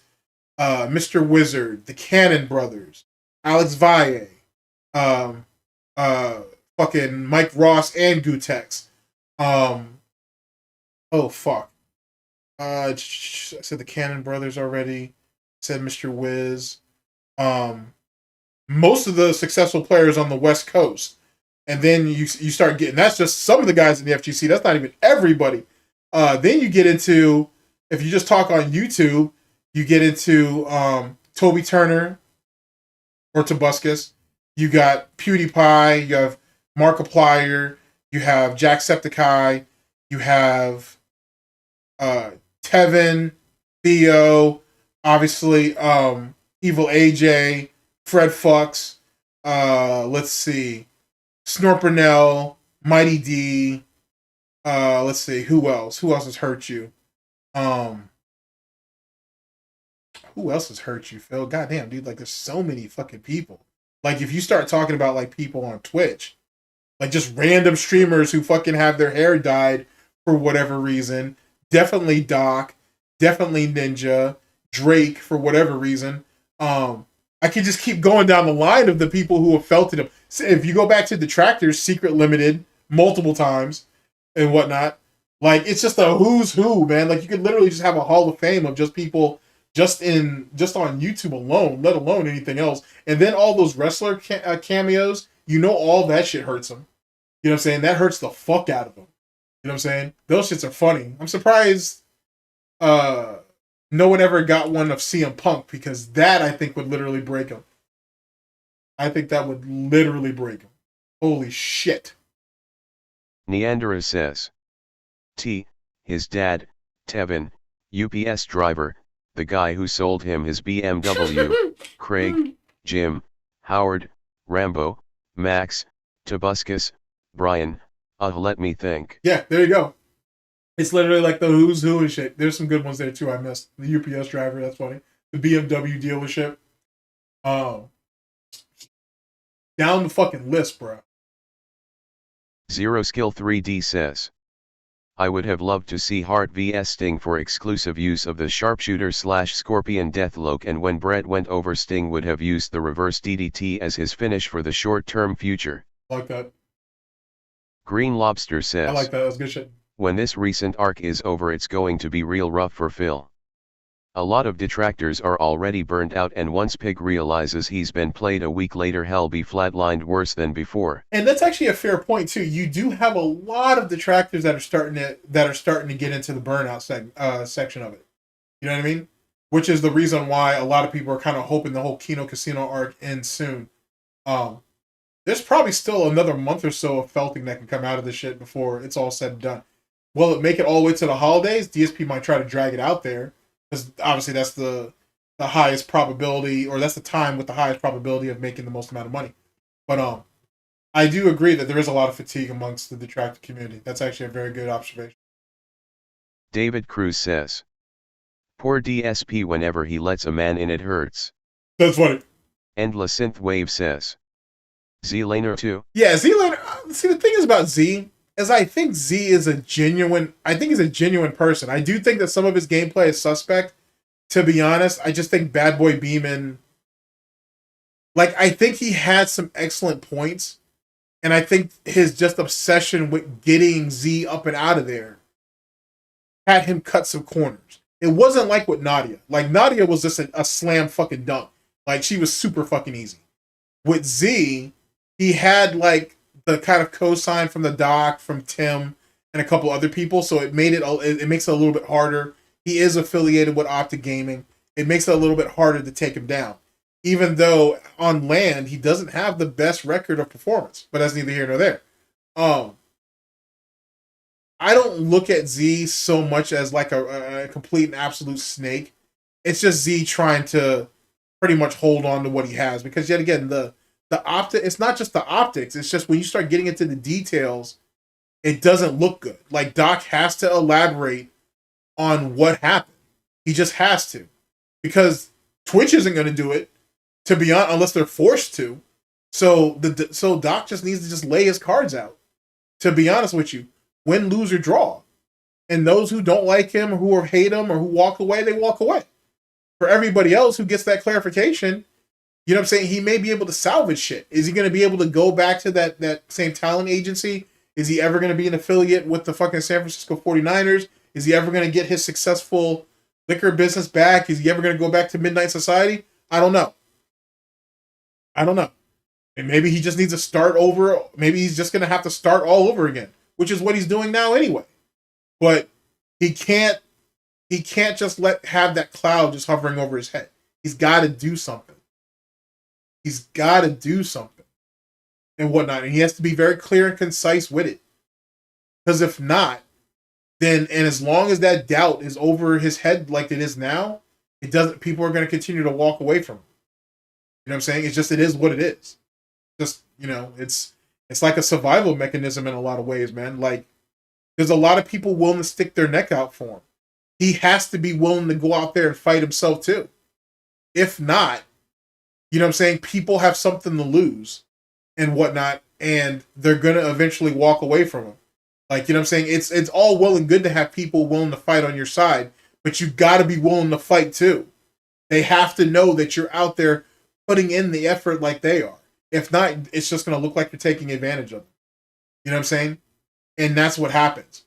C: Mr. Wizard, the Cannon Brothers, Alex Valle, fucking Mike Ross and Gutex. Oh fuck. I said the Cannon Brothers already. Said Mr. Wiz. Most of the successful players on the West Coast. And then you start getting, that's just some of the guys in the FGC. That's not even everybody. Then you get into, if you just talk on YouTube, you get into Toby Turner or Tobuscus. You got PewDiePie. You have Markiplier. You have Jacksepticeye. You have Tevin, Theo, obviously Evil AJ, Fred Fucks. Let's see, Snorpernell, Mighty D. Let's see, who else? Who else has hurt you? Who else has hurt you, Phil? Goddamn, dude, like there's so many fucking people. Like if you start talking about like people on Twitch, like just random streamers who fucking have their hair dyed for whatever reason, definitely Doc, definitely Ninja, Drake for whatever reason. I can just keep going down the line of the people who have felted him. So if you go back to Detractors, Secret Limited, multiple times and whatnot, like it's just a who's who, man. Like you could literally just have a Hall of Fame of just people just on YouTube alone, let alone anything else. And then all those wrestler cameos, you know, all that shit hurts them. You know what I'm saying? That hurts the fuck out of them. You know what I'm saying? Those shits are funny. I'm surprised no one ever got one of CM Punk, because that I think would literally break him. I think that would literally break him. Holy shit.
D: Neanderthal says, his dad, Tevin, UPS driver, the guy who sold him his BMW, Craig, Jim, Howard, Rambo, Max, Tobuscus, Brian, let me think.
C: Yeah, there you go. It's literally like the who's who and shit. There's some good ones there too I missed. The UPS driver, that's funny. The BMW dealership. Down the fucking list, bro.
D: Zero Skill 3D says, I would have loved to see Hart vs Sting for exclusive use of the sharpshooter/scorpion deathlock, and when Brett went over, Sting would have used the reverse DDT as his finish for the short-term future.
C: I like that.
D: Green Lobster says,
C: I like that. That's good shit.
D: When this recent arc is over, it's going to be real rough for Phil. A lot of detractors are already burned out, and once Pig realizes he's been played a week later, he'll be flatlined worse than before.
C: And that's actually a fair point too. You do have a lot of detractors that are starting to get into the burnout section of it. You know what I mean? Which is the reason why a lot of people are kind of hoping the whole Kino Casino arc ends soon. There's probably still another month or so of felting that can come out of this shit before it's all said and done. Will it make it all the way to the holidays? DSP might try to drag it out there, because obviously that's the highest probability, or that's the time with the highest probability of making the most amount of money. But I do agree that there is a lot of fatigue amongst the detractor community. That's actually a very good observation.
D: David Cruz says, poor DSP, whenever he lets a man in it hurts.
C: That's funny.
D: Endless Synthwave says, Z-Laner too?
C: Yeah, Z-Laner. See, the thing is about Z is I think Z is a genuine person. I do think that some of his gameplay is suspect. To be honest, I just think Bad Boy Beeman, like, I think he had some excellent points, and I think his just obsession with getting Z up and out of there had him cut some corners. It wasn't like with Nadia. Like, Nadia was just a slam fucking dunk. Like, she was super fucking easy. With Z, he had, like, the kind of cosign from the doc, from Tim, and a couple other people, so it makes it a little bit harder. He is affiliated with Optic Gaming. It makes it a little bit harder to take him down. Even though on land, he doesn't have the best record of performance, but that's neither here nor there. I don't look at Z so much as like a complete and absolute snake. It's just Z trying to pretty much hold on to what he has, because yet again, the optic, it's not just the optics, it's just when you start getting into the details, it doesn't look good. Like, Doc has to elaborate on what happened. He just has to. Because Twitch isn't going to do it, to be honest, unless they're forced to. So Doc just needs to just lay his cards out. To be honest with you, win, lose, or draw. And those who don't like him, or who hate him, or who walk away, they walk away. For everybody else who gets that clarification, you know what I'm saying, he may be able to salvage shit. Is he going to be able to go back to that same talent agency? Is he ever going to be an affiliate with the fucking San Francisco 49ers? Is he ever going to get his successful liquor business back? Is he ever going to go back to Midnight Society? I don't know. And maybe he just needs to start over. Maybe he's just going to have to start all over again, which is what he's doing now anyway. But he can't just have that cloud just hovering over his head. He's got to do something. And whatnot. And he has to be very clear and concise with it. Because if not, then, and as long as that doubt is over his head like it is now, people are going to continue to walk away from him. You know what I'm saying? It is what it is. Just, you know, it's like a survival mechanism in a lot of ways, man. Like, there's a lot of people willing to stick their neck out for him. He has to be willing to go out there and fight himself too. If not, you know what I'm saying, people have something to lose and whatnot, and they're going to eventually walk away from him. Like, you know what I'm saying? It's all well and good to have people willing to fight on your side, but you got to be willing to fight too. They have to know that you're out there putting in the effort like they are. If not, it's just going to look like you're taking advantage of them. You know what I'm saying? And that's what happens.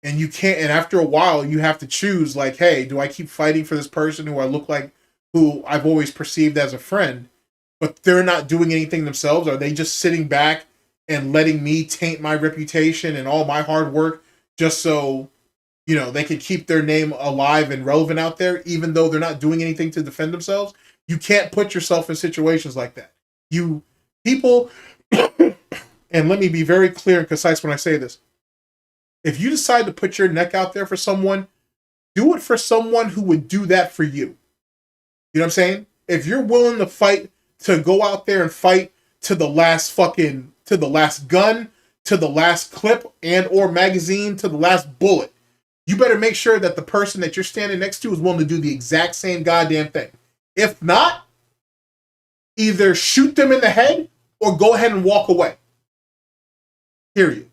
C: And you can't, and after a while, you have to choose, like, hey, do I keep fighting for this person who I've always perceived as a friend, but they're not doing anything themselves? Are they just sitting back and letting me taint my reputation and all my hard work just so, you know, they can keep their name alive and relevant out there, even though they're not doing anything to defend themselves? You can't put yourself in situations like that. People, and let me be very clear and concise when I say this. If you decide to put your neck out there for someone, do it for someone who would do that for you. You know what I'm saying? If you're willing to fight, to go out there and fight to the last gun, to the last clip and or magazine, to the last bullet, you better make sure that the person that you're standing next to is willing to do the exact same goddamn thing. If not, either shoot them in the head or go ahead and walk away. Period.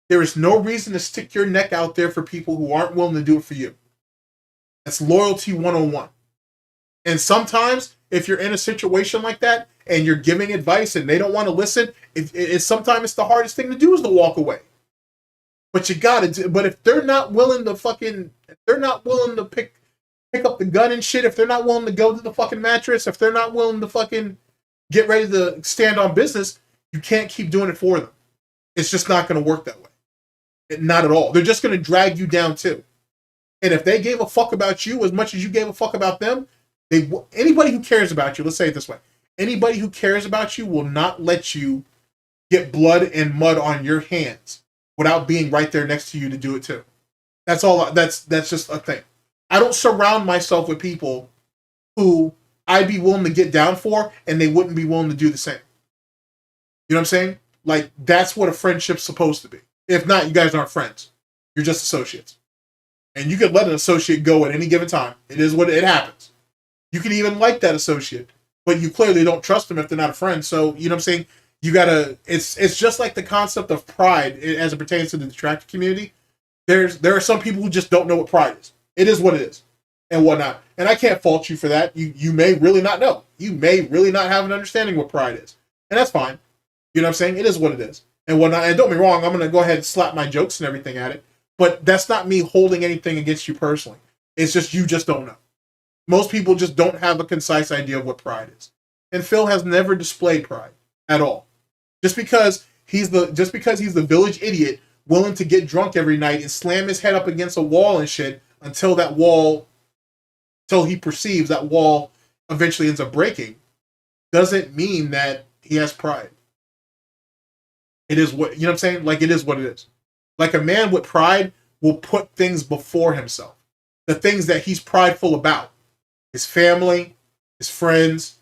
C: There is no reason to stick your neck out there for people who aren't willing to do it for you. That's loyalty 101. And sometimes, if you're in a situation like that and you're giving advice and they don't want to listen, sometimes it's the hardest thing to do is to walk away. But you gotta do. But if they're not willing to pick pick up the gun and shit, if they're not willing to go to the fucking mattress, if they're not willing to fucking get ready to stand on business, you can't keep doing it for them. It's just not going to work that way. Not at all. They're just going to drag you down too. And if they gave a fuck about you as much as you gave a fuck about them, anybody who cares about you, let's say it this way, anybody who cares about you will not let you get blood and mud on your hands without being right there next to you to do it too. That's all. That's just a thing. I don't surround myself with people who I'd be willing to get down for and they wouldn't be willing to do the same. You know what I'm saying? Like, that's what a friendship's supposed to be. If not, you guys aren't friends. You're just associates. And you can let an associate go at any given time. It is what it happens. You can even like that associate, but you clearly don't trust them if they're not a friend. So, you know what I'm saying? You gotta, it's just like the concept of pride as it pertains to the detractor community. There are some people who just don't know what pride is. It is what it is and whatnot. And I can't fault you for that. You may really not know. You may really not have an understanding what pride is. And that's fine. You know what I'm saying? It is what it is and whatnot. And don't be wrong, I'm going to go ahead and slap my jokes and everything at it. But that's not me holding anything against you personally. It's just you just don't know. Most people just don't have a concise idea of what pride is. And Phil has never displayed pride at all. Just because he's the village idiot willing to get drunk every night and slam his head up against a wall and shit until he perceives that wall eventually ends up breaking, doesn't mean that he has pride. It is what, you know what I'm saying? Like, it is what it is. Like, a man with pride will put things before himself. The things that he's prideful about. His family, his friends,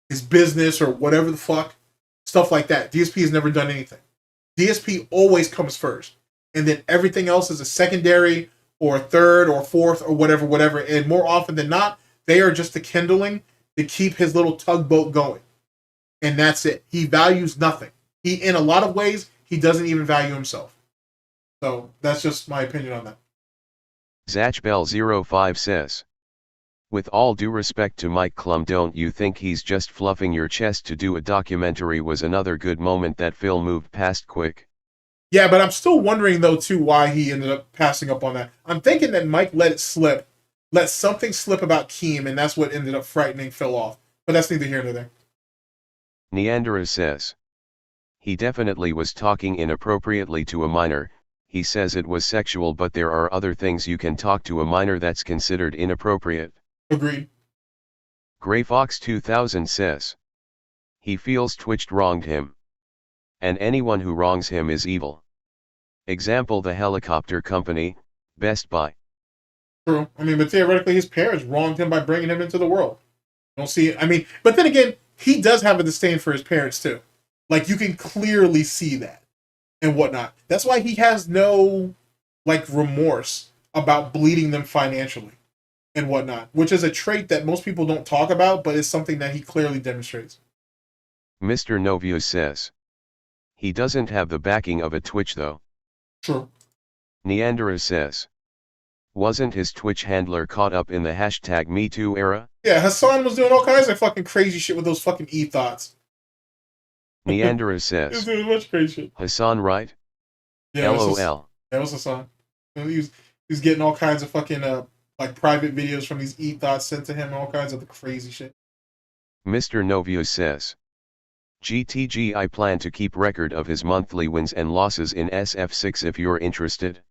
C: his business, or whatever the fuck. Stuff like that. DSP has never done anything. DSP always comes first. And then everything else is a secondary or a third or fourth or whatever. And more often than not, they are just the kindling to keep his little tugboat going. And that's it. He values nothing. In a lot of ways, he doesn't even value himself. So that's just my opinion on that.
D: Zachbell05 says, with all due respect to Mike Klum, don't you think he's just fluffing your chest to do a documentary? Was another good moment that Phil moved past quick.
C: Yeah, but I'm still wondering though too why he ended up passing up on that. I'm thinking that Mike let something slip about Keem, and that's what ended up frightening Phil off. But that's neither here nor there.
D: Neanderthal says, he definitely was talking inappropriately to a minor. He says it was sexual, but there are other things you can talk to a minor that's considered inappropriate.
C: Agreed.
D: Grey Fox 2000 says, he feels Twitch wronged him. And anyone who wrongs him is evil. Example, the helicopter company, Best Buy.
C: True. I mean, but theoretically his parents wronged him by bringing him into the world. Don't see, I mean, but then again, he does have a disdain for his parents too. Like, you can clearly see that and whatnot. That's why he has no, like, remorse about bleeding them financially and whatnot, which is a trait that most people don't talk about, but is something that he clearly demonstrates.
D: Mr. Novius says, he doesn't have the backing of a Twitch though.
C: True.
D: Neanderthal says, wasn't his Twitch handler caught up in the hashtag #MeToo era?
C: Yeah, Hassan was doing all kinds of fucking crazy shit with those fucking e-thoughts.
D: Neanderthal
C: He was
D: says,
C: doing much crazy shit.
D: Hassan right?
C: Yeah,
D: LOL.
C: That was Hassan. And he was getting all kinds of fucking like private videos from these e-thoughts sent to him, all kinds of crazy shit.
D: Mr. Novius says, GTG, I plan to keep record of his monthly wins and losses in SF6 if you're interested.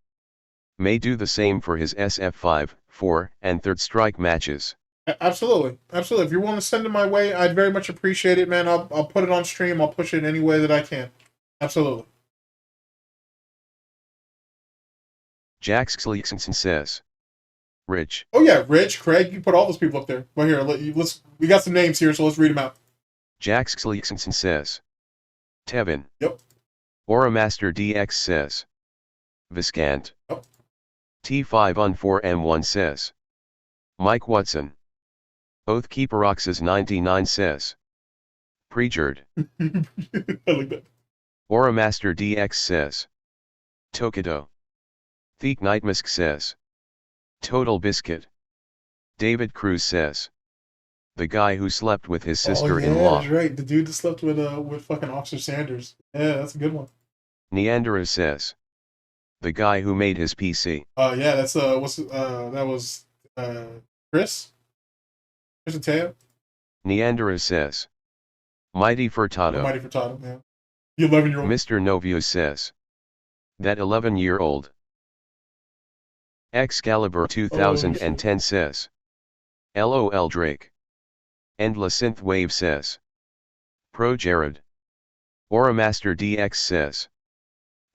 D: May do the same for his SF5, 4, and Third Strike matches.
C: Absolutely. Absolutely. If you're willing to send it my way, I'd very much appreciate it, man. I'll put it on stream. I'll push it in any way that I can. Absolutely.
D: Jax Sleekson says, Rich.
C: Oh yeah, Rich, Craig, you put all those people up there. Well, here, we got some names here, so let's read them out.
D: Jax Sleekson says, Tevin.
C: Yep.
D: Auramaster DX says, Viscant.
C: Yep.
D: T5 on 4M1 says, Mike Watson. Oath Keeper Oxes 99 says, Prejured.
C: I like that.
D: Auramaster DX says, Tokido. Theek Nightmask says, Total Biscuit. David Cruz says, the guy who slept with his sister-in-law.
C: Oh, yeah, that's right. The dude that slept with fucking Officer Sanders. Yeah, that's a good one.
D: Neanderthal says, the guy who made his PC.
C: Yeah, that's that was Chris and Teo?
D: Neanderthal says. Mighty Furtado.
C: Mighty Furtado, yeah. The 11-year-old.
D: Mr. Novio says. That 11-year-old. Excalibur 2010 says. LOL Drake. Endless Synthwave says. Pro Jared. Auramaster DX says.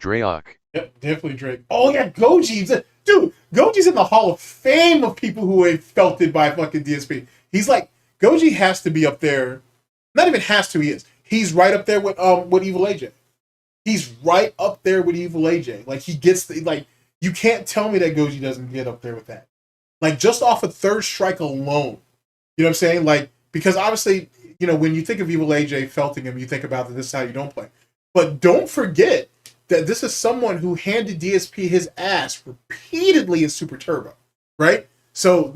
D: Drayok.
C: Yep, definitely Drake. Oh yeah, Goji's. Dude, Goji's in the Hall of Fame of people who have felt it by fucking DSP. He's like, Goji has to be up there. Not even has to, he is. He's right up there with Evil AJ. He's right up there with Evil AJ. Like, he gets the, like, you can't tell me that Goji doesn't get up there with that. Like, just off of Third Strike alone. You know what I'm saying? Like, because obviously, you know, when you think of Evil AJ felting him, you think about that this is how you don't play. But don't forget that this is someone who handed DSP his ass repeatedly in Super Turbo, right? So,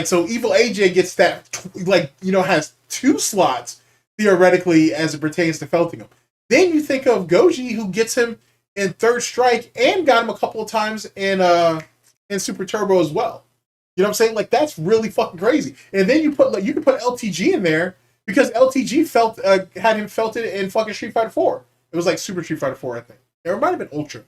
C: so Evil AJ gets that, like, you know, has 2 slots, theoretically, as it pertains to felting him. Then you think of Goji, who gets him in Third Strike and got him a couple of times in Super Turbo as well. You know what I'm saying? Like, that's really fucking crazy. And then you can put LTG in there because LTG had him felted in fucking Street Fighter 4. It was like Super Street Fighter 4, I think. It might have been Ultra.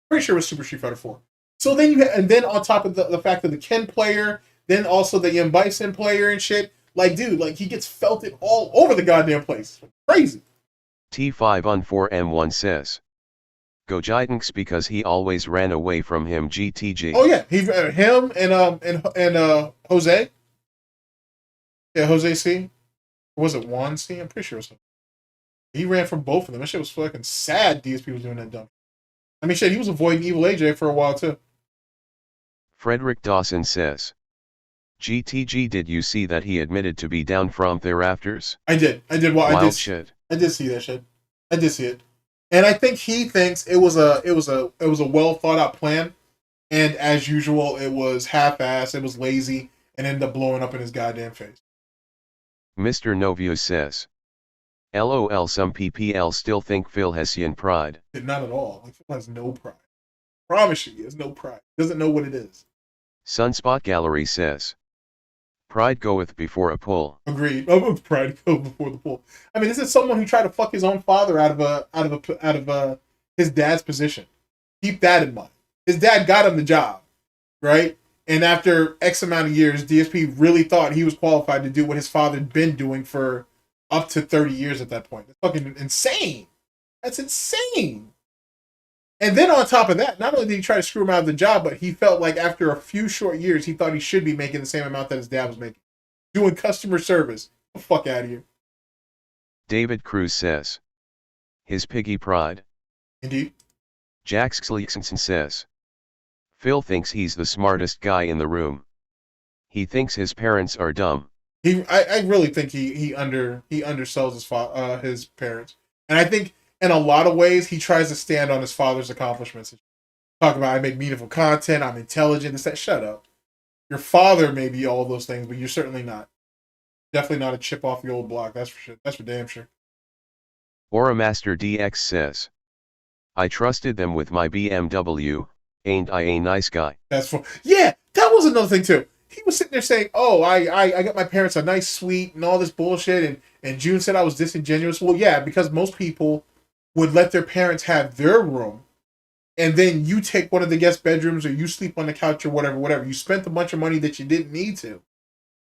C: Pretty sure it was Super Street Fighter 4. So then and then on top of the fact that the Ken player, then also the Yen Bison player and shit, like, dude, like, he gets felted all over the goddamn place. Crazy.
D: T5on4M1 says. Gojitenks because he always ran away from him GTG.
C: Oh yeah, him and Jose. Yeah, Jose C. Or was it Juan C? I'm pretty sure it was him. He ran from both of them. That shit was fucking sad. DSP was doing that dumb. I mean, shit, he was avoiding Evil AJ for a while too.
D: Frederick Dawson says. GTG, did you see that he admitted to be down from thereafters?
C: I did. Well,
D: Wild shit.
C: I did see that shit. I did see it. And I think he thinks it was a well thought out plan, and as usual, it was half-assed, it was lazy, and ended up blowing up in his goddamn face.
D: Mr. Novio says, LOL, some PPL still think Phil has Hessian pride.
C: Not at all. Like, Phil has no pride. I promise you, he has no pride. He doesn't know what it is.
D: Sunspot Gallery says, pride goeth before a pull.
C: Agreed. Oh, pride goeth before the pull. I mean, this is someone who tried to fuck his own father out of his dad's position. Keep that in mind. His dad got him the job, right? And after X amount of years, DSP really thought he was qualified to do what his father had been doing for up to 30 years at that point. That's fucking insane. That's insane. And then on top of that, not only did he try to screw him out of the job, but he felt like after a few short years, he thought he should be making the same amount that his dad was making. Doing customer service. Get the fuck out of here.
D: David Cruz says, his piggy pride.
C: Indeed.
D: Jax Sleekson says, Phil thinks he's the smartest guy in the room. He thinks his parents are dumb.
C: I really think he undersells his parents. And I think in a lot of ways, he tries to stand on his father's accomplishments. Talk about, I make meaningful content, I'm intelligent, it's that, shut up. Your father may be all those things, but you're certainly not. Definitely not a chip off the old block, that's for sure. That's for damn sure.
D: Auramaster DX says, I trusted them with my BMW, ain't I a nice guy?
C: That's for, yeah, that was another thing too. He was sitting there saying, oh, I got my parents a nice suite and all this bullshit, and June said I was disingenuous. Well, yeah, because most people would let their parents have their room, and then you take one of the guest bedrooms, or you sleep on the couch, or whatever. You spent a bunch of money that you didn't need to.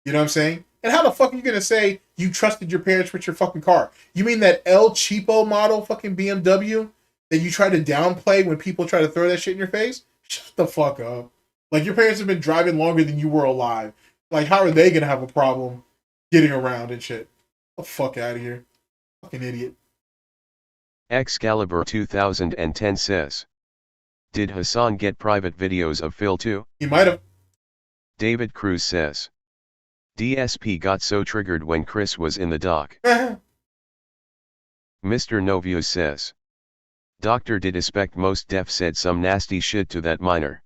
C: You know what I'm saying? And how the fuck are you gonna say you trusted your parents with your fucking car? You mean that El Cheapo model fucking BMW that you try to downplay when people try to throw that shit in your face? Shut the fuck up. Like, your parents have been driving longer than you were alive. Like, how are they gonna have a problem getting around and shit? Get the fuck out of here. Fucking idiot.
D: Excalibur 2010 says, did Hassan get private videos of Phil too?
C: He might have.
D: David Cruz says, DSP got so triggered when Chris was in the dock. Mr. Novio says, Doctor did expect most def said some nasty shit to that minor.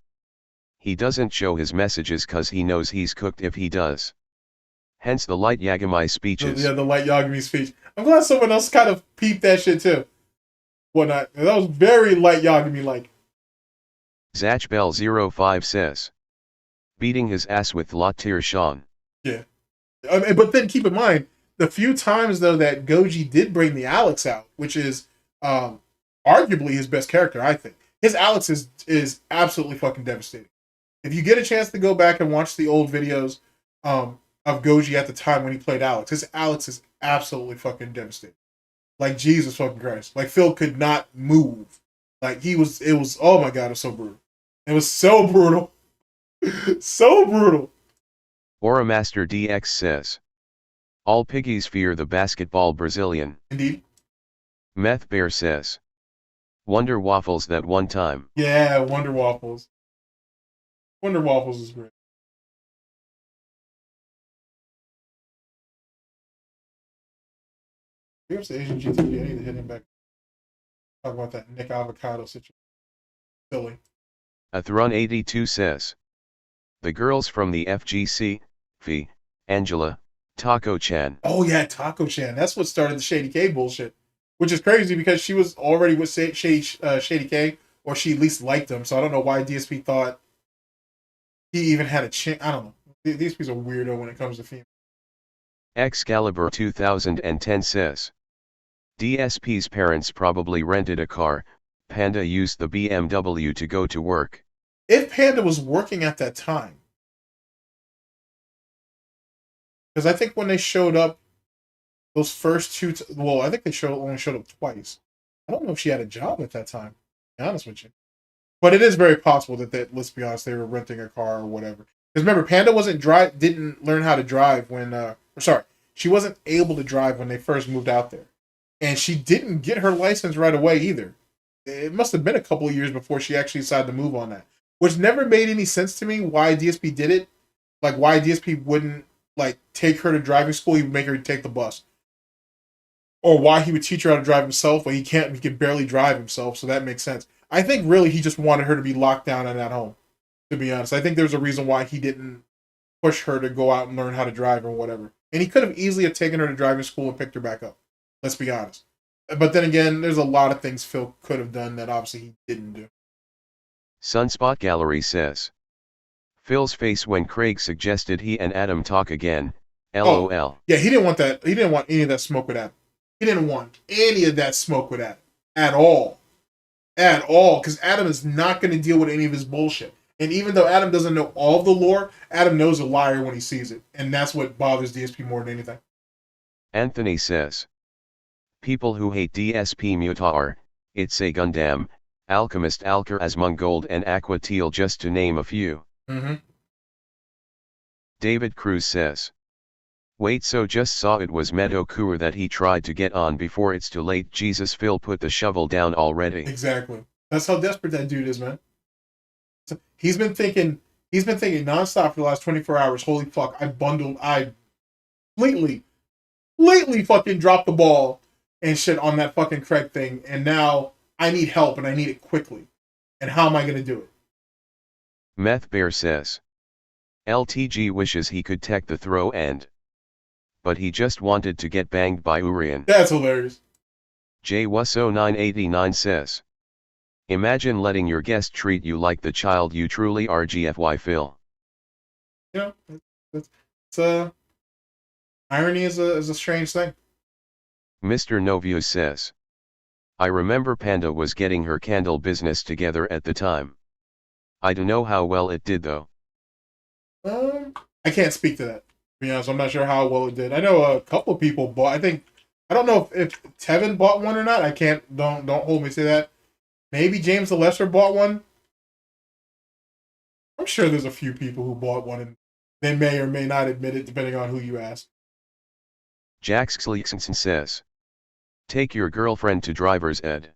D: He doesn't show his messages cause he knows he's cooked if he does. Hence the light Yagami speeches.
C: Yeah, the light Yagami speech. I'm glad someone else kind of peeped that shit too. Whatnot. That was very light Yagami like.
D: Zachbell05 says, Beating his ass with ProleteR Sean.
C: Yeah. But then keep in mind, the few times, though, that Goji did bring the Alys out, which is arguably his best character, I think. His Alys is absolutely fucking devastating. If you get a chance to go back and watch the old videos of Goji at the time when he played Alys, his Alys is absolutely fucking devastating. Like, Jesus fucking Christ. Like, Phil could not move. Like, it was, oh my God, it was so brutal. It was so brutal. So brutal.
D: Aura Master DX says, all piggies fear the basketball Brazilian.
C: Indeed.
D: Meth Bear says, Wonder Waffles that one time.
C: Yeah, Wonder Waffles. Wonder Waffles is great. Here's the Asian GTP. I need to hit him back. Talk about that Nick Avocado situation. Silly.
D: Athron82 says, the girls from the FGC, Fee, Angela, Taco-chan.
C: Oh yeah, Taco-chan. That's what started the Shady K bullshit. Which is crazy because she was already with Shady K, or she at least liked him. So I don't know why DSP thought he even had a chance. I don't know. DSP's a weirdo when it comes to female.
D: Excalibur 2010 says, DSP's parents probably rented a car. Panda used the BMW to go to work.
C: If Panda was working at that time. Because I think when they showed up, those first two, well, I think they only showed up twice. I don't know if she had a job at that time, to be honest with you. But it is very possible that let's be honest, they were renting a car or whatever. Because remember, Panda didn't learn how to drive when, she wasn't able to drive when they first moved out there. And she didn't get her license right away either. It must have been a couple of years before she actually decided to move on that. Which never made any sense to me why DSP did it. Like, why DSP wouldn't, like, take her to driving school, he would make her take the bus. Or why he would teach her how to drive himself, but he can barely drive himself, so that makes sense. I think really he just wanted her to be locked down and at home, to be honest. I think there's a reason why he didn't push her to go out and learn how to drive or whatever. And he could have easily have taken her to driving school and picked her back up. Let's be honest. But then again, there's a lot of things Phil could have done that obviously he didn't do.
D: Sunspot Gallery says, Phil's face when Craig suggested he and Adam talk again, LOL.
C: Oh, yeah, he didn't want that. He didn't want any of that smoke with Adam. He didn't want any of that smoke with Adam. At all. At all. Because Adam is not going to deal with any of his bullshit. And even though Adam doesn't know all of the lore, Adam knows a liar when he sees it. And that's what bothers DSP more than anything.
D: Anthony says, people who hate DSP ProleteR, it's a Gundam, Alchemist Alker as Mongold and Aqua Teal just to name a few.
C: Mm-hmm.
D: David Cruz says, wait, so just saw it was Meadow Cooler that he tried to get on before it's too late. Jesus, Phil put the shovel down already.
C: Exactly. That's how desperate that dude is, man. So he's been thinking nonstop for the last 24 hours, holy fuck, I completely fucking dropped the ball and shit on that fucking Craig thing, and now I need help and I need it quickly. And how am I going to do it?
D: Meth Bear says, LTG wishes he could tech the throw end. But he just wanted to get banged by Urian.
C: That's hilarious.
D: JWusso989 says, imagine letting your guest treat you like the child you truly are. GFY Phil.
C: You know, irony is a strange thing.
D: Mr. Novius says, I remember Panda was getting her candle business together at the time. I don't know how well it did though.
C: I can't speak to that. To be honest, I'm not sure how well it did. I know a couple of people bought. I don't know if Tevin bought one or not. I can't. Don't hold me to that. Maybe James the Lesser bought one. I'm sure there's a few people who bought one, and they may or may not admit it, depending on who you ask.
D: Jax Sleekson says, take your girlfriend to driver's ed.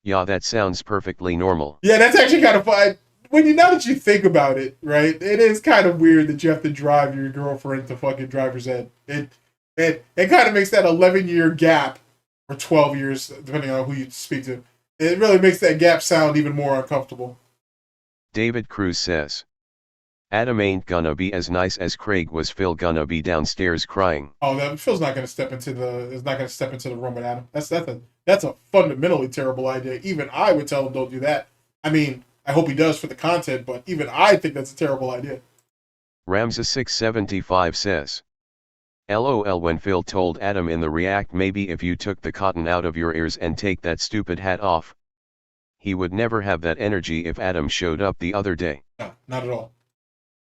D: Yeah, that sounds perfectly normal.
C: Yeah, that's actually kind of fun. Now that you think about it, right? It is kind of weird that you have to drive your girlfriend to fucking driver's ed. It kind of makes that 11-year gap, or 12 years, depending on who you speak to. It really makes that gap sound even more uncomfortable.
D: David Cruz says, Adam ain't gonna be as nice as Craig was. Phil gonna be downstairs crying.
C: Oh, Phil's not gonna step into the room with Adam. That's a fundamentally terrible idea. Even I would tell him don't do that. I mean, I hope he does for the content, but even I think that's a terrible idea.
D: Ramza675 says. LOL, when Phil told Adam in the react maybe if you took the cotton out of your ears and take that stupid hat off, he would never have that energy if Adam showed up the other day.
C: No, not at all.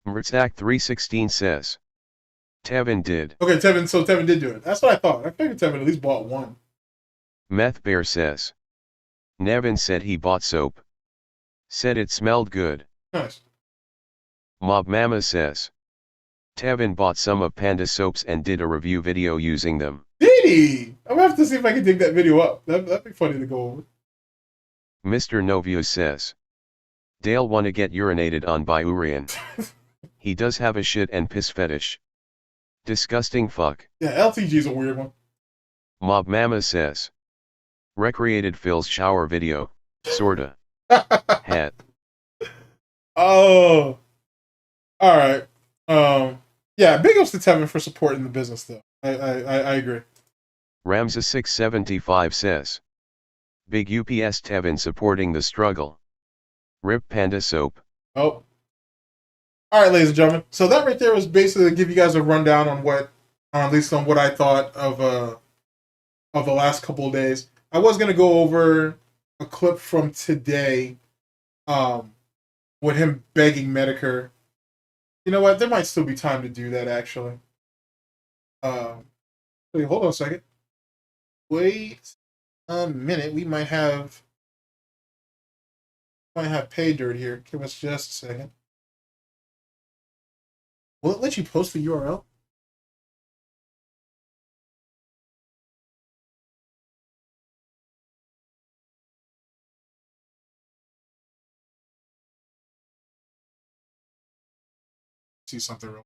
D: Mrzak316 says. Tevin did.
C: Okay, so Tevin did do it. That's what I thought. I figured Tevin at least bought one.
D: Meth Bear says. Nevin said he bought soap. Said it smelled good.
C: Nice.
D: Mob Mama says. Tevin bought some of Panda soaps and did a review video using them.
C: Did he? I'm gonna have to see if I can dig that video up. That'd be funny to go over.
D: Mr. Novius says. Dale wanna get urinated on by Urian. He does have a shit and piss fetish. Disgusting fuck.
C: Yeah, LTG's a weird one.
D: Mob Mama says. Recreated Phil's shower video. Sorta. Hat.
C: Oh. Alright. Yeah, big ups to Tevin for supporting the business though. I agree.
D: Ramza675 says. Big UPS Tevin supporting the struggle. Rip Panda soap.
C: Oh. Alright, ladies and gentlemen. So that right there was basically to give you guys a rundown on what, at least on what I thought of the last couple of days. I was gonna go over a clip from today, with him begging Medicare. You know what? There might still be time to do that, actually. Wait, hold on a second. Wait a minute. We might have pay dirt here. Give us just a second. Will it let you post the URL? See something real.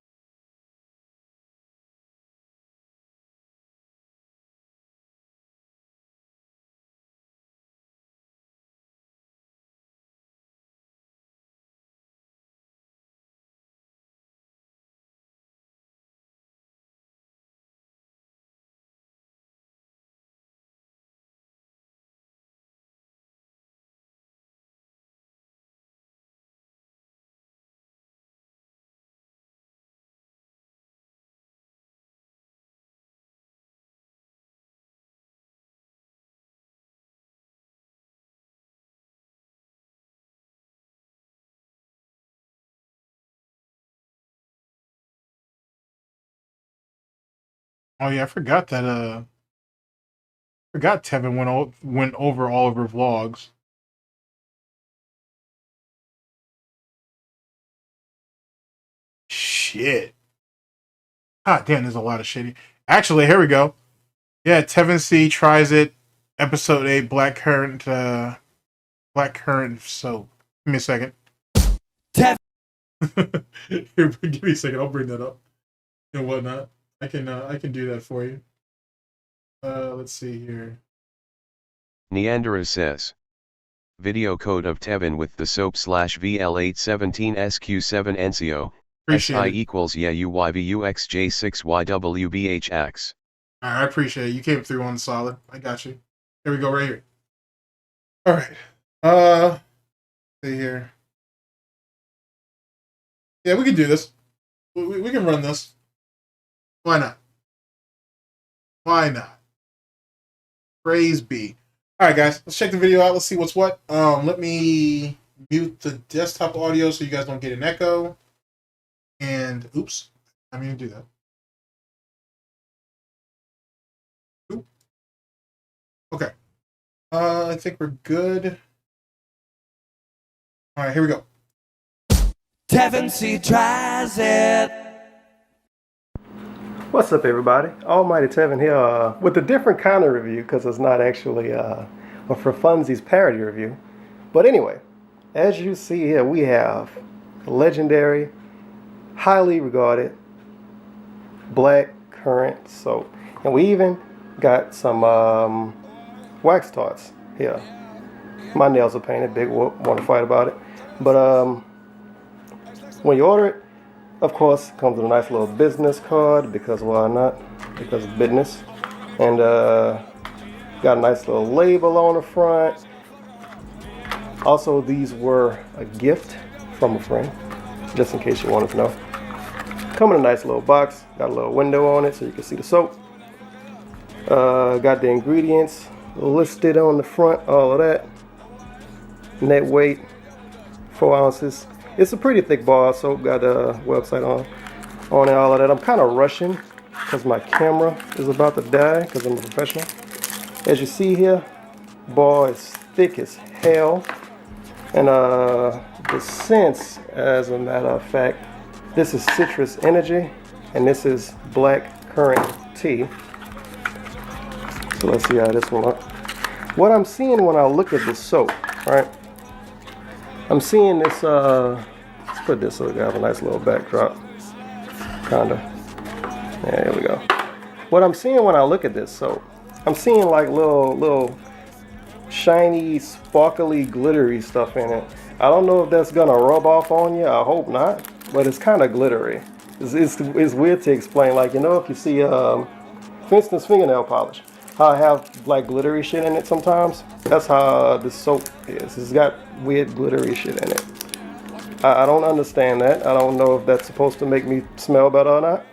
C: Oh yeah, I forgot that. Forgot Tevin went over all of her vlogs. Shit. Ah, damn, there's a lot of shit. Actually, here we go. Yeah, Tevin C tries it. Episode 8, blackcurrant soap. Give me a second.
B: Tevin.
C: Here, give me a second. I'll bring that up and whatnot. I can do that for you. Let's see here.
D: Neanderthal says. Video code of Tevin with the soap /VL817SQ7NCO.
C: Appreciate
D: SI
C: it.
D: equals yeah UYVUXJ6YWBHX.
C: Alright, I appreciate it. You came through on solid. I got you. Here we go, right here. Alright. See here. Yeah, we can do this. We can run this. Why not? Why not? Praise be. Alright guys, let's check the video out. Let's see what's what. Let me mute the desktop audio so you guys don't get an echo. And oops, I'm gonna do that. Oop. Okay. I think we're good. Alright, here we go.
B: Tevin C tries it.
E: What's up, everybody? Almighty Tevin here with a different kind of review because it's not actually a for funsies parody review. But anyway, as you see here, we have legendary, highly regarded black currant soap, and we even got some wax tarts here. My nails are painted. Big whoop. Want to fight about it, but when you order it, of course, it comes with a nice little business card, because why not? Because of business. And got a nice little label on the front. Also, these were a gift from a friend, just in case you wanted to know. Come in a nice little box. Got a little window on it so you can see the soap. Got the ingredients listed on the front, all of that. Net weight, 4 ounces. It's a pretty thick bar of soap. Got the website on it, all of that. I'm kind of rushing because my camera is about to die because I'm a professional. As you see here, bar is thick as hell. And the scents, as a matter of fact, this is citrus energy and this is black currant tea. So let's see how this one looks. What I'm seeing when I look at this soap, right? I'm seeing this, let's put this so we have a nice little backdrop. Kinda. Yeah, here we go. What I'm seeing when I look at this soap, I'm seeing like little shiny, sparkly, glittery stuff in it. I don't know if that's gonna rub off on you. I hope not, but it's kind of glittery. It's weird to explain. Like, you know, if you see, for instance, fingernail polish, how I have like glittery shit in it sometimes. That's how this soap is. It's got weird glittery shit in it. I don't understand that. I don't know if that's supposed to make me smell better or not.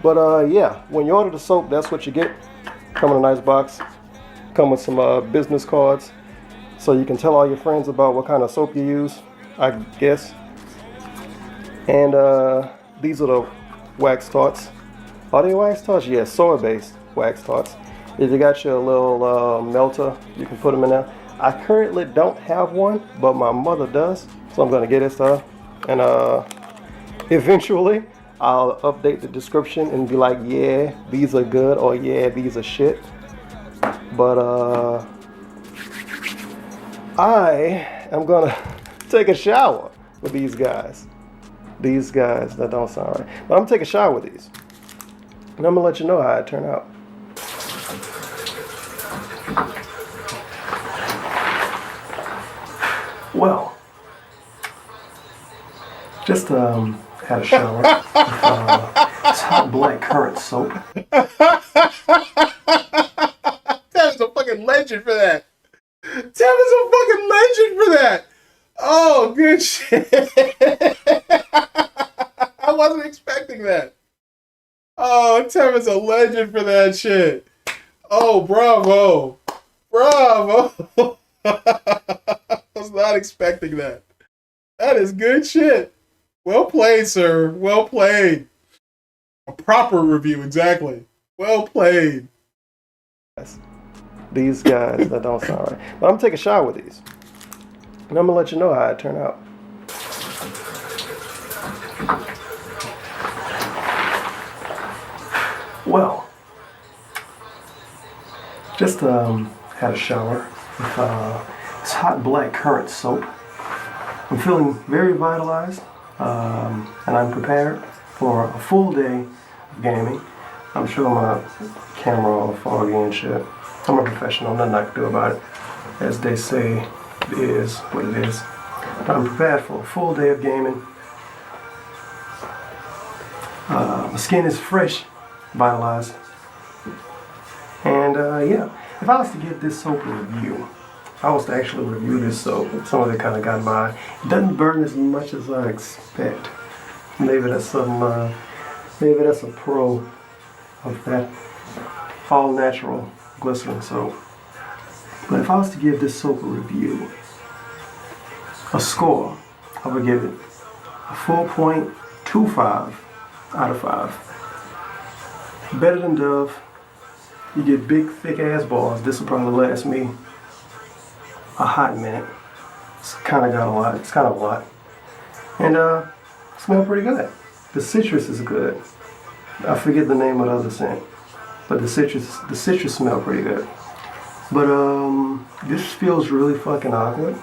E: But yeah, when you order the soap, that's what you get. Come in a nice box. Come with some business cards, so you can tell all your friends about what kind of soap you use, I guess. And these are the wax tarts. Are they wax tarts? Yeah, soy-based wax tarts. If you got your little melter, you can put them in there. I currently don't have one, but my mother does, so I'm gonna get it to her. And eventually, I'll update the description and be like, yeah, these are good, or yeah, these are shit. But I am gonna take a shower with these guys. These guys, that don't sound right. But I'm gonna take a shower with these. And I'm gonna let you know how it turned out. Well, just had a shower with this hot black currant soap.
C: Tev's a fucking legend for that. Tev is a fucking legend for that. Oh, good shit. I wasn't expecting that. Oh, Tev is a legend for that shit. Oh, bravo. Bravo. I was not expecting that. That is good shit. Well played, sir. Well played. A proper review, exactly. Well played.
E: These guys, that don't sound right. But I'm gonna take a shower with these. And I'm gonna let you know how it turned out. Well, just had a shower with this hot black currant soap. I'm feeling very vitalized, and I'm prepared for a full day of gaming. I'm sure my camera all foggy and shit. I'm a professional, nothing I can do about it. As they say, it is what it is. I'm prepared for a full day of gaming. My skin is fresh, vitalized. And yeah, if I was to give this soap a review, if I was to actually review this soap, some of it kind of got by. It doesn't burn as much as I expect. Maybe that's some, maybe that's a pro of that all natural glycerin soap. But if I was to give this soap a review, a score, I would give it a 4.25 out of 5. Better than Dove. You get big, thick ass balls. This will probably last me a hot minute. It's kind of got a lot. It's kind of a lot. And smell pretty good. The citrus is good. I forget the name of the other scent, but the citrus smell pretty good. But this feels really fucking awkward.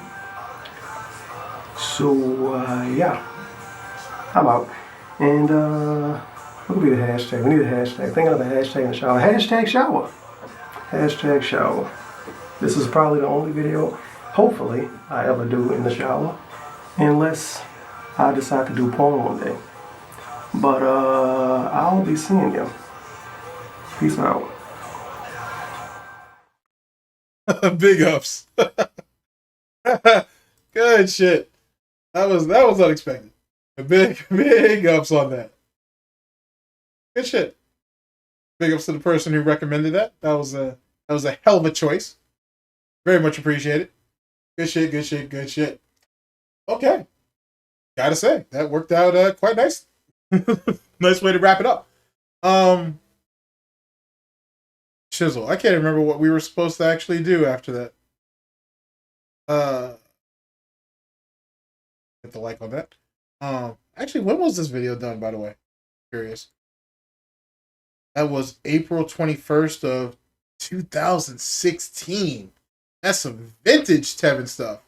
E: So yeah, I'm out. And what could be the hashtag? We need a hashtag. Think of a hashtag in the shower. Hashtag shower. Hashtag shower. This is probably the only video, hopefully, I ever do in the shower, unless I decide to do porn one day. But I'll be seeing you. Peace out.
C: Big ups. Good shit. That was unexpected. Big ups on that. Good shit. Big ups to the person who recommended that. That was a hell of a choice. Very much appreciated. Good shit, good shit, good shit. Okay. Gotta say, that worked out quite nice. Nice way to wrap it up. Chisel. I can't remember what we were supposed to actually do after that. Hit the like on that. Actually, when was this video done, by the way? Curious. That was April 21st of 2016. That's some vintage Tevin stuff.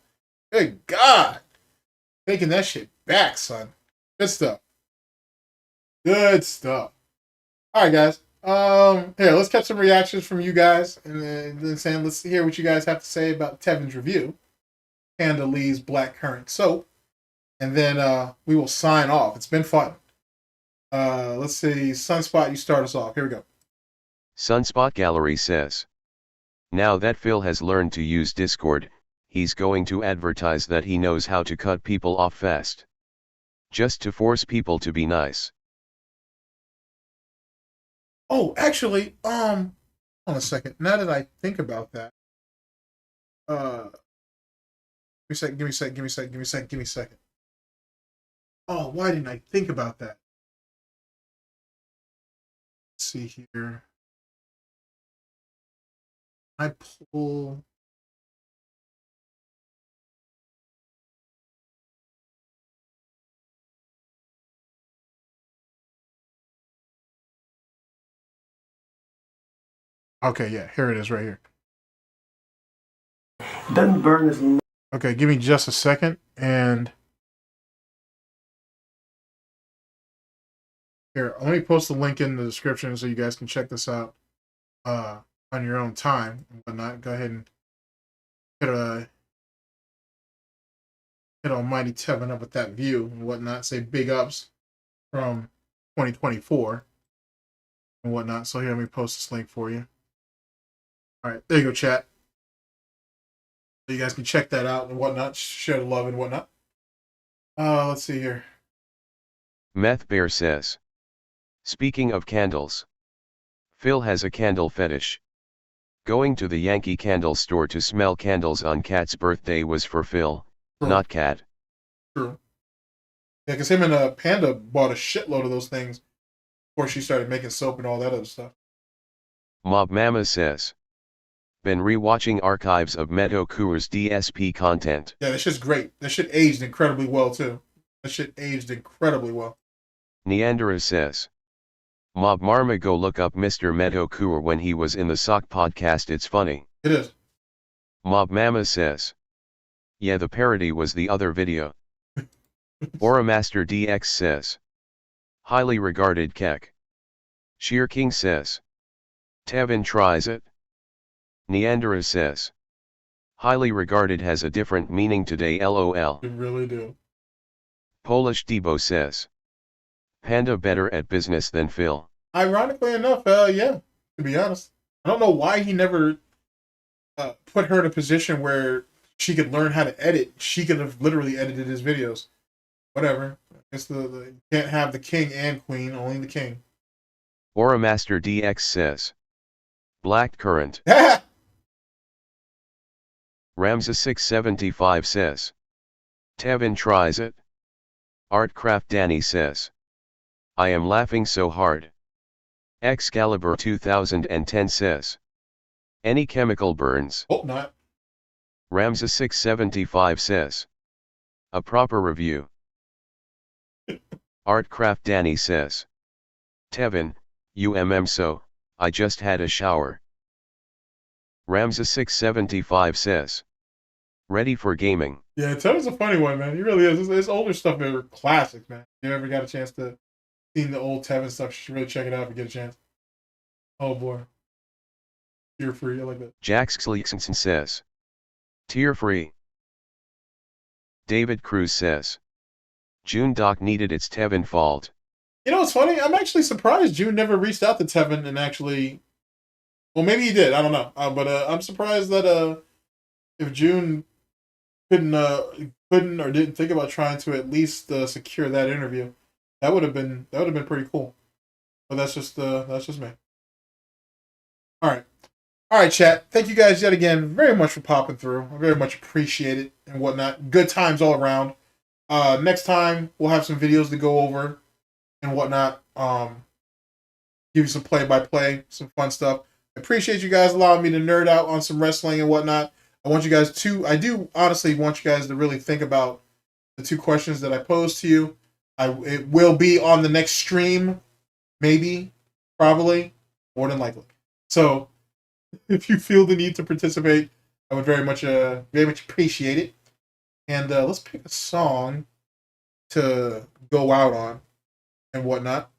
C: Good God. Taking that shit back, son. Good stuff. Good stuff. Alright, guys. Here, let's catch some reactions from you guys. And then saying, let's hear what you guys have to say about Tevin's review. Pandrezz Black Currant Soap. And then we will sign off. It's been fun. Let's see. Sunspot, you start us off. Here we go.
D: Sunspot Gallery says, now that Phil has learned to use Discord, he's going to advertise that he knows how to cut people off fast. Just to force people to be nice.
C: Oh, actually, hold on a second. Now that I think about that, give me a second. Oh, why didn't I think about that? Let's see here. I pull. Okay, yeah, here it is right here.
E: Doesn't burn his.
C: Okay, give me just a second, and here, let me post the link in the description so you guys can check this out on your own time and whatnot. Go ahead and hit Almighty Tevin up with that view and whatnot. Say big ups from 2024 and whatnot. So here, let me post this link for you. All right, there you go, chat. So you guys can check that out and whatnot, share the love and whatnot. Let's see here.
D: Meth Bear says, speaking of candles, Phil has a candle fetish. Going to the Yankee Candle store to smell candles on Cat's birthday was for Phil, not Cat.
C: True. Yeah, because him and Panda bought a shitload of those things before she started making soap and all that other stuff.
D: Mob Mama says, been rewatching archives of bbno's DSP content.
C: Yeah, that shit's great. That shit aged incredibly well, too. That shit aged incredibly well.
D: Neanderthal says, Mob Marma go look up Mr. bbno when he was in the Sock podcast, it's funny.
C: It is.
D: Mob Mama says, yeah, the parody was the other video. Aura Master DX says, highly regarded kek. Sheer King says, Tevin tries it. Neanderthal says, highly regarded has a different meaning today, lol.
C: You really do.
D: Polish Debo says, Panda better at business than Phil.
C: Ironically enough, yeah, to be honest. I don't know why he never put her in a position where she could learn how to edit. She could have literally edited his videos. Whatever. I guess you can't have the king and queen, only the king.
D: Aura Master DX says, Black Currant. Ramza675 says, Tevin tries it. Artcraft Danny says, I am laughing so hard. Excalibur 2010 says, any chemical burns.
C: Hope not.
D: Ramza675 says, a proper review. Artcraft Danny says, Tevin, so, I just had a shower. Ramza675 says, ready for gaming.
C: Yeah, Tevin's a funny one, man. He really is. His older stuff are classics, man. If you ever got a chance to see the old Tevin stuff, you should really check it out if you get a chance. Oh boy. Tier free, I like that.
D: Jax Sleekson says, tier free. David Cruz says, June Doc needed its Tevin fault.
C: You know what's funny? I'm actually surprised June never reached out to Tevin and actually... Well, maybe he did. I don't know. But I'm surprised that if June couldn't or didn't think about trying to at least secure that interview, that would have been pretty cool. But that's just me. All right, chat. Thank you guys yet again very much for popping through. I very much appreciate it and whatnot. Good times all around. Next time we'll have some videos to go over and whatnot. Give you some play-by-play, some fun stuff. I appreciate you guys allowing me to nerd out on some wrestling and whatnot. I do honestly want you guys to really think about the 2 questions that I posed to you. It will be on the next stream, maybe, probably, more than likely. So, if you feel the need to participate, I would very much appreciate it. And let's pick a song to go out on and whatnot.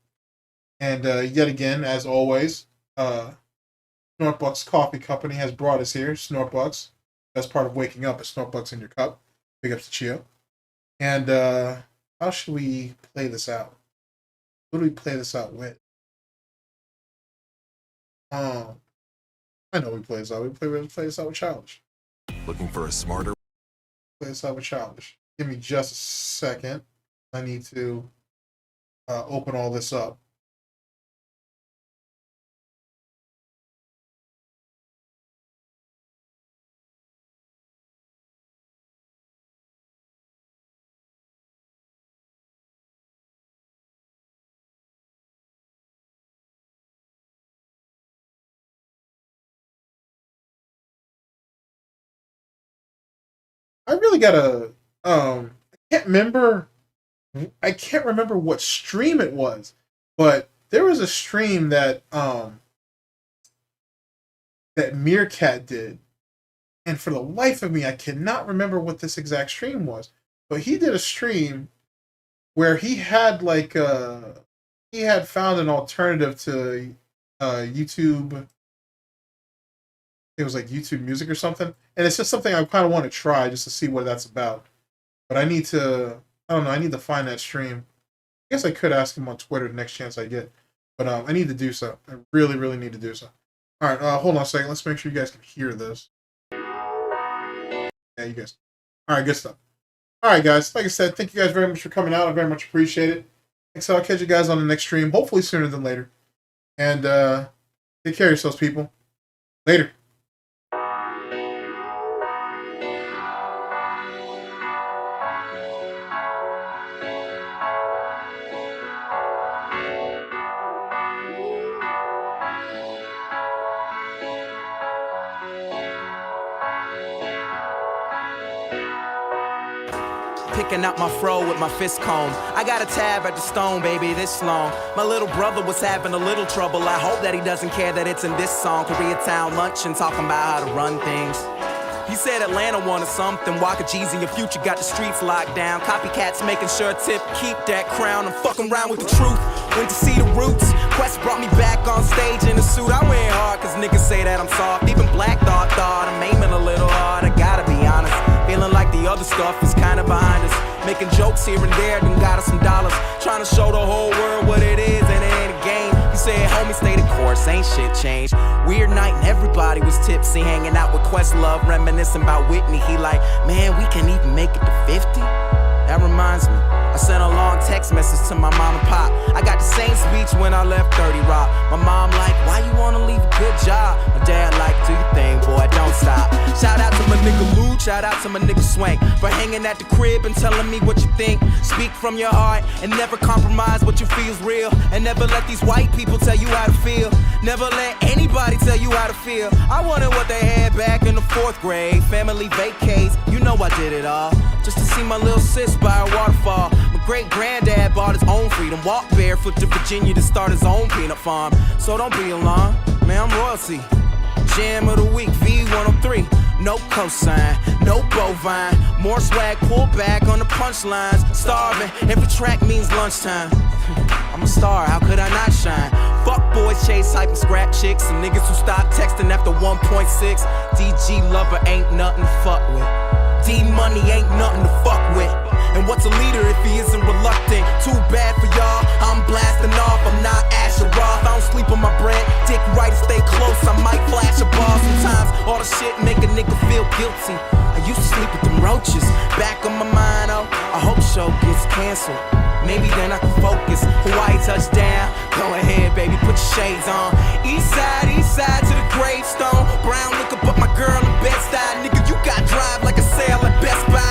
C: And yet again, as always, Snortbucks Coffee Company has brought us here. Snortbucks. That's part of waking up. It's Snortbucks in your cup. Big ups to Chiyo. And how should we play this out? What do we play this out with? I know we play this out. We play this out with Childish.
F: Looking for a smarter.
C: Play this out with Childish. Give me just a second. I need to open all this up. I really gotta I can't remember what stream it was, but there was a stream that that Meerkat did, and for the life of me I cannot remember what this exact stream was. But he did a stream where he had he had found an alternative to YouTube. It was like YouTube Music or something, and it's just something I kind of want to try just to see what that's about. But I need to find that stream. I guess I could ask him on Twitter the next chance I get, but I need to do so. I really, really need to do so. All right, hold on a second. Let's make sure you guys can hear this. Yeah, you guys. All right, good stuff. All right, guys. Like I said, thank you guys very much for coming out. I very much appreciate it. Thanks. I'll catch you guys on the next stream, hopefully sooner than later. And take care of yourselves, people. Later.
B: Picking out my fro with my fist comb. I got a tab at the stone, baby, this long. My little brother was having a little trouble. I hope that he doesn't care that it's in this song. Koreatown luncheon, talking about how to run things. He said Atlanta wanted something. Waka G's in your future got the streets locked down. Copycats making sure Tip keep that crown. I'm fucking around with the truth. Went to see the roots. Quest brought me back on stage in a suit. I went hard cause niggas say that I'm soft. Even Black thought I'm aiming a little hard. I gotta be honest. Feeling like the other stuff is kinda behind us. Making jokes here and there, then got us some dollars. Trying to show the whole world what it is, and it ain't a game. He said, homie, stay the course, ain't shit changed. Weird night and everybody was tipsy, hanging out with Questlove, reminiscing about Whitney. He like, man, we can't even make it to 50. That reminds me, I sent a long text message to my mom and pop. I got the same speech when I left 30 Rock. My mom like, why you wanna leave a good job? My dad like, do your thing, boy, don't stop. Shout out to my nigga Lou, shout out to my nigga Swank for hanging at the crib and telling me what you think. Speak from your heart and never compromise what you feel's real. And never let these white people tell you how to feel. Never let anybody tell you how to feel. I wanted what they had back in the 4th grade. Family vacates, you know I did it all. Just to see my little sis by a waterfall. My great granddad bought his own freedom. Walked barefoot to Virginia to start his own peanut farm. So don't be alarmed, man, I'm royalty. Jam of the week, V103. No cosign, no bovine. More swag, pull back on the punchlines. Starving, every track means lunchtime. I'm a star, how could I not shine? Fuck boys, chase hype and scrap chicks. And niggas who stop texting after 1.6. DG lover ain't nothing to fuck with. D money ain't nothing to fuck with. And what's a leader if he isn't reluctant? Too bad for y'all, I'm blasting off. I'm not Asher Roth, I don't sleep on my bread. Dick right, stay close, I might flash a ball. Sometimes all the shit make a nigga feel guilty. I used to sleep with them roaches. Back on my mind, oh, I hope show gets cancel. Maybe then I can focus. Hawaii touchdown. Go ahead, baby, put your shades on. East side to the gravestone. Brown liquor, but my girl in Bed-Stuy. Nigga, you got drive like a sale at Best Buy.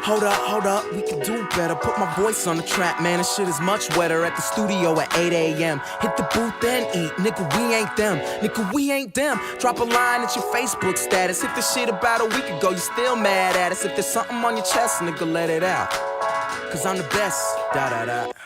B: Hold up, we can do better. Put my voice on the track, man. This shit is much wetter. At the studio at 8 a.m. Hit the booth and eat. Nigga, we ain't them. Nigga, we ain't them. Drop a line at your Facebook status. Hit the shit about a week ago, you still mad at us. If there's something on your chest, nigga, let it out. Cause I'm the best. Da da da.